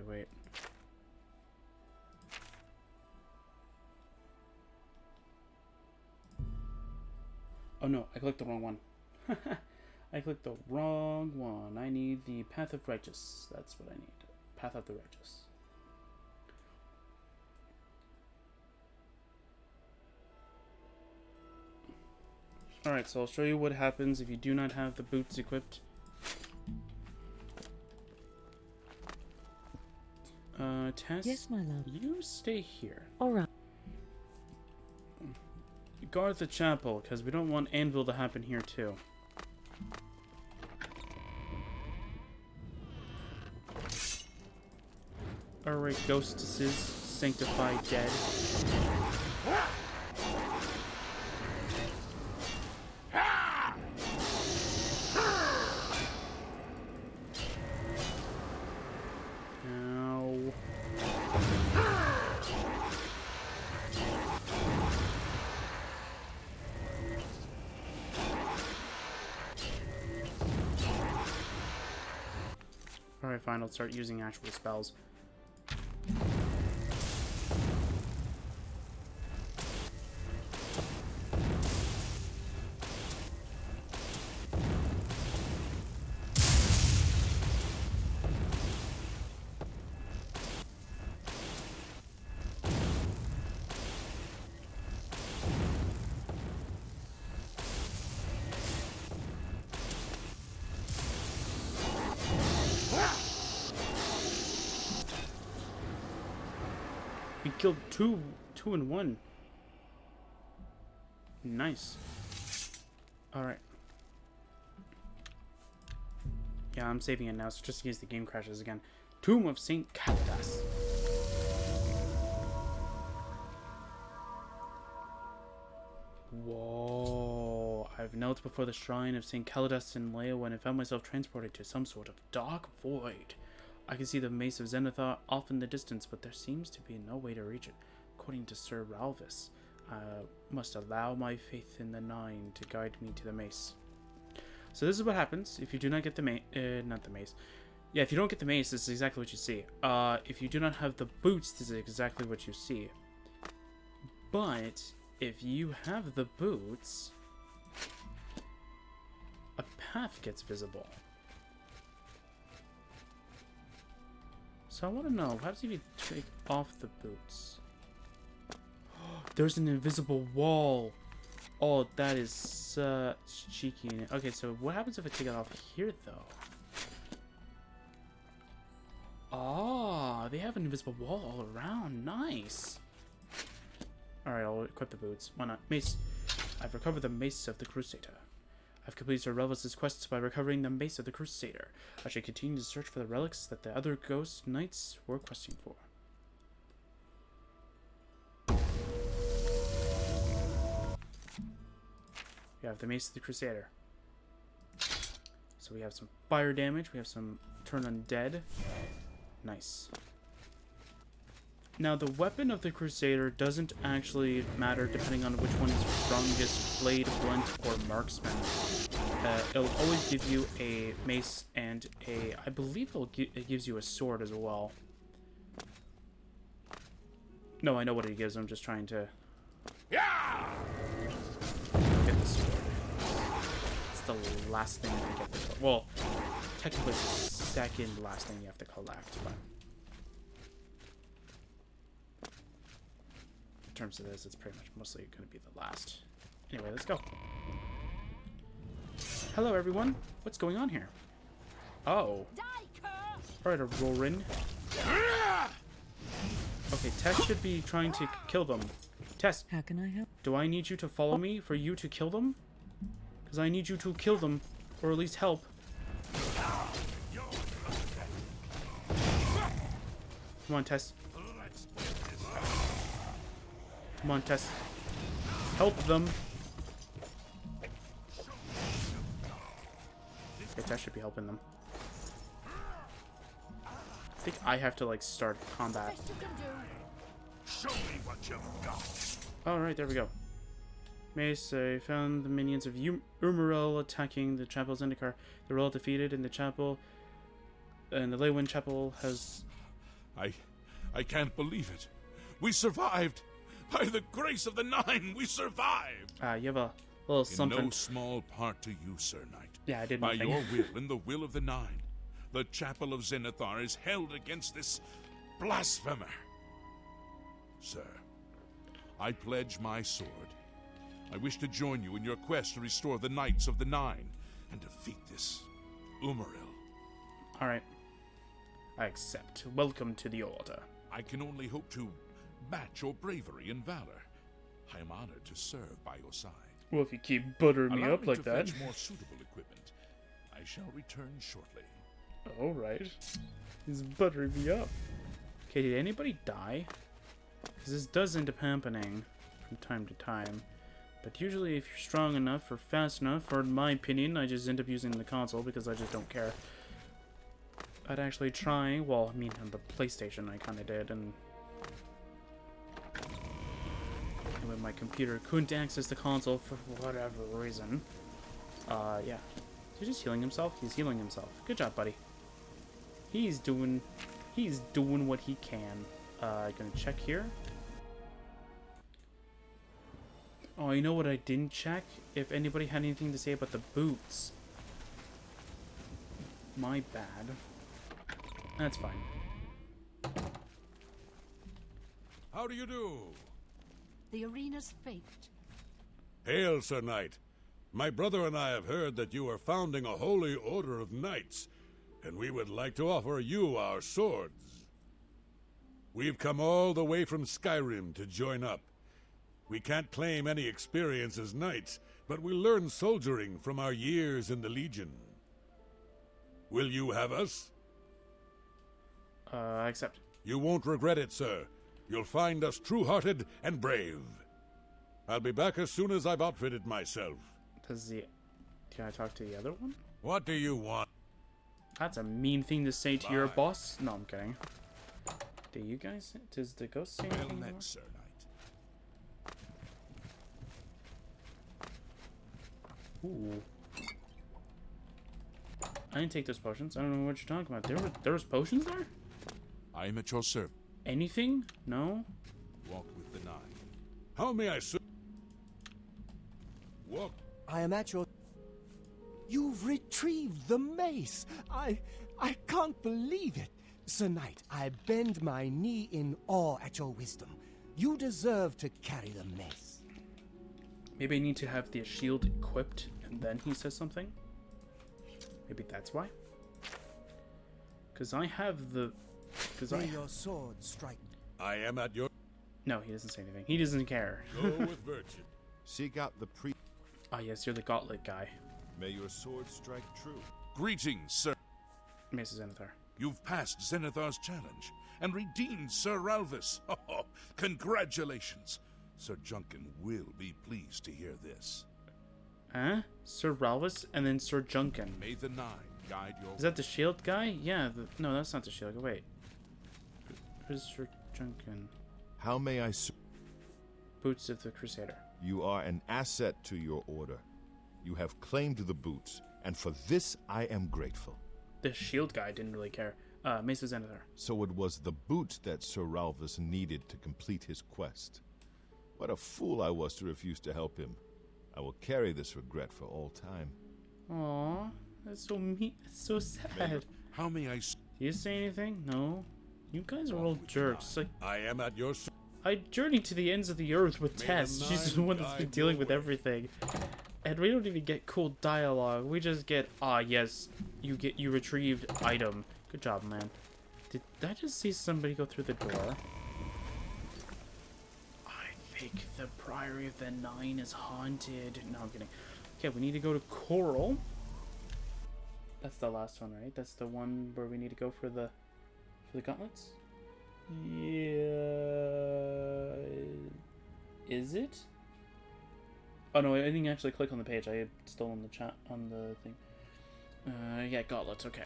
Wait. Oh no, I clicked the wrong one. I clicked the wrong one. I need the Path of Righteous. That's what I need. Path of the Righteous. Alright, so I'll show you what happens if you do not have the boots equipped. Tess? Yes, my love. You stay here. Alright. Guard the chapel, because we don't want Anvil to happen here too. Alright, ghostesses, sanctified dead. Ow. Alright, fine, I'll start using actual spells. We killed two in one. Nice. Alright. Yeah, I'm saving it now, so just in case the game crashes again. Tomb of St. Calidus. Whoa. I've knelt before the shrine of St. Calidus in Leyawen and found myself transported to some sort of dark void. I can see the Mace of Zenithar off in the distance, but there seems to be no way to reach it. According to Sir Ralvis, I must allow my faith in the Nine to guide me to the Mace. So this is what happens if you do not get the mace. Not the mace. Yeah, if you don't get the mace, this is exactly what you see. If you do not have the boots, this is exactly what you see. But if you have the boots, a path gets visible. So I want to know, what happens if you take off the boots? There's an invisible wall. Oh, that is such cheeky. Okay, so what happens if I take it off here, though? Ah, they have an invisible wall all around. Nice. Alright, I'll equip the boots. Why not? Mace. I've recovered the Mace of the Crusader. I've completed Sir Revel's quests by recovering the Mace of the Crusader. I should continue to search for the relics that the other ghost knights were questing for. We have the Mace of the Crusader. So we have some fire damage. We have some turn undead. Nice. Now, the weapon of the Crusader doesn't actually matter depending on which one is strongest, blade, blunt, or marksman. It'll always give you a mace and a... I believe it gives you a sword as well. No, I know what it gives. I'm just trying to... Yeah! Get the sword. It's the last thing you get to... Well, technically it's the second last thing you have to collect, but... In terms of this, it's pretty much mostly going to be the last. Anyway, let's go. Hello, everyone. What's going on here? Oh. Alright, a Rorin. Okay, Tess should be trying to kill them. Tess, How can I help? do I need you to follow me for you to kill them? Because I need you to kill them, or at least help. Come on, Tess. Come on, Tess. Help them. Okay, Tess should be helping them. I think I have to, like, start combat. Show me what you've got. Alright, there we go. Mace, I found the minions of Umaril attacking the chapel's Zendikar. They're all defeated in the chapel, and the Leywind Chapel has... I can't believe it. We survived. By the grace of the Nine, we survived! you have a little something. In no small part to you, Sir Knight. Yeah, I did By nothing. your will and the will of the Nine, the Chapel of Zenithar is held against this blasphemer. Sir, I pledge my sword. I wish to join you in your quest to restore the Knights of the Nine and defeat this Umaril. Alright. I accept. Welcome to the Order. I can only hope to match your bravery and valor. I am honored to serve by your side. Well, if you keep buttering me Allow up me like to that. fetch more suitable equipment. I shall return shortly. Alright. He's buttering me up. Okay, did anybody die? Because this does end up happening from time to time. But usually if you're strong enough or fast enough, or in my opinion, I just end up using the console because I just don't care. I'd actually try, well, I mean on the PlayStation I kind of did, and when my computer couldn't access the console for whatever reason. Yeah. Is he just healing himself? He's healing himself. Good job, buddy. He's doing what he can. Gonna check here. Oh, you know what I didn't check? If anybody had anything to say about the boots. My bad. That's fine. How do you do? The arena's faked. Hail, Sir Knight. My brother and I have heard that you are founding a holy order of knights, and we would like to offer you our swords. We've come all the way from Skyrim to join up. We can't claim any experience as knights, but we learn soldiering from our years in the Legion. Will you have us? I accept. You won't regret it, sir. You'll find us true-hearted and brave. I'll be back as soon as I've outfitted myself. Can I talk to the other one? What do you want? That's a mean thing to say to your Bye. boss. No, I'm kidding. Do you guys? Does the ghost say Well anything met, more? Sir Knight. Ooh. I didn't take those potions. I don't know what you're talking about. There was potions there? I am at your service. Anything? No? Walk with the nine. How may I serve? Walk. I am at your... You've retrieved the mace! I can't believe it! Sir Knight, I bend my knee in awe at your wisdom. You deserve to carry the mace. Maybe I need to have the shield equipped and then he says something? Maybe that's why? Because I have the... May your sword strike. I am at your... No, he doesn't say anything. He doesn't care. Go with virtue. Seek out the priest. Ah, yes, you're the gauntlet guy. May your sword strike true. Greetings, sir. Mace Zenithar. You've passed Zenithar's challenge and redeemed Sir Ralvis. Oh, congratulations. Sir Junkin will be pleased to hear this. Huh? Sir Ralvis and then Sir Junkin. May the nine guide your... Is that the shield guy? Yeah, no, that's not the shield guy. Wait. Who's Sir Junkin? How may I serve? Boots of the Crusader. You are an asset to your order. You have claimed the boots, and for this I am grateful. The shield guy didn't really care. Mace Zenithar. So it was the boots that Sir Ralvis needed to complete his quest. What a fool I was to refuse to help him. I will carry this regret for all time. Aww, that's so that's so sad. How may I... Do you say anything? No. You guys are all jerks. Like, I am at your... I journeyed to the ends of the earth with May Tess. the She's the nine one that's been guide dealing your with way. everything. And we don't even get cool dialogue. We just get, yes, you retrieved item. Good job, man. Did I just see somebody go through the door? I think the Priory of the Nine is haunted. No, I'm kidding. Okay, we need to go to Coral. That's the last one, right? That's the one where we need to go for the gauntlets? Yeah. Is it? Oh no, I didn't actually click on the page. I had still on the chat on the thing. Yeah, gauntlets. Okay.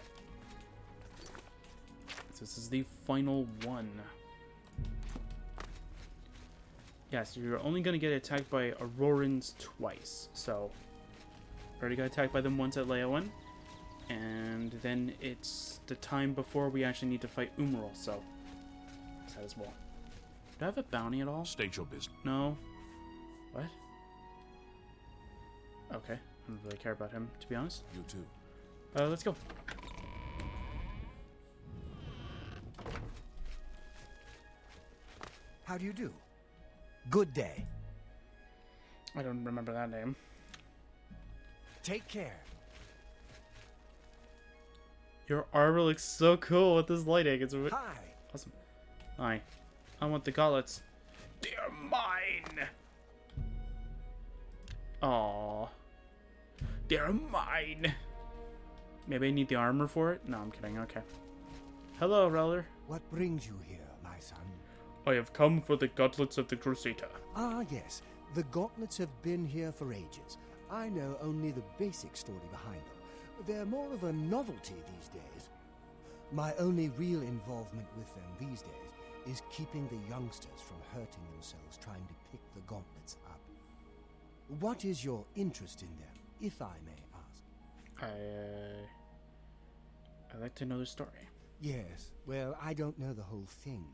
So this is the final one. Yeah, so you're only gonna get attacked by Aurorans twice. So already got attacked by them once at Leowen, and then it's the time before we actually need to fight Umaril. So that as well. Do I have a bounty at all? State your business. No. What? Okay. I don't really care about him, to be honest. You too. Let's go. How do you do? Good day. I don't remember that name. Take care. Your armor looks so cool with this lighting. It's Hi. awesome. Hi. I want the gauntlets. They're mine! Aww. They're mine! Maybe I need the armor for it? No, I'm kidding. Okay. Hello, Relder. What brings you here, my son? I have come for the gauntlets of the Crusader. Ah, yes. The gauntlets have been here for ages. I know only the basic story behind them. They're more of a novelty these days. My only real involvement with them these days is keeping the youngsters from hurting themselves trying to pick the gauntlets up. What is your interest in them, if I may ask? I'd like to know the story. Yes, well, I don't know the whole thing.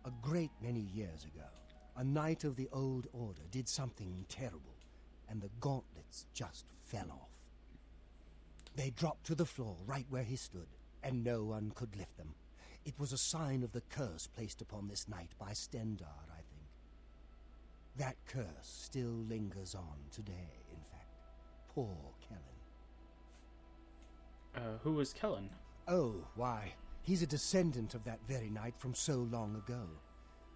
A great many years ago, a knight of the old order did something terrible, and the gauntlets just fell off. They dropped to the floor right where he stood, and no one could lift them. It was a sign of the curse placed upon this knight by Stendar, I think. That curse still lingers on today, in fact. Poor Kellen. Who was Kellen? Oh, why, he's a descendant of that very knight from so long ago.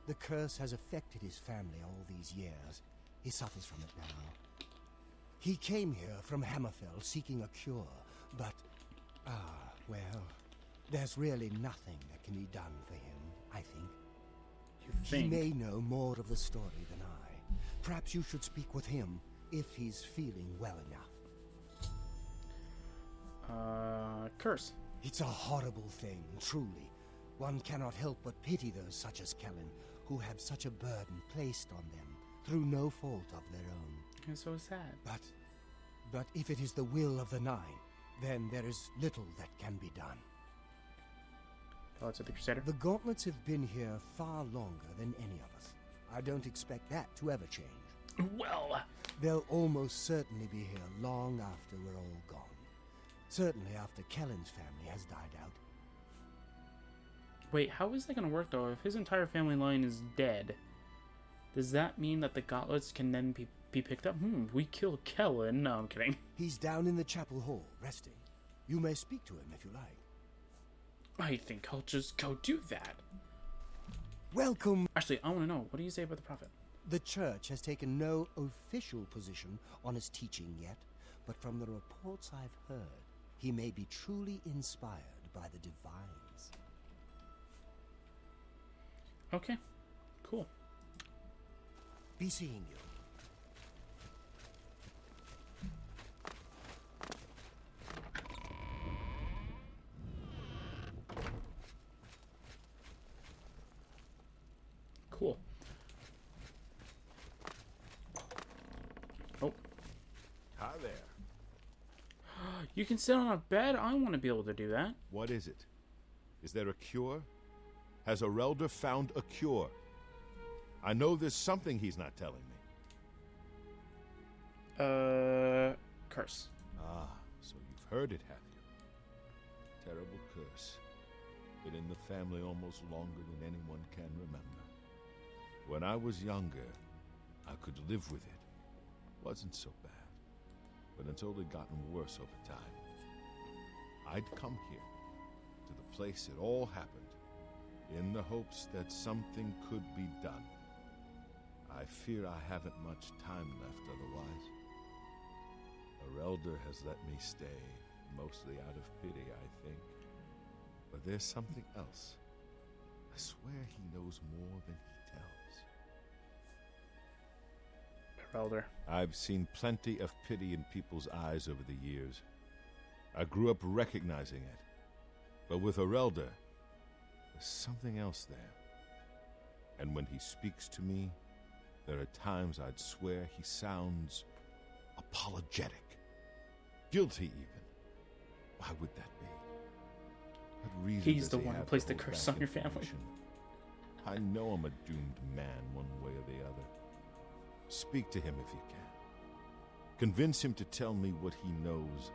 The curse has affected his family all these years. He suffers from it now. He came here from Hammerfell seeking a cure, but, well, there's really nothing that can be done for him, I think. You think? He may know more of the story than I. Perhaps you should speak with him if he's feeling well enough. Curse. It's a horrible thing, truly. One cannot help but pity those such as Kellen, who have such a burden placed on them through no fault of their own. It's so sad. But if it is the will of the Nine, then there is little that can be done. Gauntlets of the Crusader. The Gauntlets have been here far longer than any of us. I don't expect that to ever change. Well, They'll almost certainly be here long after we're all gone. Certainly after Kellen's family has died out. wait, how is that going to work, though? If his entire family line is dead, does that mean that the Gauntlets can then be picked up? We killed Kellen. No, I'm kidding. He's down in the chapel hall, resting. You may speak to him if you like. I think I'll just go do that. Welcome. Actually, I want to know, what do you say about the Prophet? The church has taken no official position on his teaching yet, but from the reports I've heard, he may be truly inspired by the divines. Okay, cool. Be seeing you. Cool. Oh, Hi there. you can sit on a bed? I want to be able to do that. What is it? Is there a cure? Has Arelder found a cure? I know there's something he's not telling me. Curse. Ah, so you've heard it, have you? Terrible curse. Been in the family almost longer than anyone can remember. When I was younger, I could live with it. Wasn't so bad. But it's only gotten worse over time. I'd come here, to the place it all happened, in the hopes that something could be done. I fear I haven't much time left otherwise. Arelder has let me stay, mostly out of pity, I think. But there's something else. I swear he knows more than he tells. Elder. I've seen plenty of pity in people's eyes over the years. I grew up recognizing it. But with Arelder, there's something else there. And when he speaks to me, there are times I'd swear he sounds apologetic. Guilty, even. Why would that be? What reason He's does the he one who have to placed the hold curse back on your family. information? I know I'm a doomed man one way or the other. Speak to him if you can. Convince him to tell me what he knows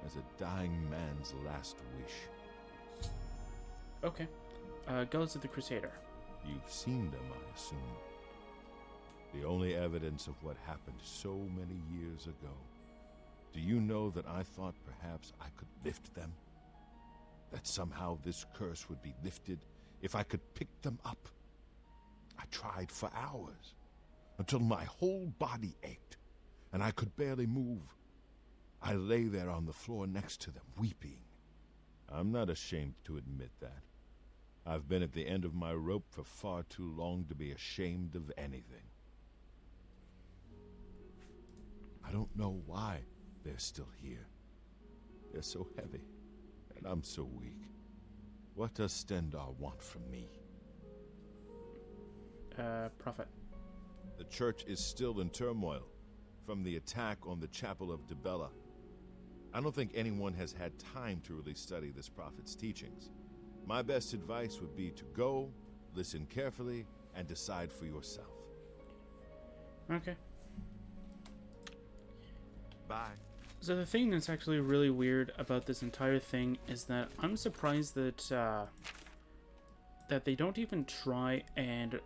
as a dying man's last wish. Okay. Gauntlets of the Crusader. You've seen them, I assume. The only evidence of what happened so many years ago. Do you know that I thought perhaps I could lift them? That somehow this curse would be lifted if I could pick them up? I tried for hours, until my whole body ached, and I could barely move. I lay there on the floor next to them, weeping. I'm not ashamed to admit that. I've been at the end of my rope for far too long to be ashamed of anything. I don't know why they're still here. They're so heavy, and I'm so weak. What does Stendarr want from me? Prophet. The church is still in turmoil from the attack on the Chapel of Dibella. I don't think anyone has had time to really study this prophet's teachings. My best advice would be to go, listen carefully, and decide for yourself. Okay. Bye. So the thing that's actually really weird about this entire thing is that I'm surprised that that they don't even try and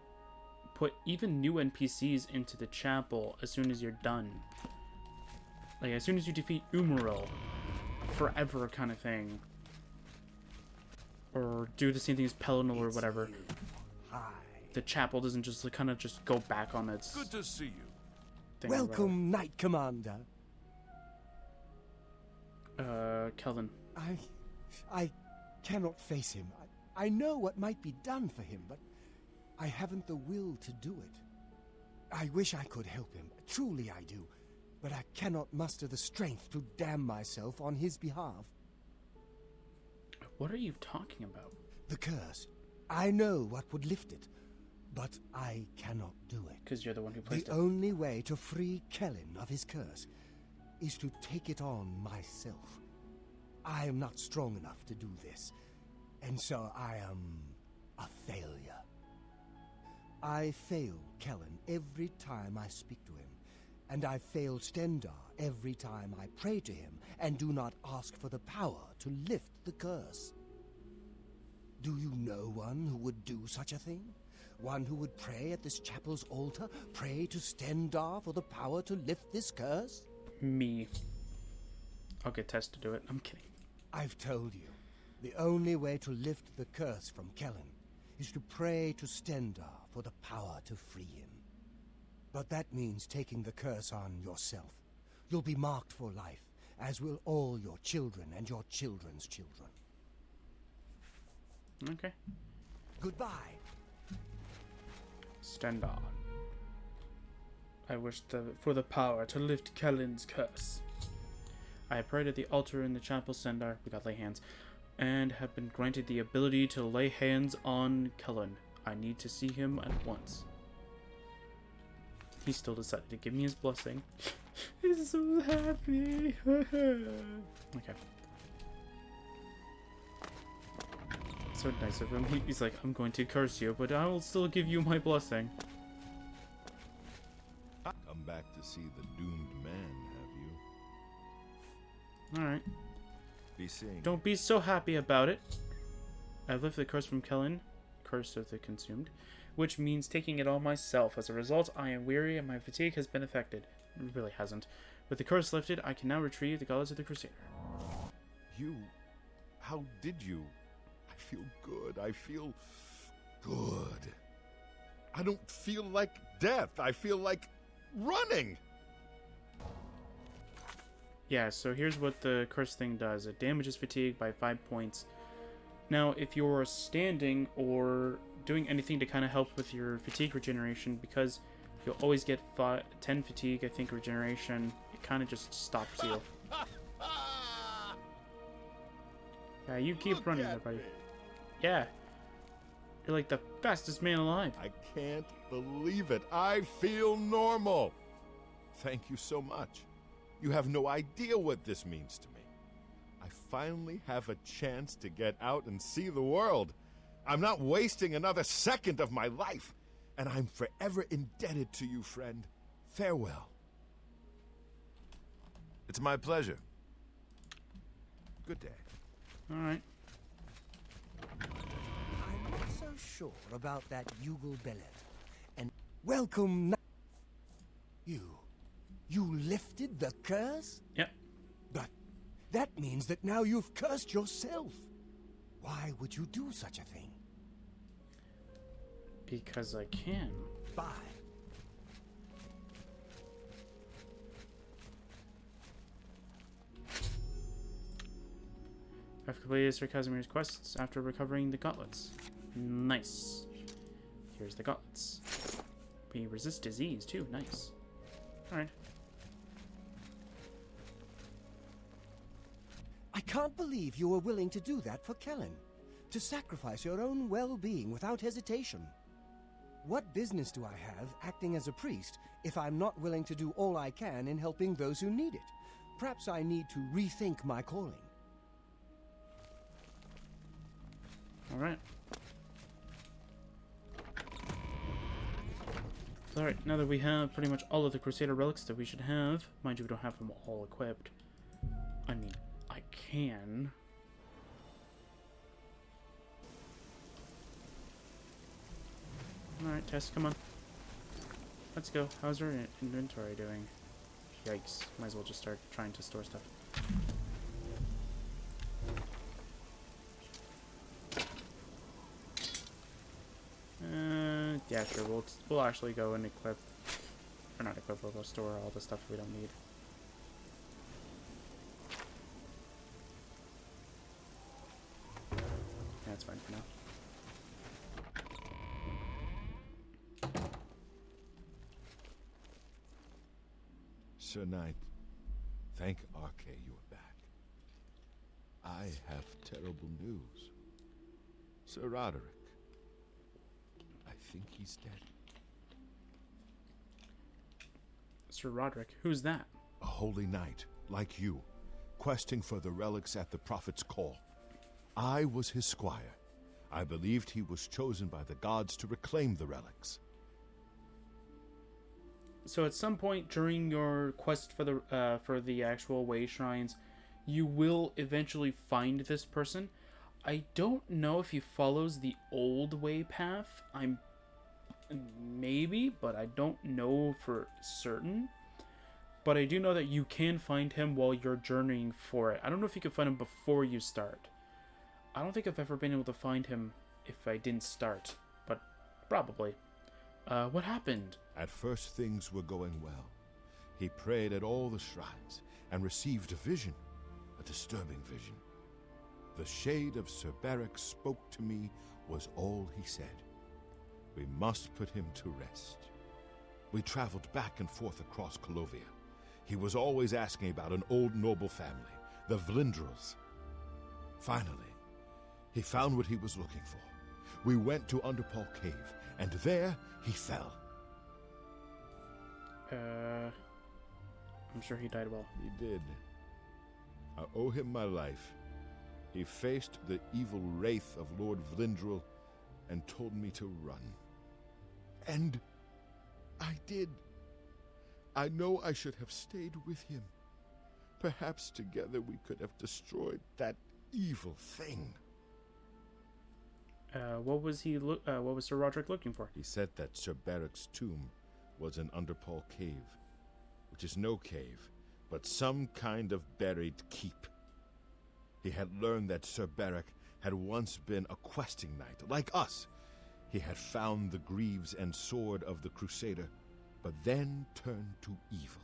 put even new NPCs into the chapel as soon as you're done. Like, as soon as you defeat Umaril, forever kind of thing. Or do the same thing as Pelennor or whatever. Hi. The chapel doesn't just kind of just go back on its Good to see you. thing. or whatever. Welcome, Knight Commander. Kelvin. I cannot face him. I know what might be done for him, but I haven't the will to do it. I wish I could help him. Truly I do. But I cannot muster the strength to damn myself on his behalf. What are you talking about? The curse. I know what would lift it, but I cannot do it. Because you're the one who The placed it. only way to free Kellen of his curse is to take it on myself. I am not strong enough to do this, and so I am a failure. I fail Kellen every time I speak to him, and I fail Stendarr every time I pray to him and do not ask for the power to lift the curse. Do you know one who would do such a thing? One who would pray at this chapel's altar, pray to Stendarr for the power to lift this curse? Me. I'll get Tess to do it. I'm kidding. I've told you, the only way to lift the curse from Kellen is to pray to Stendarr for the power to free him. But that means taking the curse on yourself. You'll be marked for life, as will all your children and your children's children. Okay. Goodbye. Stendarr. I wish for the power to lift Kellen's curse. I prayed at the altar in the chapel, Stendarr. We got lay hands. And have been granted the ability to lay hands on Kellen. I need to see him at once. He still decided to give me his blessing. He's so happy. Okay. So nice of him. He's like, I'm going to curse you, but I will still give you my blessing. Come back to see the doomed man, have you? Alright. Be seeing. Don't be so happy about it. I've lifted the curse from Kellen, curse of the consumed, which means taking it all myself. As a result, I am weary and my fatigue has been affected. It really hasn't. With the curse lifted, I can now retrieve the Gauntlets of the Crusader. You? How did you? I feel good. I feel good. I don't feel like death. I feel like running. Yeah, so here's what the curse thing does. It damages fatigue by 5 points. Now, if you're standing or doing anything to kind of help with your fatigue regeneration, because you'll always get 10 fatigue, I think, regeneration, it kind of just stops you. Yeah, you keep running there, buddy. Yeah. You're like the fastest man alive. I can't believe it. I feel normal. Thank you so much. You have no idea what this means to me. I finally have a chance to get out and see the world. I'm not wasting another second of my life, and I'm forever indebted to you, friend. Farewell. It's my pleasure. Good day. All right. I'm not so sure about that Yugal Bellet. And welcome. You lifted the curse? Yep. But that means that now you've cursed yourself. Why would you do such a thing? Because I can. Bye. I've completed Sir Casimir's quests after recovering the gauntlets. Nice. Here's the gauntlets. We resist disease too. Nice. Alright. I can't believe you were willing to do that for Kellen. To sacrifice your own well-being without hesitation. What business do I have acting as a priest if I'm not willing to do all I can in helping those who need it? Perhaps I need to rethink my calling. Alright. Alright, now that we have pretty much all of the Crusader relics that we should have, mind you, we don't have them all equipped. I mean, I can. Alright, Tess, come on. Let's go. How's our inventory doing? Yikes. Might as well just start trying to store stuff. Yeah, sure. We'll actually go and equip, or not equip, we'll go store all the stuff we don't need. Yeah, that's fine for now. Sir Knight, thank Arke you are back. I have terrible news. Sir Roderick, I think he's dead. Sir Roderick, who's that? A holy knight, like you. questing for the relics at the Prophet's call. I was his squire. I believed he was chosen by the gods to reclaim the relics. So at some point during your quest for the actual way shrines, you will eventually find this person. I don't know if he follows the old way path. Maybe, but I don't know for certain. But I do know that you can find him while you're journeying for it. I don't know if you can find him before you start. I don't think I've ever been able to find him if I didn't start, but probably. What happened? At first things were going well. He prayed at all the shrines and received a vision, a disturbing vision. The shade of Sir Beric spoke to me was all he said. We must put him to rest. We traveled back and forth across Colovia. He was always asking about an old noble family, the Vlindrels. Finally, he found what he was looking for. We went to Underpaw Cave, and there he fell. I'm sure he died well. He did. I owe him my life. He faced the evil wraith of Lord Vlindrel and told me to run. And I did. I know I should have stayed with him. Perhaps together we could have destroyed that evil thing. What was Sir Roderick looking for? He said that Sir Beric's tomb was in Underpaw Cave, which is no cave, but some kind of buried keep. He had learned that Sir Beric had once been a questing knight, like us. He had found the greaves and sword of the Crusader, but then turned to evil.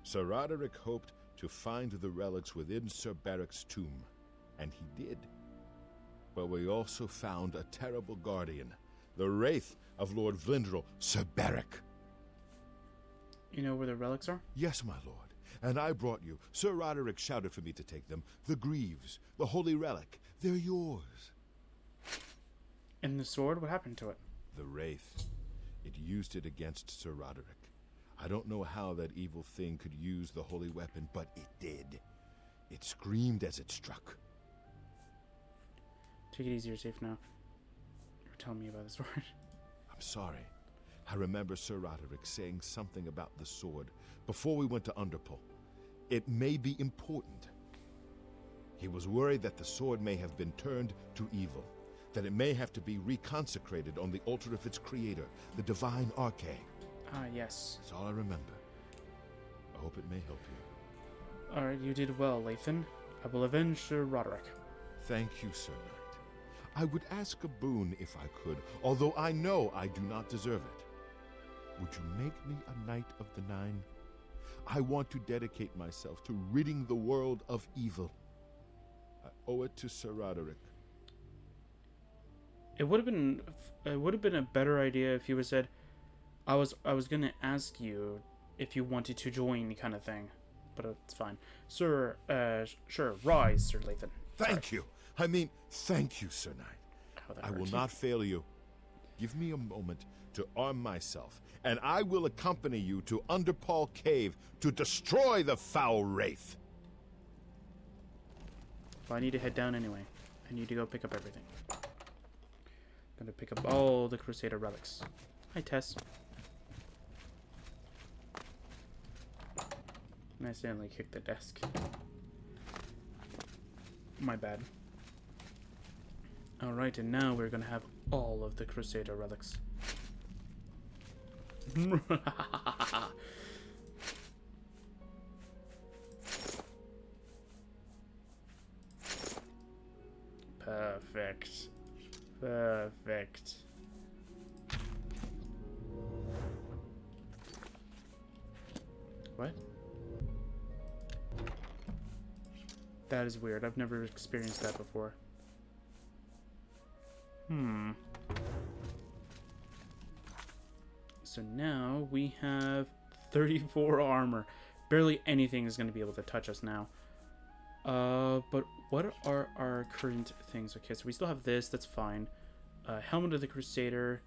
Sir Roderick hoped to find the relics within Sir Beric's tomb, and he did. But we also found a terrible guardian, the wraith of Lord Vlindrel, Sir Beric. You know where the relics are? Yes, my lord. And I brought you. Sir Roderick shouted for me to take them. The greaves, the holy relic, they're yours. And the sword, what happened to it? The wraith. It used it against Sir Roderick. I don't know how that evil thing could use the holy weapon, but it did. It screamed as it struck. Take it easy, you're safe now. You're telling me about the sword. I'm sorry. I remember Sir Roderick saying something about the sword before we went to Underpaw. It may be important. He was worried that the sword may have been turned to evil, that it may have to be reconsecrated on the altar of its creator, the Divine Arcade. Ah, yes. That's all I remember. I hope it may help you. Alright, you did well, Lathan. I will avenge Sir Roderick. Thank you, Sir Knight. I would ask a boon if I could, although I know I do not deserve it. Would you make me a Knight of the Nine? I want to dedicate myself to ridding the world of evil. I owe it to Sir Roderick. It would have been a better idea if you had said, I was gonna ask you if you wanted to join, kind of thing. But it's fine. Sir, sure, rise, Sir Lathan. Thank you. I mean, thank you, Sir Knight. Oh, that I will hurts. not fail you. Give me a moment to arm myself, and I will accompany you to Underpaw Cave to destroy the foul wraith. Well, I need to head down anyway. I need to go pick up everything. Gonna pick up all the Crusader relics. Hi, Tess. I accidentally kicked the desk. My bad. Alright, and now we're gonna have all of the Crusader relics. Perfect. Perfect. What? That is weird. I've never experienced that before. So now we have 34 armor. Barely anything is going to be able to touch us now. But what are our current things? Okay, so we still have this. That's fine. Helmet of the Crusader.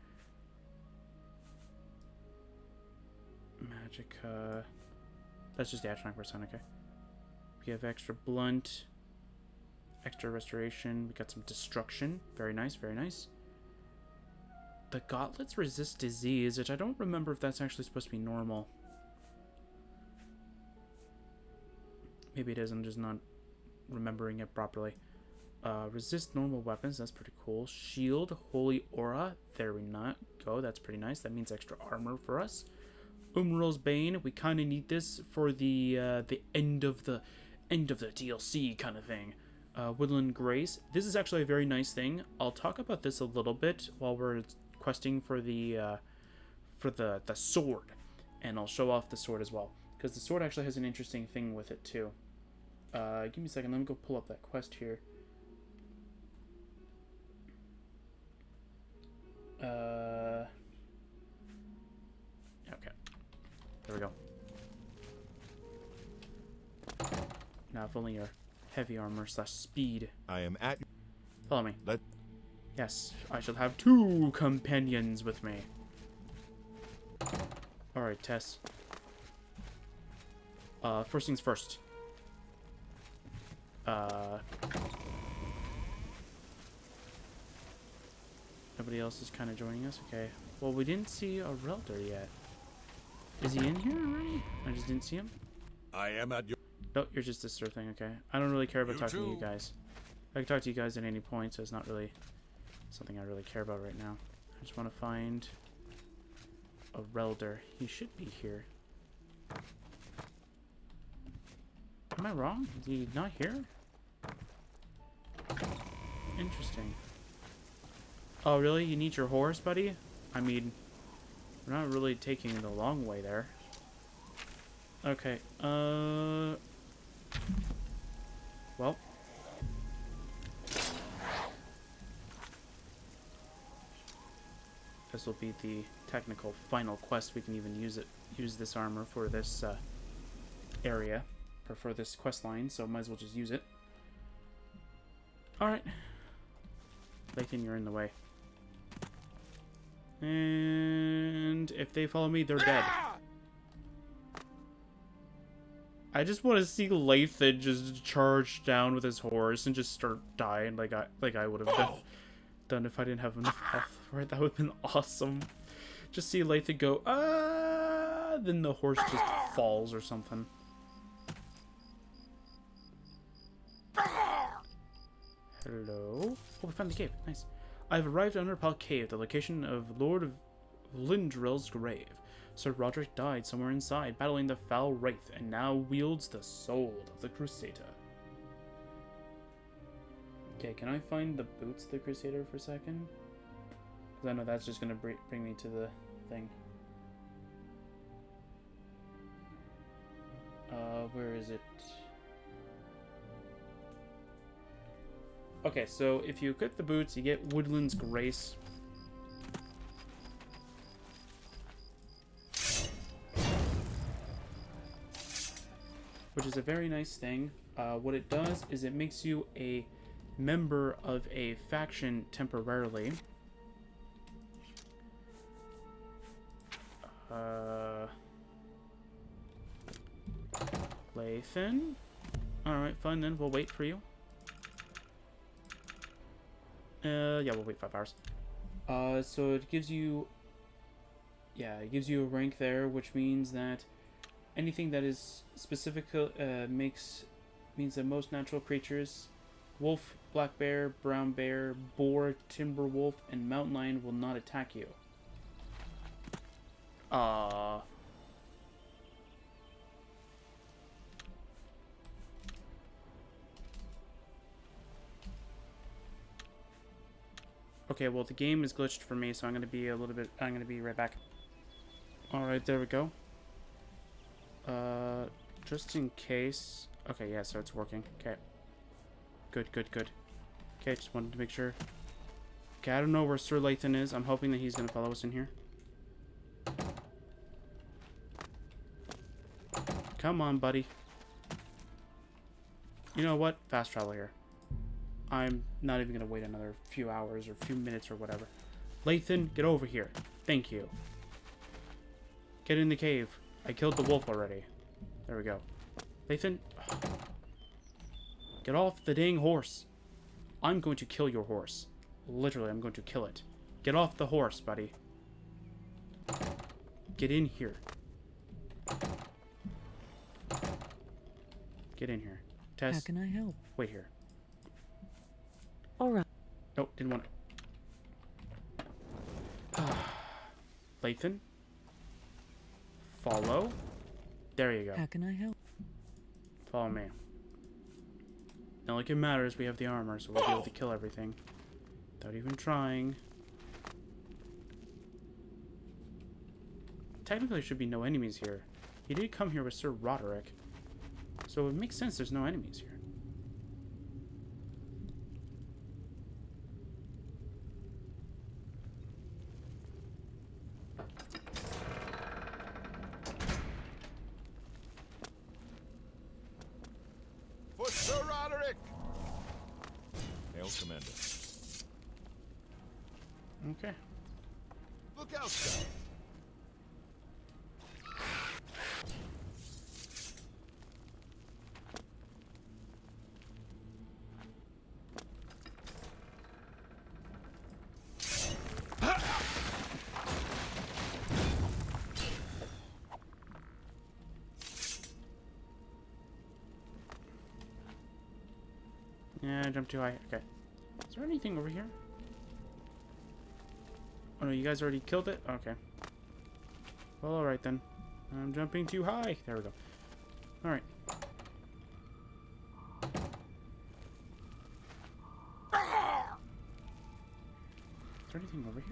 Magica. That's just the Atronach percent, okay. We have extra blunt, extra restoration. We got some destruction. Very nice, very nice. The gauntlets resist disease, which I don't remember if that's actually supposed to be normal. Maybe it is, I'm just not remembering it properly. Resist normal weapons, that's pretty cool. Shield, holy aura, there we go, that's pretty nice. That means extra armor for us. Umral's Bane, we kind of need this for the end of the DLC kind of thing. Woodland Grace, this is actually a very nice thing. I'll talk about this a little bit while we're questing for the sword, and I'll show off the sword as well, because the sword actually has an interesting thing with it too. Give me a second, let me go pull up that quest here. Okay, there we go. Now if only your heavy armor / speed. I am at. Follow me. Let. Yes, I shall have 2 companions with me. Alright, Tess. First things first. Nobody else is kind of joining us? Okay. Well, we didn't see a Relder yet. Is he in here already? I just didn't see him. I am at your... No, you're just this sort of thing, okay. I don't really care about You talking to too. you guys. I can talk to you guys at any point, so it's not really something I really care about right now. I just want to find a Relder. He should be here. Am I wrong? Is he not here? Interesting. Oh, really? You need your horse, buddy? I mean, we're not really taking the long way there. Okay, well. This will be the technical final quest. We can even use this armor for this area, or for this quest line, so might as well just use it. Alright. Lathan, you're in the way. And if they follow me, they're dead. I just want to see Lathan just charge down with his horse and just start dying like I would have done if I didn't have enough health for it. That would have been awesome. Just see Lathan go, then the horse just falls or something. Hello? Oh, we found the cave. Nice. I've arrived at Untitled Cave, the location of Lord of Lindril's grave. Sir Roderick died somewhere inside, battling the foul wraith, and now wields the soul of the Crusader. Okay, can I find the boots of the Crusader for a second? Because I know that's just going to bring me to the thing. Where is it? Okay, so if you equip the boots, you get Woodland's Grace. Which is a very nice thing. What it does is it makes you a member of a faction temporarily. Lathan? Alright, fine then, we'll wait for you. Yeah, we'll wait 5 hours. So it gives you... Yeah, it gives you a rank there, which means that anything that is specific means that most natural creatures, wolf, black bear, brown bear, boar, timber wolf, and mountain lion will not attack you. Okay, well the game is glitched for me, so I'm gonna be right back. Alright, there we go. Just in case. Okay, yeah, so it's working. Okay. Good. Okay, just wanted to make sure. Okay, I don't know where Sir Lathan is. I'm hoping that he's gonna follow us in here. Come on, buddy. You know what? Fast travel here. I'm not even gonna wait another few hours or few minutes or whatever. Lathan, get over here. Thank you. Get in the cave. I killed the wolf already. There we go. Lathan. Get off the dang horse. I'm going to kill your horse. Literally, I'm going to kill it. Get off the horse, buddy. Get in here. Get in here. Tess. How can I help? Wait here. All right. Nope, didn't want to. Lathan. Follow. There you go. How can I help? Follow me. Not like it matters, we have the armor, so we'll be able to kill everything. Without even trying. Technically, there should be no enemies here. He did come here with Sir Roderick. So it makes sense there's no enemies here. For Sir Roderick! Hail, Commander. Okay. Look out, sir. Yeah, I jumped too high. Okay. Is there anything over here? Oh no, you guys already killed it? Okay. Well, alright then. I'm jumping too high. There we go. Alright. Is there anything over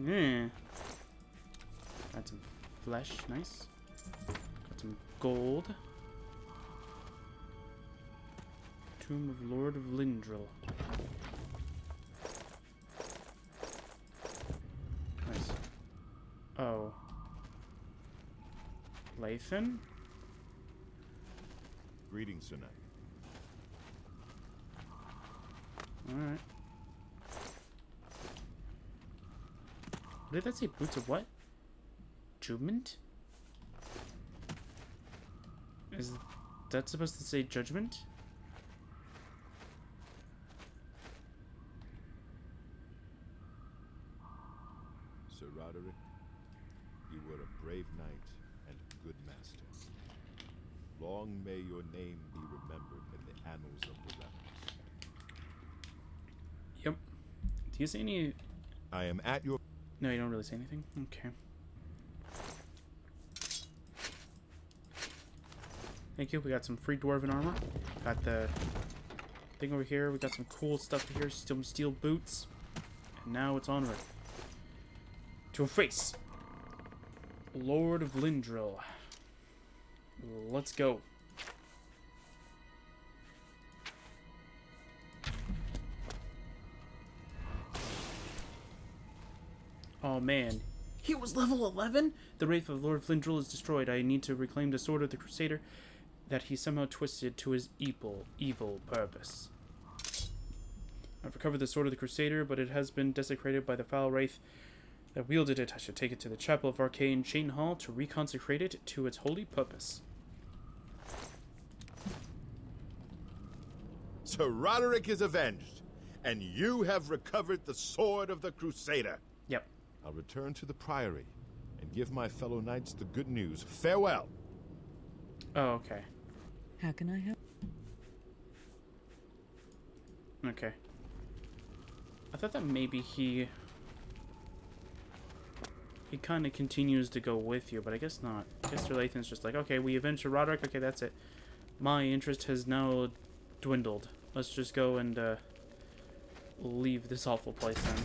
here? Yeah. Got some flesh. Nice. Got some gold. Tomb of Lord of Lindril. Nice. Oh. Lathan? Greetings, Sir Knight. Alright. Did that say boots of what? Judgment? Is that supposed to say judgment? Sir Roderick, you were a brave knight and a good master. Long may your name be remembered in the annals of the Relics. Yep. Do you say any... I am at your... No, you don't really say anything? Okay. Thank you. We got some free dwarven armor. Got the thing over here. We got some cool stuff here. Some steel boots. And now it's onward. To face Lord of Lindril. Let's go. Oh man. He was level 11? The Wraith of Lord of Lindril is destroyed. I need to reclaim the sword of the Crusader that he somehow twisted to his evil purpose. I've recovered the sword of the Crusader, but it has been desecrated by the foul Wraith that wielded it. I should take it to the Chapel of Arcane Chain Hall to reconsecrate it to its holy purpose. Sir Roderick is avenged, and you have recovered the sword of the Crusader. Yep. I'll return to the Priory and give my fellow knights the good news. Farewell. Oh, okay. How can I help? Okay. I thought that maybe he kind of continues to go with you, but I guess not. I guess Sir Lathan's just like, okay, we avenged Sir Roderick. Okay, that's it. My interest has now dwindled. Let's just go and leave this awful place then.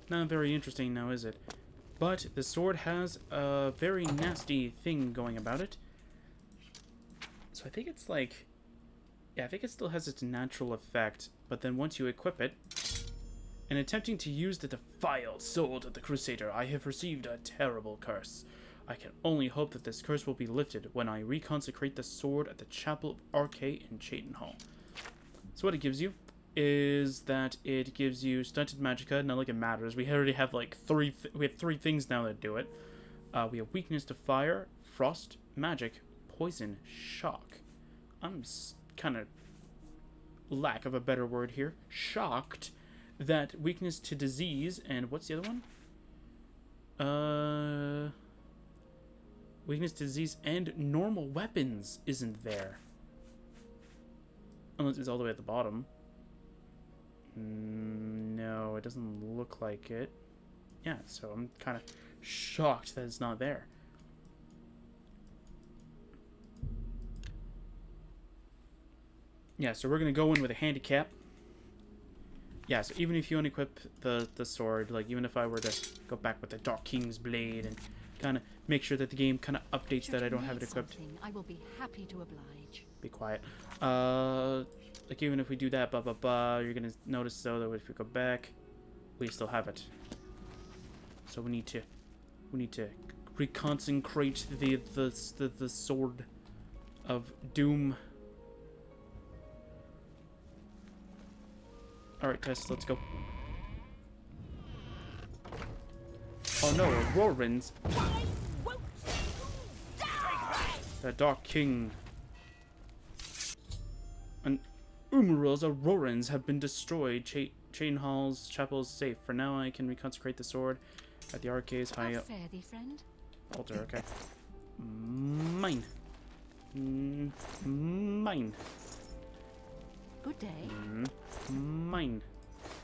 Not very interesting now, is it? But the sword has a very nasty thing going about it. So I think it's like... Yeah, I think it still has its natural effect, but then once you equip it, in attempting to use the defiled sword of the Crusader, I have received a terrible curse. I can only hope that this curse will be lifted when I reconsecrate the sword at the Chapel of Arcane in Chaton Hall. So what it gives you is that it gives you stunted magicka. Not like it matters. We already have like three things now that do it. We have weakness to fire, frost, magic, poison, shock. I'm kind of, lack of a better word here, shocked that weakness to disease, and what's the other one? Weakness to disease and normal weapons isn't there. Unless it's all the way at the bottom. No, it doesn't look like it. Yeah, so I'm kind of shocked that it's not there. Yeah, so we're going to go in with a handicap. Yeah, so even if you unequip the sword, like even if I were to go back with the Dark King's blade and kind of make sure that the game kind of updates that I don't have it equipped. I will be happy to oblige. Be quiet. Like even if we do that, you're gonna notice though that if we go back, we still have it. So we need to reconsecrate the sword of doom. All right, Tess, let's go. Oh no, Aurorans. The Dark King and Umarill's Aurorans have been destroyed. Chain Hall's chapel is safe. For now, I can reconsecrate the sword at the arcades high up. Fare thee, friend. Altar, okay. Mine. Mine. Good day. Mine.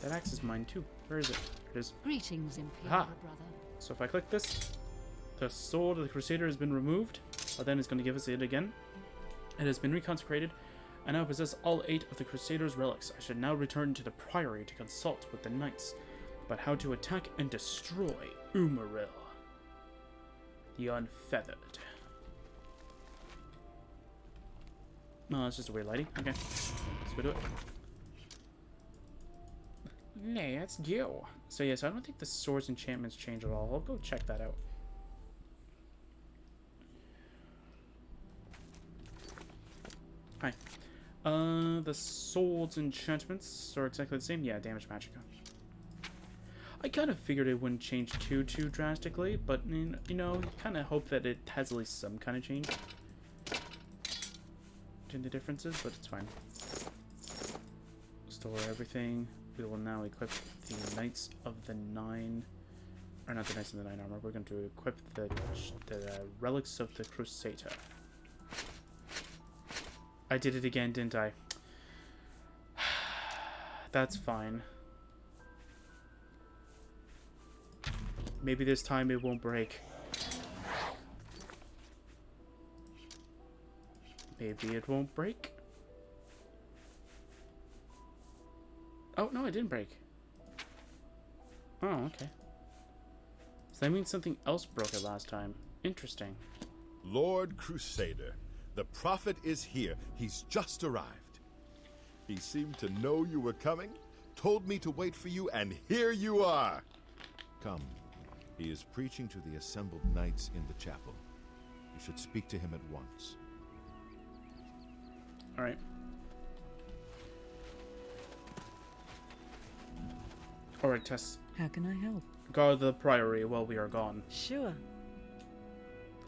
That axe is mine too. Where is it? There it is. Greetings, Imperial Aha. brother. So if I click this, the sword of the Crusader has been removed. But then it's going to give us it again. It has been reconsecrated. I now possess all 8 of the Crusader's relics. I should now return to the Priory to consult with the knights about how to attack and destroy Umarill, the Unfeathered. No, it's just a weird lighting. Okay, let's go do it. Let's go. So yes, I don't think the sword's enchantments change at all. I'll go check that out. Hi. The sword's enchantments are exactly the same. Yeah, damage magicka. I kind of figured it wouldn't change too drastically, but you know, you kind of hope that it has at least some kind of change in the differences, but it's fine. Store everything. We will now equip the Knights of the Nine, or not the Knights of the Nine armor. We're going to equip the Relics of the Crusader. I did it again, didn't I? That's fine. Maybe this time it won't break. Maybe it won't break. Oh, no, it didn't break. Oh, okay. So that means something else broke it last time. Interesting. Lord Crusader, the prophet is here. He's just arrived. He seemed to know you were coming, told me to wait for you, and here you are. Come. He is preaching to the assembled knights in the chapel. You should speak to him at once. All right. All right, Tess. How can I help? Guard the Priory while we are gone. Sure.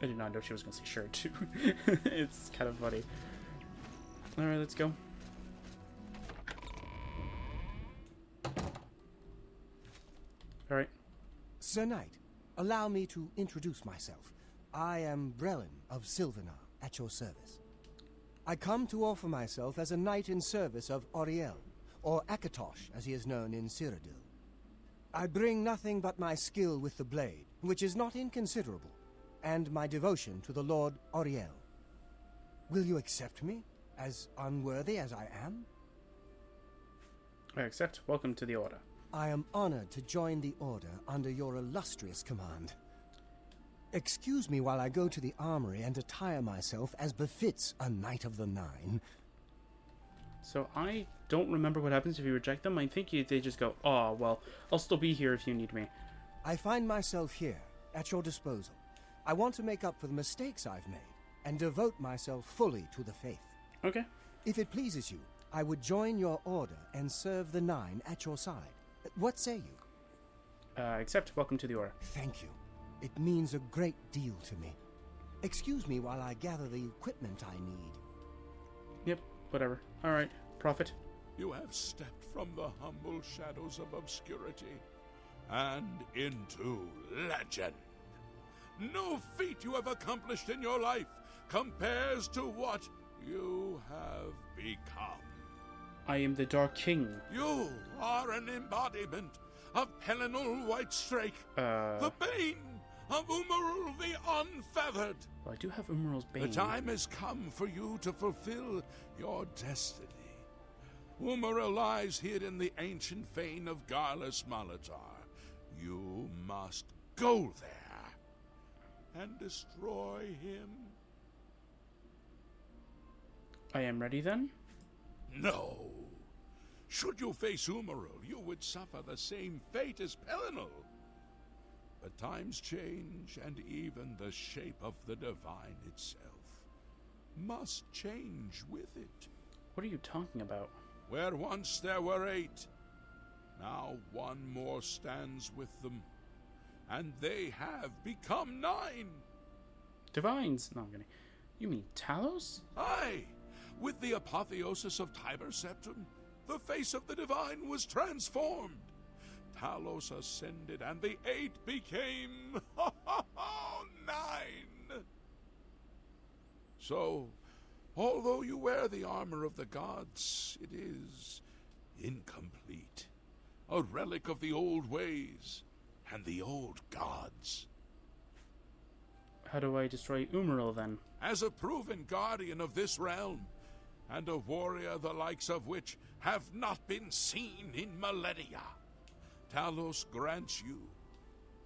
I did not know she was going to say sure, too. It's kind of funny. All right, let's go. All right. Sir Knight, allow me to introduce myself. I am Brelin of Sylvanar, at your service. I come to offer myself as a knight in service of Auriel, or Akatosh, as he is known in Cyrodiil. I bring nothing but my skill with the blade, which is not inconsiderable, and my devotion to the Lord Auriel. Will you accept me, as unworthy as I am? I accept. Welcome to the Order. I am honored to join the Order under your illustrious command. Excuse me while I go to the armory and attire myself as befits a Knight of the Nine. So I don't remember what happens if you reject them. I think they just go, oh, well, I'll still be here if you need me. I find myself here, at your disposal. I want to make up for the mistakes I've made, and devote myself fully to the faith. Okay. If it pleases you, I would join your order and serve the Nine at your side. What say you? Accept. Welcome to the Order. Thank you. It means a great deal to me. Excuse me while I gather the equipment I need. Yep, whatever. Alright, Prophet. You have stepped from the humble shadows of obscurity and into legend. No feat you have accomplished in your life compares to what you have become. I am the Dark King. You are an embodiment of Pelinal Whitestrake, the bane of Umarul the Unfeathered. Well, I do have Umarul's Bane. The time has come for you to fulfill your destiny. Umaril lies hid in the ancient fane of Garlus Malatar. You must go there and destroy him. I am ready then? No. Should you face Umaril, you would suffer the same fate as Pelinal. But times change, and even the shape of the divine itself must change with it. What are you talking about? Where once there were 8, now one more stands with them, and they have become 9. Divines? No, I'm kidding. You mean Talos? Aye, with the apotheosis of Tiber Septim, the face of the divine was transformed. Talos ascended, and the 8 became 9. So, although you wear the armor of the gods, it is incomplete. A relic of the old ways and the old gods. How do I destroy Umaril then? As a proven guardian of this realm, and a warrior the likes of which have not been seen in millennia, Talos grants you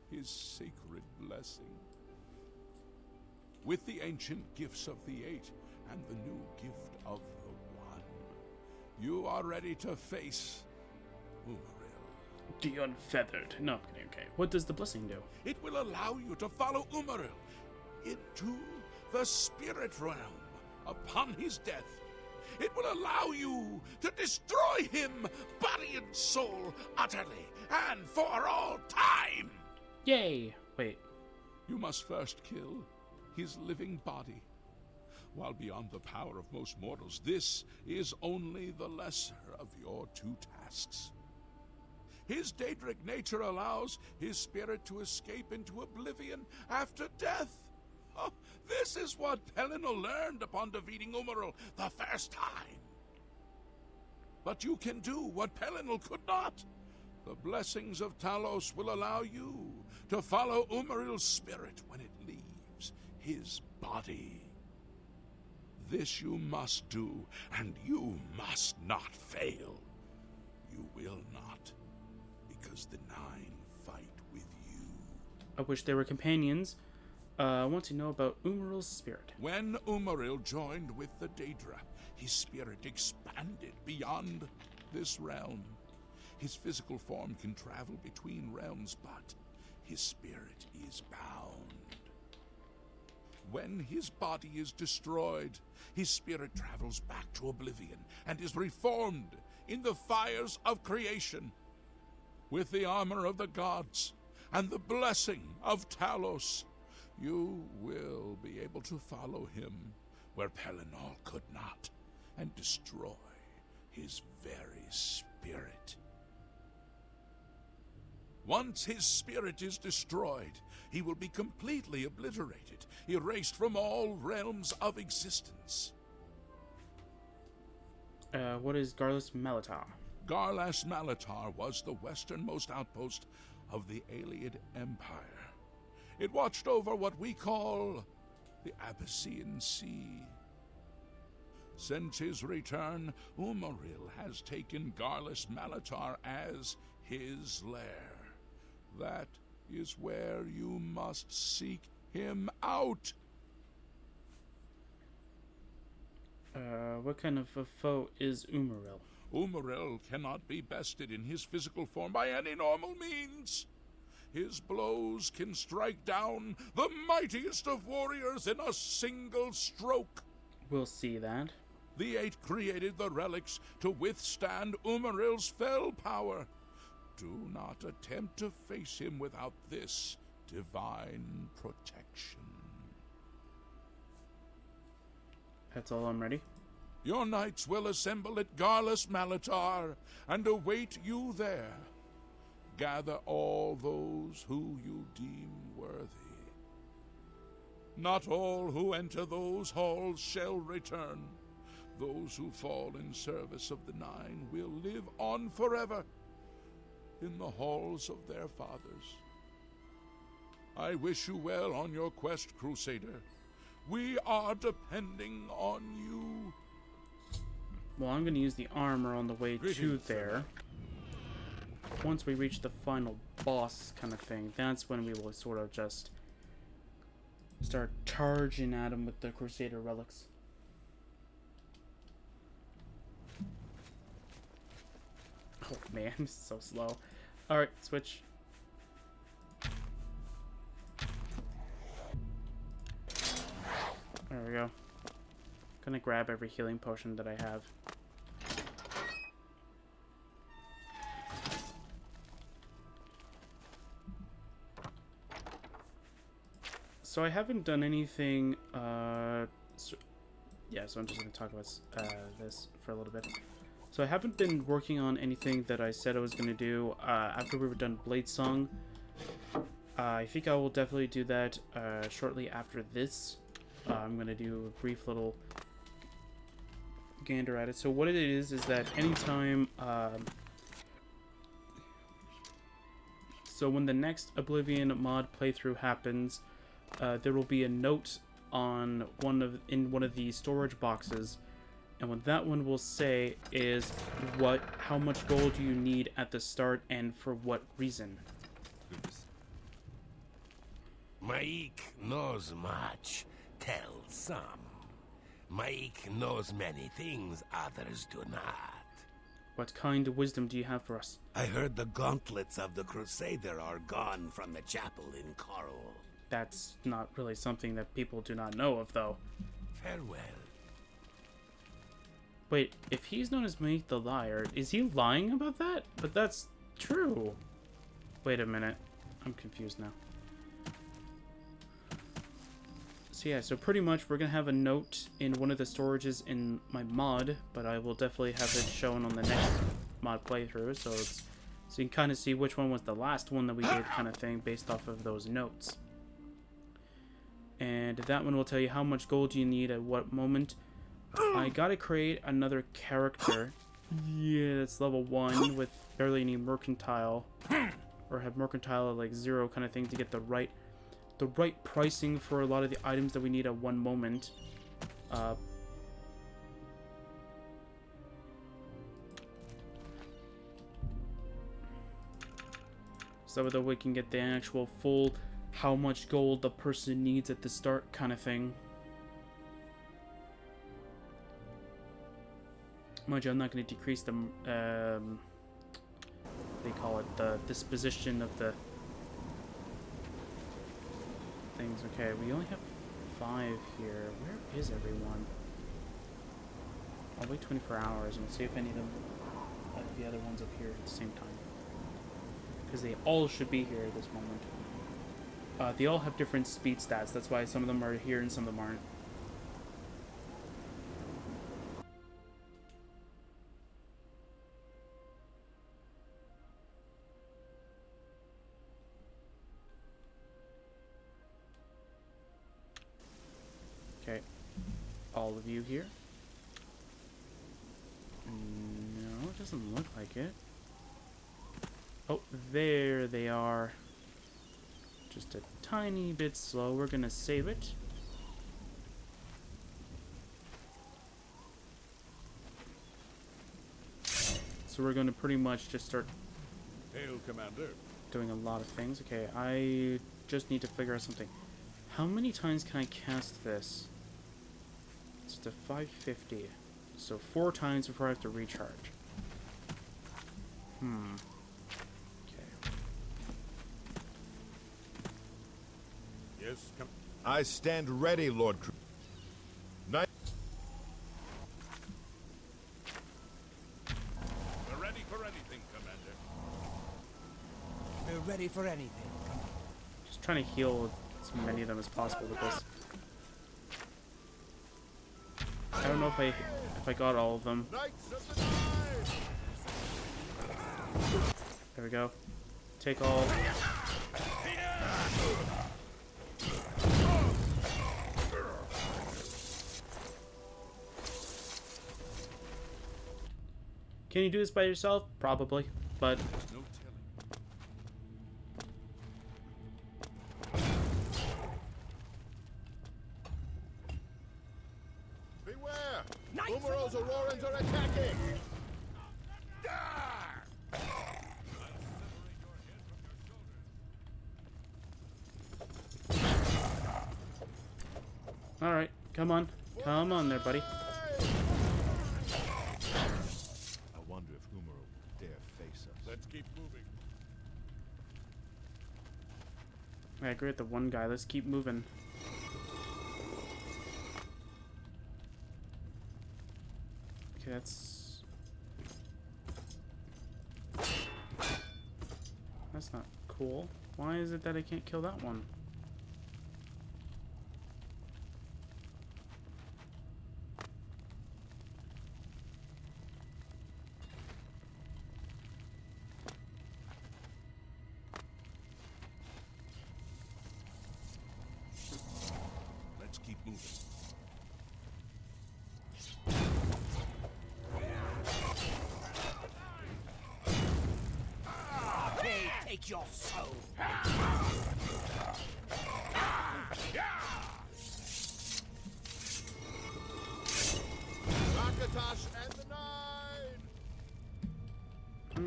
his sacred blessing. With the ancient gifts of the 8 and the new gift of the 1, you are ready to face Umaril. The Unfeathered. No, I'm kidding. Okay. What does the blessing do? It will allow you to follow Umaril into the spirit realm upon his death. It will allow you to destroy him, body and soul, utterly and for all time. Yay! Wait. You must first kill his living body. While beyond the power of most mortals, this is only the lesser of your 2 tasks. His Daedric nature allows his spirit to escape into oblivion after death. Oh, this is what Pelinal learned upon defeating Umaril the first time. But you can do what Pelinal could not. The blessings of Talos will allow you to follow Umaril's spirit when it leaves his body. This you must do, and you must not fail. You will not, because the 9 fight with you. I wish they were companions. I want to know about Umaril's spirit. When Umaril joined with the Daedra, his spirit expanded beyond this realm. His physical form can travel between realms, but his spirit is bound. When his body is destroyed, his spirit travels back to Oblivion and is reformed in the fires of creation. With the armor of the gods and the blessing of Talos, you will be able to follow him where Pelinal could not and destroy his very spirit. Once his spirit is destroyed, he will be completely obliterated, erased from all realms of existence. What is Garlus Malatar? Garlas Malatar was the westernmost outpost of the Aeliad Empire. It watched over what we call the Abyssinian Sea. Since his return, Umaril has taken Garlas Malatar as his lair. That is where you must seek him out. What kind of a foe is Umaril? Umaril cannot be bested in his physical form by any normal means. His blows can strike down the mightiest of warriors in a single stroke. We'll see that. The 8 created the relics to withstand Umaril's fell power. Do not attempt to face him without this divine protection. That's all, I'm ready. Your knights will assemble at Garlus Malatar and await you there. Gather all those who you deem worthy. Not all who enter those halls shall return. Those who fall in service of the Nine will live on forever in the halls of their fathers. I wish you well on your quest, Crusader. We are depending on you. Well, I'm going to use the armor on the way to there. Once we reach the final boss kind of thing, that's when we will sort of just start charging at him with the Crusader relics. Oh man, this is so slow. Alright, switch. There we go. Gonna grab every healing potion that I have. So I haven't done anything, so I'm just gonna talk about this for a little bit. So I haven't been working on anything that I said I was gonna do after we were done Blade Song. I think I will definitely do that shortly after this. I'm gonna do a brief little gander at it. So what it is that anytime, so when the next Oblivion mod playthrough happens, there will be a note on in one of the storage boxes, and what that one will say is how much gold do you need at the start and for what reason. Maik knows much, tells some. Maik knows many things others do not. What kind of wisdom do you have for us? I heard the gauntlets of the Crusader are gone from the chapel in Coral. That's not really something that people do not know of, though. Farewell. Wait, if he's known as Mace the Liar, is he lying about that? But that's true. Wait a minute. I'm confused now. So yeah, so pretty much we're going to have a note in one of the storages in my mod, but I will definitely have it shown on the next mod playthrough, so you can kind of see which one was the last one that we did kind of thing based off of those notes. And that one will tell you how much gold you need at what moment. I gotta create another character. Yeah, that's level 1 with barely any mercantile, or have mercantile at like 0 kind of thing to get the right pricing for a lot of the items that we need at one moment. So that we can get the actual full how much gold the person needs at the start kind of thing. Mind you, I'm not going to decrease the they call it the disposition of the things. Okay, we only have 5 here. Where is everyone? I'll wait 24 hours and see if any of them, the other ones up here at the same time. Because they all should be here at this moment. They all have different speed stats. That's why some of them are here and some of them aren't. Okay, all of you here. No, it doesn't look like it. Oh, there they are. Just a tiny bit slow. We're gonna save it. So we're gonna pretty much just start Hail, Commander. doing a lot of things. Okay, I just need to figure out something. How many times can I cast this? It's to 550. So 4 times before I have to recharge. Okay. Yes, come. I stand ready, Lord Knight. We're ready for anything, Commander. We're ready for anything. Just trying to heal as many of them as possible with this. I don't know if I got all of them. Knights of the Nine! There we go. Take all. Can you do this by yourself? Probably, but No telling. Beware! Umaro's Aurorans are attacking! alright, come on. Come on there, buddy. I wonder if Umaro will dare face us. Let's keep moving. I agree with the one guy. Let's keep moving. Okay, that's not cool. Why is it that I can't kill that one? Let's keep moving. They take your soul. Rakatash and the Nine!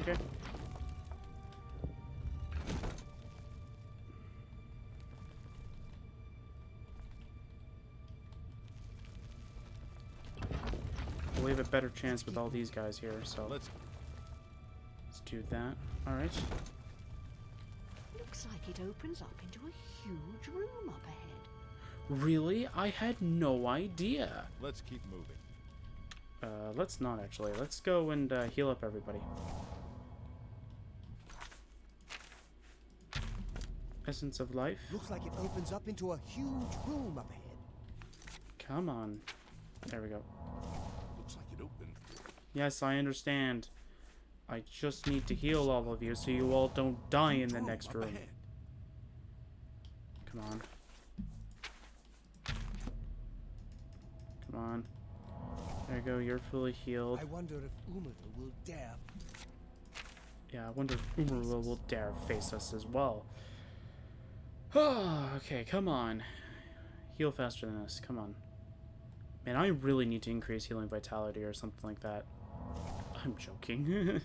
Okay. We have a better chance with all these guys here, so let's do that. Alright. Looks like it opens up into a huge room up ahead. Really? I had no idea. Let's keep moving. Let's not actually. Let's go and heal up everybody. Essence of life. Looks like it opens up into a huge room up ahead. Come on. There we go. Looks like it opened. Yes, I understand. I just need to heal all of you so you all don't die in the next room. Ahead. Come on. Come on. There you go, you're fully healed. I wonder if Umaro will dare. Yeah, I wonder if Umaro will dare face us as well. Okay, come on. Heal faster than this, come on. Man, I really need to increase healing vitality or something like that. I'm joking.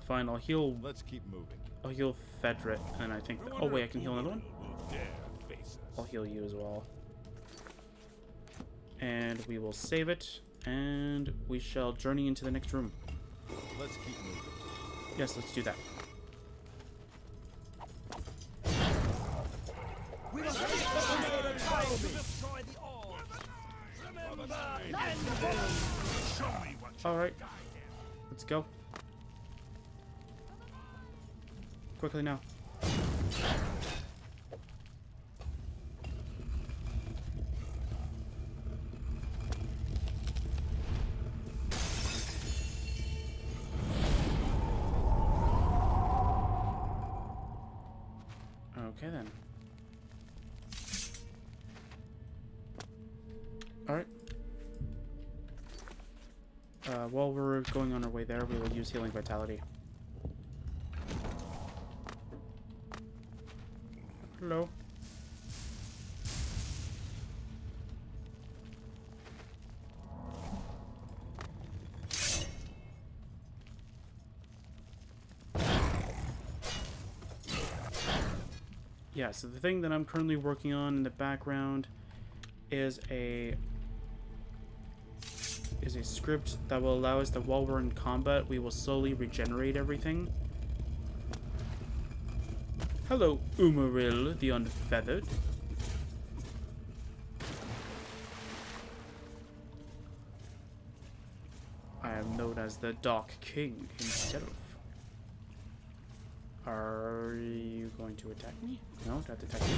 Fine, I'll heal. Let's keep moving. I'll heal Fedrit, and I think. Oh wait, I can heal another one. Will dare face us. I'll heal you as well. And we will save it, and we shall journey into the next room. Let's keep moving. Yes, let's do that. We must destroy the orb. Alright. Let's go. Quickly now. Okay then. Alright. While we're going on our way there, we will use Healing Vitality. Hello. Yeah, so the thing that I'm currently working on in the background is a script that will allow us that while we're in combat, we will slowly regenerate everything. Hello, Umaril the Unfeathered. I am known as the Dark King himself. Are you going to attack me? No, not to attack me.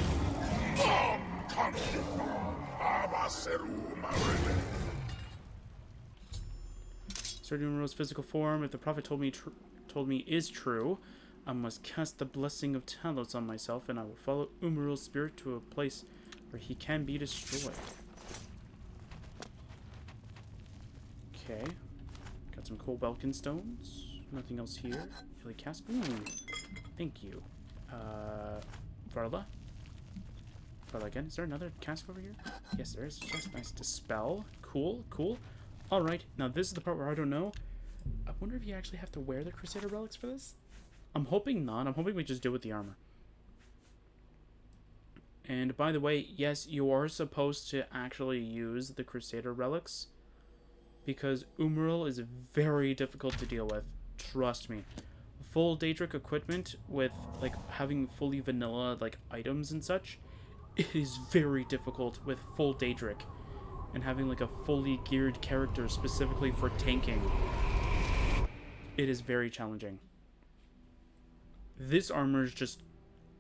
Certain Umarill's physical form, if the prophet told me is true, I must cast the blessing of Talos on myself, and I will follow Umarill's spirit to a place where he can be destroyed. Okay. Got some cool Belkin stones. Nothing else here. Really cast. Ooh. Thank you. Varla. Varla again. Is there another cask over here? Yes, there is. Just nice. Dispel. Cool, cool. Alright, now this is the part where I don't know. I wonder if you actually have to wear the Crusader relics for this? I'm hoping not. I'm hoping we just do it with the armor. And by the way, yes, you are supposed to actually use the Crusader relics, because Umarill is very difficult to deal with. Trust me. Full Daedric equipment with, like, having fully vanilla, like, items and such, it is very difficult with full Daedric. And having, like, a fully geared character specifically for tanking. It is very challenging. This armor is just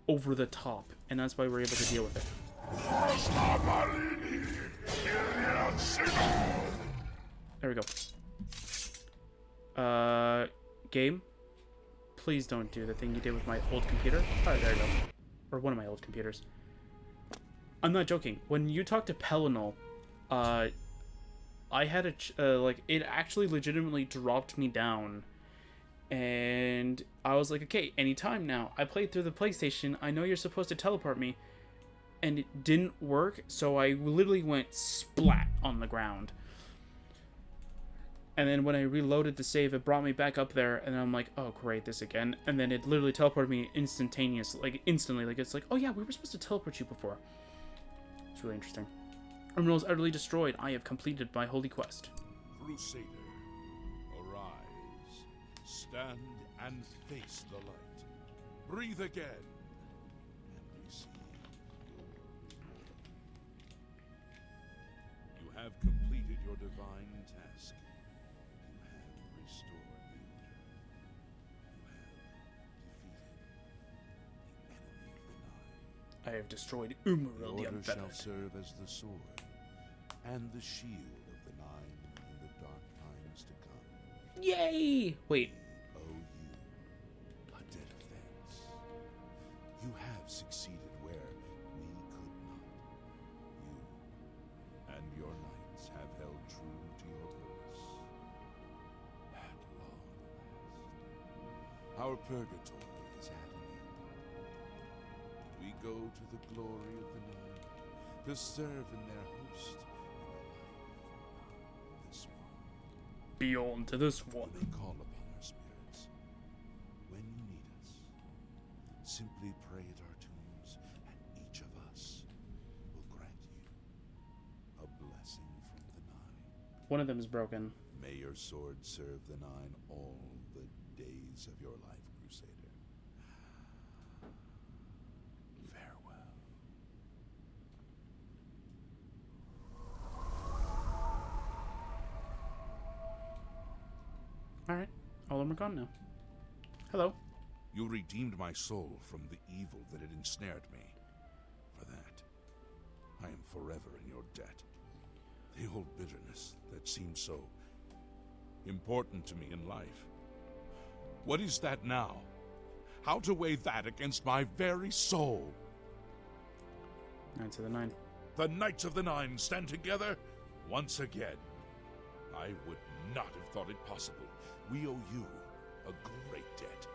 over the top, and that's why we're able to deal with it. There we go. Game? Please don't do the thing you did with my old computer. Oh, there you go. Or one of my old computers. I'm not joking. When you talk to Pelinal, I had a, it actually legitimately dropped me down. And I was like, okay, anytime now. I played through the PlayStation. I know you're supposed to teleport me. And it didn't work, so I literally went splat on the ground. And then when I reloaded the save, it brought me back up there, and I'm like, oh, great, this again. And then it literally teleported me instantly. Like, it's like, oh yeah, we were supposed to teleport you before. It's really interesting. Umarill is utterly destroyed. I have completed my holy quest. Crusader, arise. Stand and face the light. Breathe again. And receive your... You have completed your divine task. You have restored the order. You have defeated the enemy of the Nine. I have destroyed Umarill the order Unfettered. shall serve as the sword and the shield of the Nine in the dark times to come. Yay! Wait. We owe you a debt of thanks. You have succeeded where we could not. You and your knights have held true to your purpose. At long last, our purgatory is at an end. We go to the glory of the Nine to serve in their host in the life beyond this one. Beyond to this one. They call upon our spirits. When you need us, simply pray at our tombs, and each of us will grant you a blessing from the Nine. One of them is broken. May your sword serve the Nine all the days of your life, Crusader. Farewell. Alright. All of them are gone now. Hello. You redeemed my soul from the evil that had ensnared me. For that, I am forever in your debt. The old bitterness that seemed so important to me in life. What is that now? How to weigh that against my very soul? Knights of the Nine. The Knights of the Nine stand together once again. I would not have thought it possible. We owe you a great debt.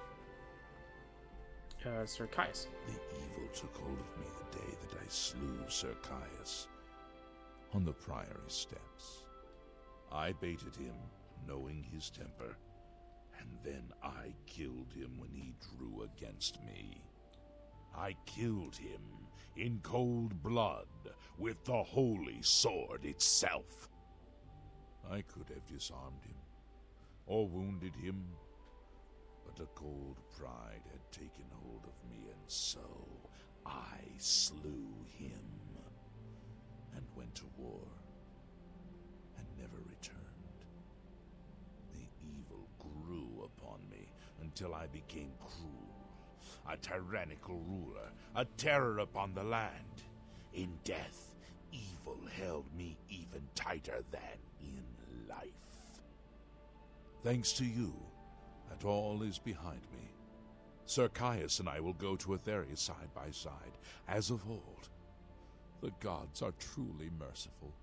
Sir Caius. The evil took hold of me the day that I slew Sir Caius on the Priory steps. I baited him, knowing his temper, and then I killed him when he drew against me. I killed him in cold blood with the holy sword itself. I could have disarmed him or wounded him, but a cold pride had taken hold of me, and so I slew him and went to war and never returned. The evil grew upon me until I became cruel, a tyrannical ruler, a terror upon the land. In death, evil held me even tighter than in life. Thanks to you, that all is behind me. Sir Caius and I will go to Etheria side by side, as of old. The gods are truly merciful.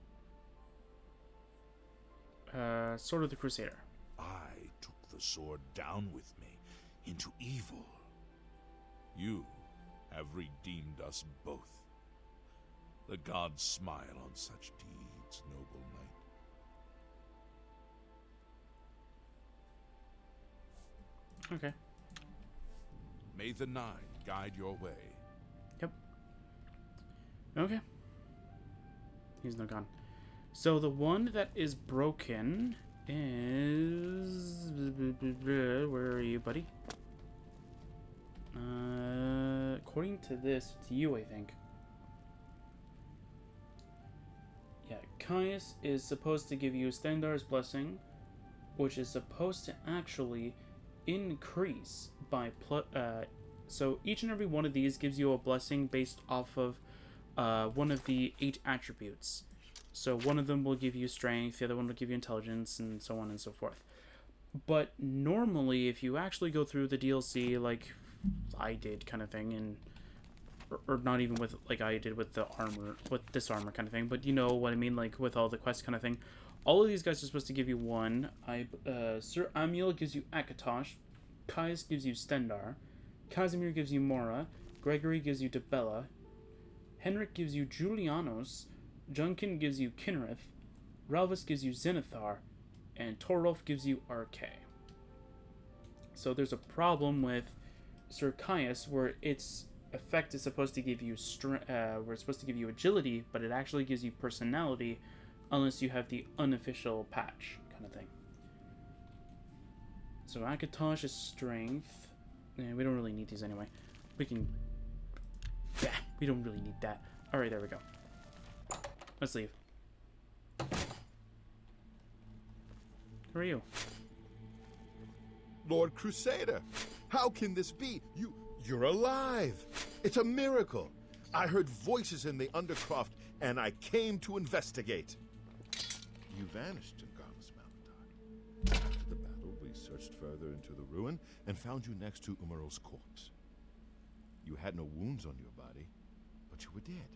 Sword of the Crusader. I took the sword down with me into evil. You have redeemed us both. The gods smile on such deeds, noble knight. Okay. May the Nine guide your way. Yep. Okay. He's now gone. So the one that is broken is... Where are you, buddy? According to this, it's you, I think. Yeah, Caius is supposed to give you Stendarr's Blessing, which is supposed to actually increase by so each and every one of these gives you a blessing based off of one of the 8 attributes. So one of them will give you strength, the other one will give you intelligence, and so on and so forth. But normally, if you actually go through the DLC like I did, kind of thing, and or not even with like I did with the armor, with this armor kind of thing, but you know what I mean, like with all the quests kind of thing. All of these guys are supposed to give you one. Sir Amiel gives you Akatosh, Caius gives you Stendarr, Casimir gives you Mora, Gregory gives you Debella, Henrik gives you Julianos, Junkin gives you Kinrith, Ralvis gives you Zenithar, and Torolf gives you Arke. So there's a problem with Sir Caius where its effect is supposed to give you where it's supposed to give you agility, but it actually gives you personality unless you have the unofficial patch kind of thing. So Akatosh is strength. We don't really need these anyway. We can... Yeah, we don't really need that. Alright, there we go. Let's leave. Who are you? Lord Crusader, how can this be? You're alive. It's a miracle. I heard voices in the Undercroft, and I came to investigate. You vanished in Garlus Malantine. After the battle, we searched further into the ruin and found you next to Umaral's corpse. You had no wounds on your body, but you were dead.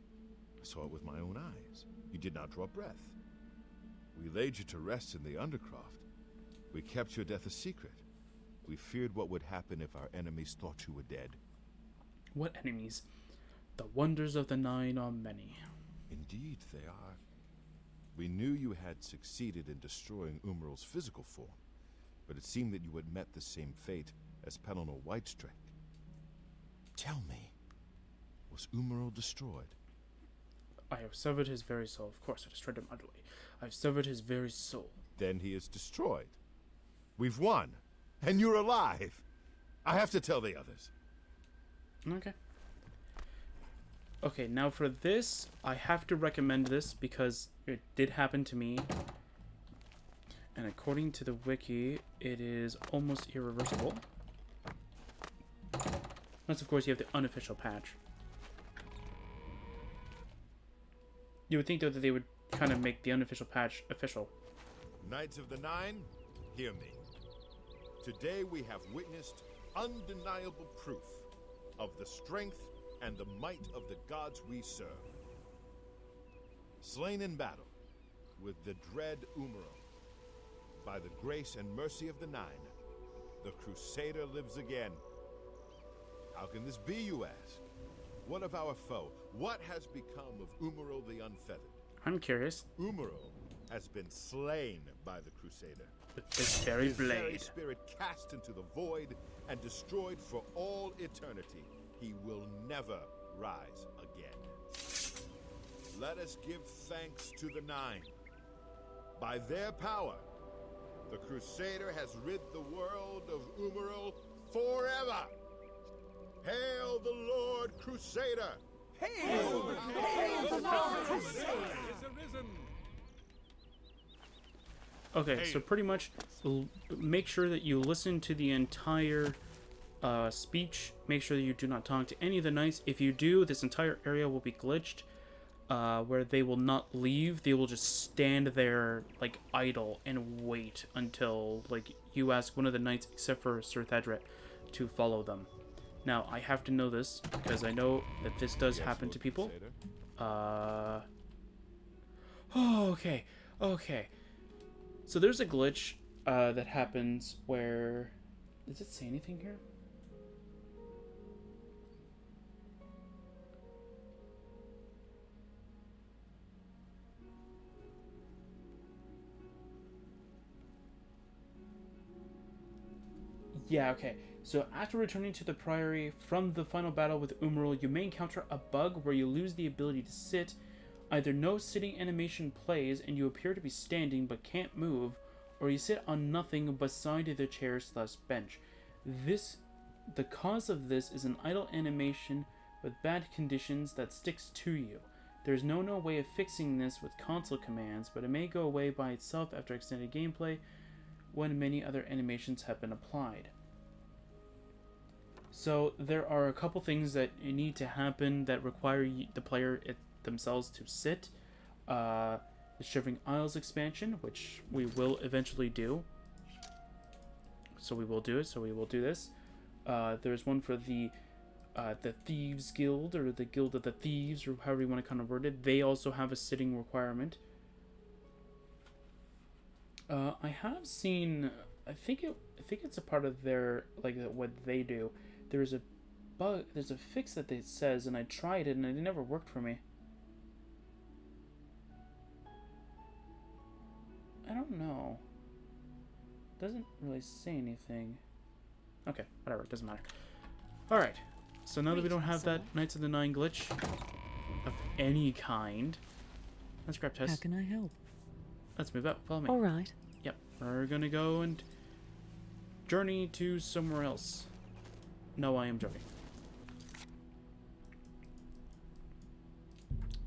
I saw it with my own eyes. You did not draw breath. We laid you to rest in the Undercroft. We kept your death a secret. We feared what would happen if our enemies thought you were dead. What enemies? The wonders of the Nine are many. Indeed, they are. We knew you had succeeded in destroying Umaral's physical form, but it seemed that you had met the same fate as Pelennor Whitestrake. Tell me, was Umaral destroyed? I have severed his very soul. Of course, I destroyed him utterly. I've severed his very soul. Then he is destroyed. We've won, and you're alive. I have to tell the others. Okay. Okay, now for this, I have to recommend this because it did happen to me. And according to the wiki, it is almost irreversible. Unless, of course, you have the unofficial patch. You would think, though, that they would kind of make the unofficial patch official. Knights of the Nine, hear me. Today we have witnessed undeniable proof of the strength and the might of the gods we serve. Slain in battle with the dread Umaral, by the grace and mercy of the Nine, the Crusader lives again. How can this be, you ask? What of our foe? What has become of Umaral the Unfeathered? I'm curious. Umaral has been slain by the Crusader. With this very His blade. very spirit cast into the void and destroyed for all eternity. He will never rise again. Let us give thanks to the Nine. By their power, the Crusader has rid the world of Umaral forever. Hail the Lord Crusader! Hail the Lord Crusader! Okay, so pretty much make sure that you listen to the entire speech. Make sure that you do not talk to any of the knights. If you do, this entire area will be glitched, where they will not leave. They will just stand there, like, idle and wait until, like, you ask one of the knights, except for Sir Thedret, to follow them. Now, I have to know this, because I know that this does happen to people. Oh, okay. Okay. So there's a glitch that happens where... Does it say anything here? Yeah, okay. So after returning to the Priory from the final battle with Umaril, you may encounter a bug where you lose the ability to sit. Either no sitting animation plays and you appear to be standing but can't move, or you sit on nothing beside the chair/bench. The cause of this is an idle animation with bad conditions that sticks to you. There's no way of fixing this with console commands, but it may go away by itself after extended gameplay when many other animations have been applied. So there are a couple things that need to happen that require the player themselves to sit. The Shivering Isles expansion, which we will eventually do. So we will do it. So we will do this. There's one for the Thieves Guild, or the Guild of the Thieves, or however you want to kind of word it. They also have a sitting requirement. I have seen. I think it's a part of their, like, what they do. There's a bug. There's a fix that it says, and I tried it, and it never worked for me. I don't know. Doesn't really say anything. Okay, whatever. It doesn't matter. All right. So now that we don't have that Knights of the Nine glitch of any kind, let's grab Tess. How can I help? Let's move out. Follow me. All right. Yep. We're gonna go and journey to somewhere else. No, I am joking.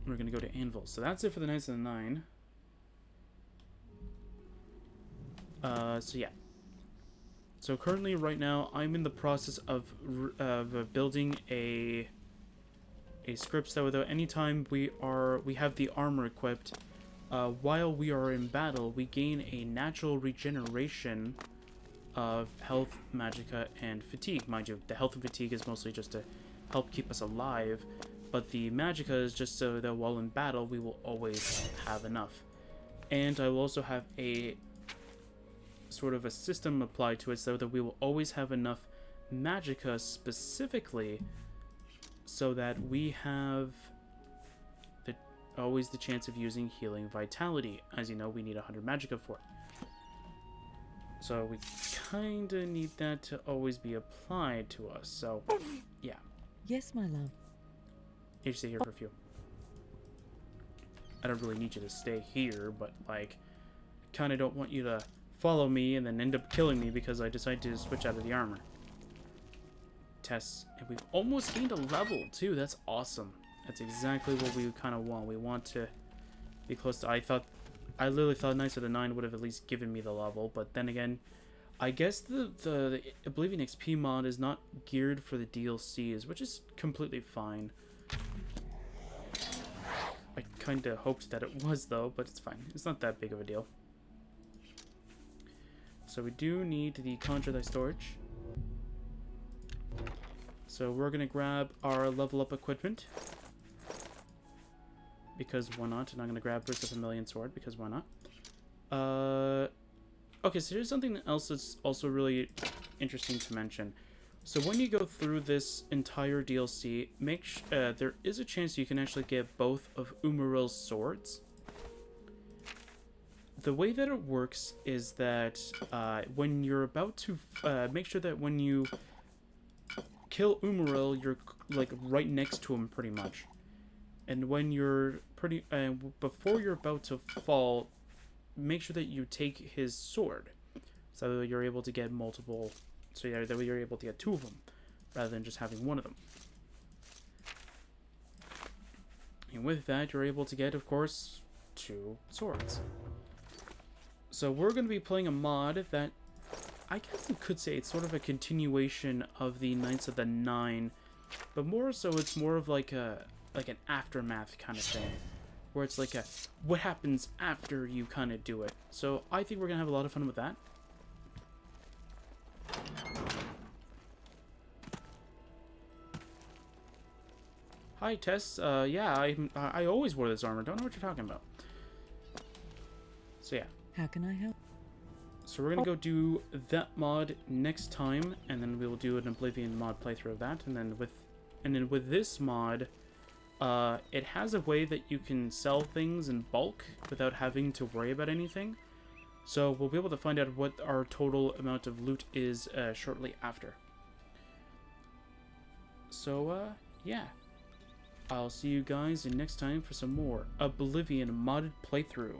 We're gonna go to Anvil. So that's it for the Knights of the Nine. So yeah. So currently, right now, I'm in the process of building a script so that anytime we have the armor equipped, while we are in battle, we gain a natural regeneration of health, magicka, and fatigue. Mind you, the health and fatigue is mostly just to help keep us alive, but the magicka is just so that while in battle, we will always have enough. And I will also have a sort of a system applied to it so that we will always have enough magicka specifically so that we have always the chance of using healing vitality. As you know, we need 100 magicka for it. So we kind of need that to always be applied to us. So, yeah. Yes, my love. You stay here for a few. I don't really need you to stay here, but, like, kind of don't want you to follow me and then end up killing me because I decided to switch out of the armor. Tests. And we've almost gained a level, too. That's awesome. That's exactly what we kind of want. We want to be close to... I literally thought Knights of the Nine would have at least given me the level, but then again, I guess the Oblivion XP mod is not geared for the DLCs, which is completely fine. I kind of hoped that it was, though, but it's fine. It's not that big of a deal. So we do need the Conjure Thy Storage. So we're going to grab our level up equipment. Because why not? And I'm going to grab Burst of Vermilion Sword, because why not? Okay, so here's something else that's also really interesting to mention. So when you go through this entire DLC, there is a chance you can actually get both of Umaril's swords. The way that it works is that when you're about to... make sure that when you kill Umaril, you're like right next to him pretty much. And when you're before you're about to fall, make sure that you take his sword, so that you're able to get multiple. So yeah, that way you're able to get two of them, rather than just having one of them. And with that, you're able to get, of course, two swords. So we're going to be playing a mod that I guess you could say it's sort of a continuation of the Knights of the Nine, but more so it's more of like an aftermath kind of thing, where it's like a what happens after you kind of do it. So I think we're gonna have a lot of fun with that. Hi Tess, yeah, I always wore this armor. Don't know what you're talking about. So yeah. How can I help? So we're gonna go do that mod next time, and then we will do an Oblivion mod playthrough of that, and then with this mod, it has a way that you can sell things in bulk without having to worry about anything. So we'll be able to find out what our total amount of loot is shortly after. So yeah, I'll see you guys next time for some more Oblivion modded playthrough.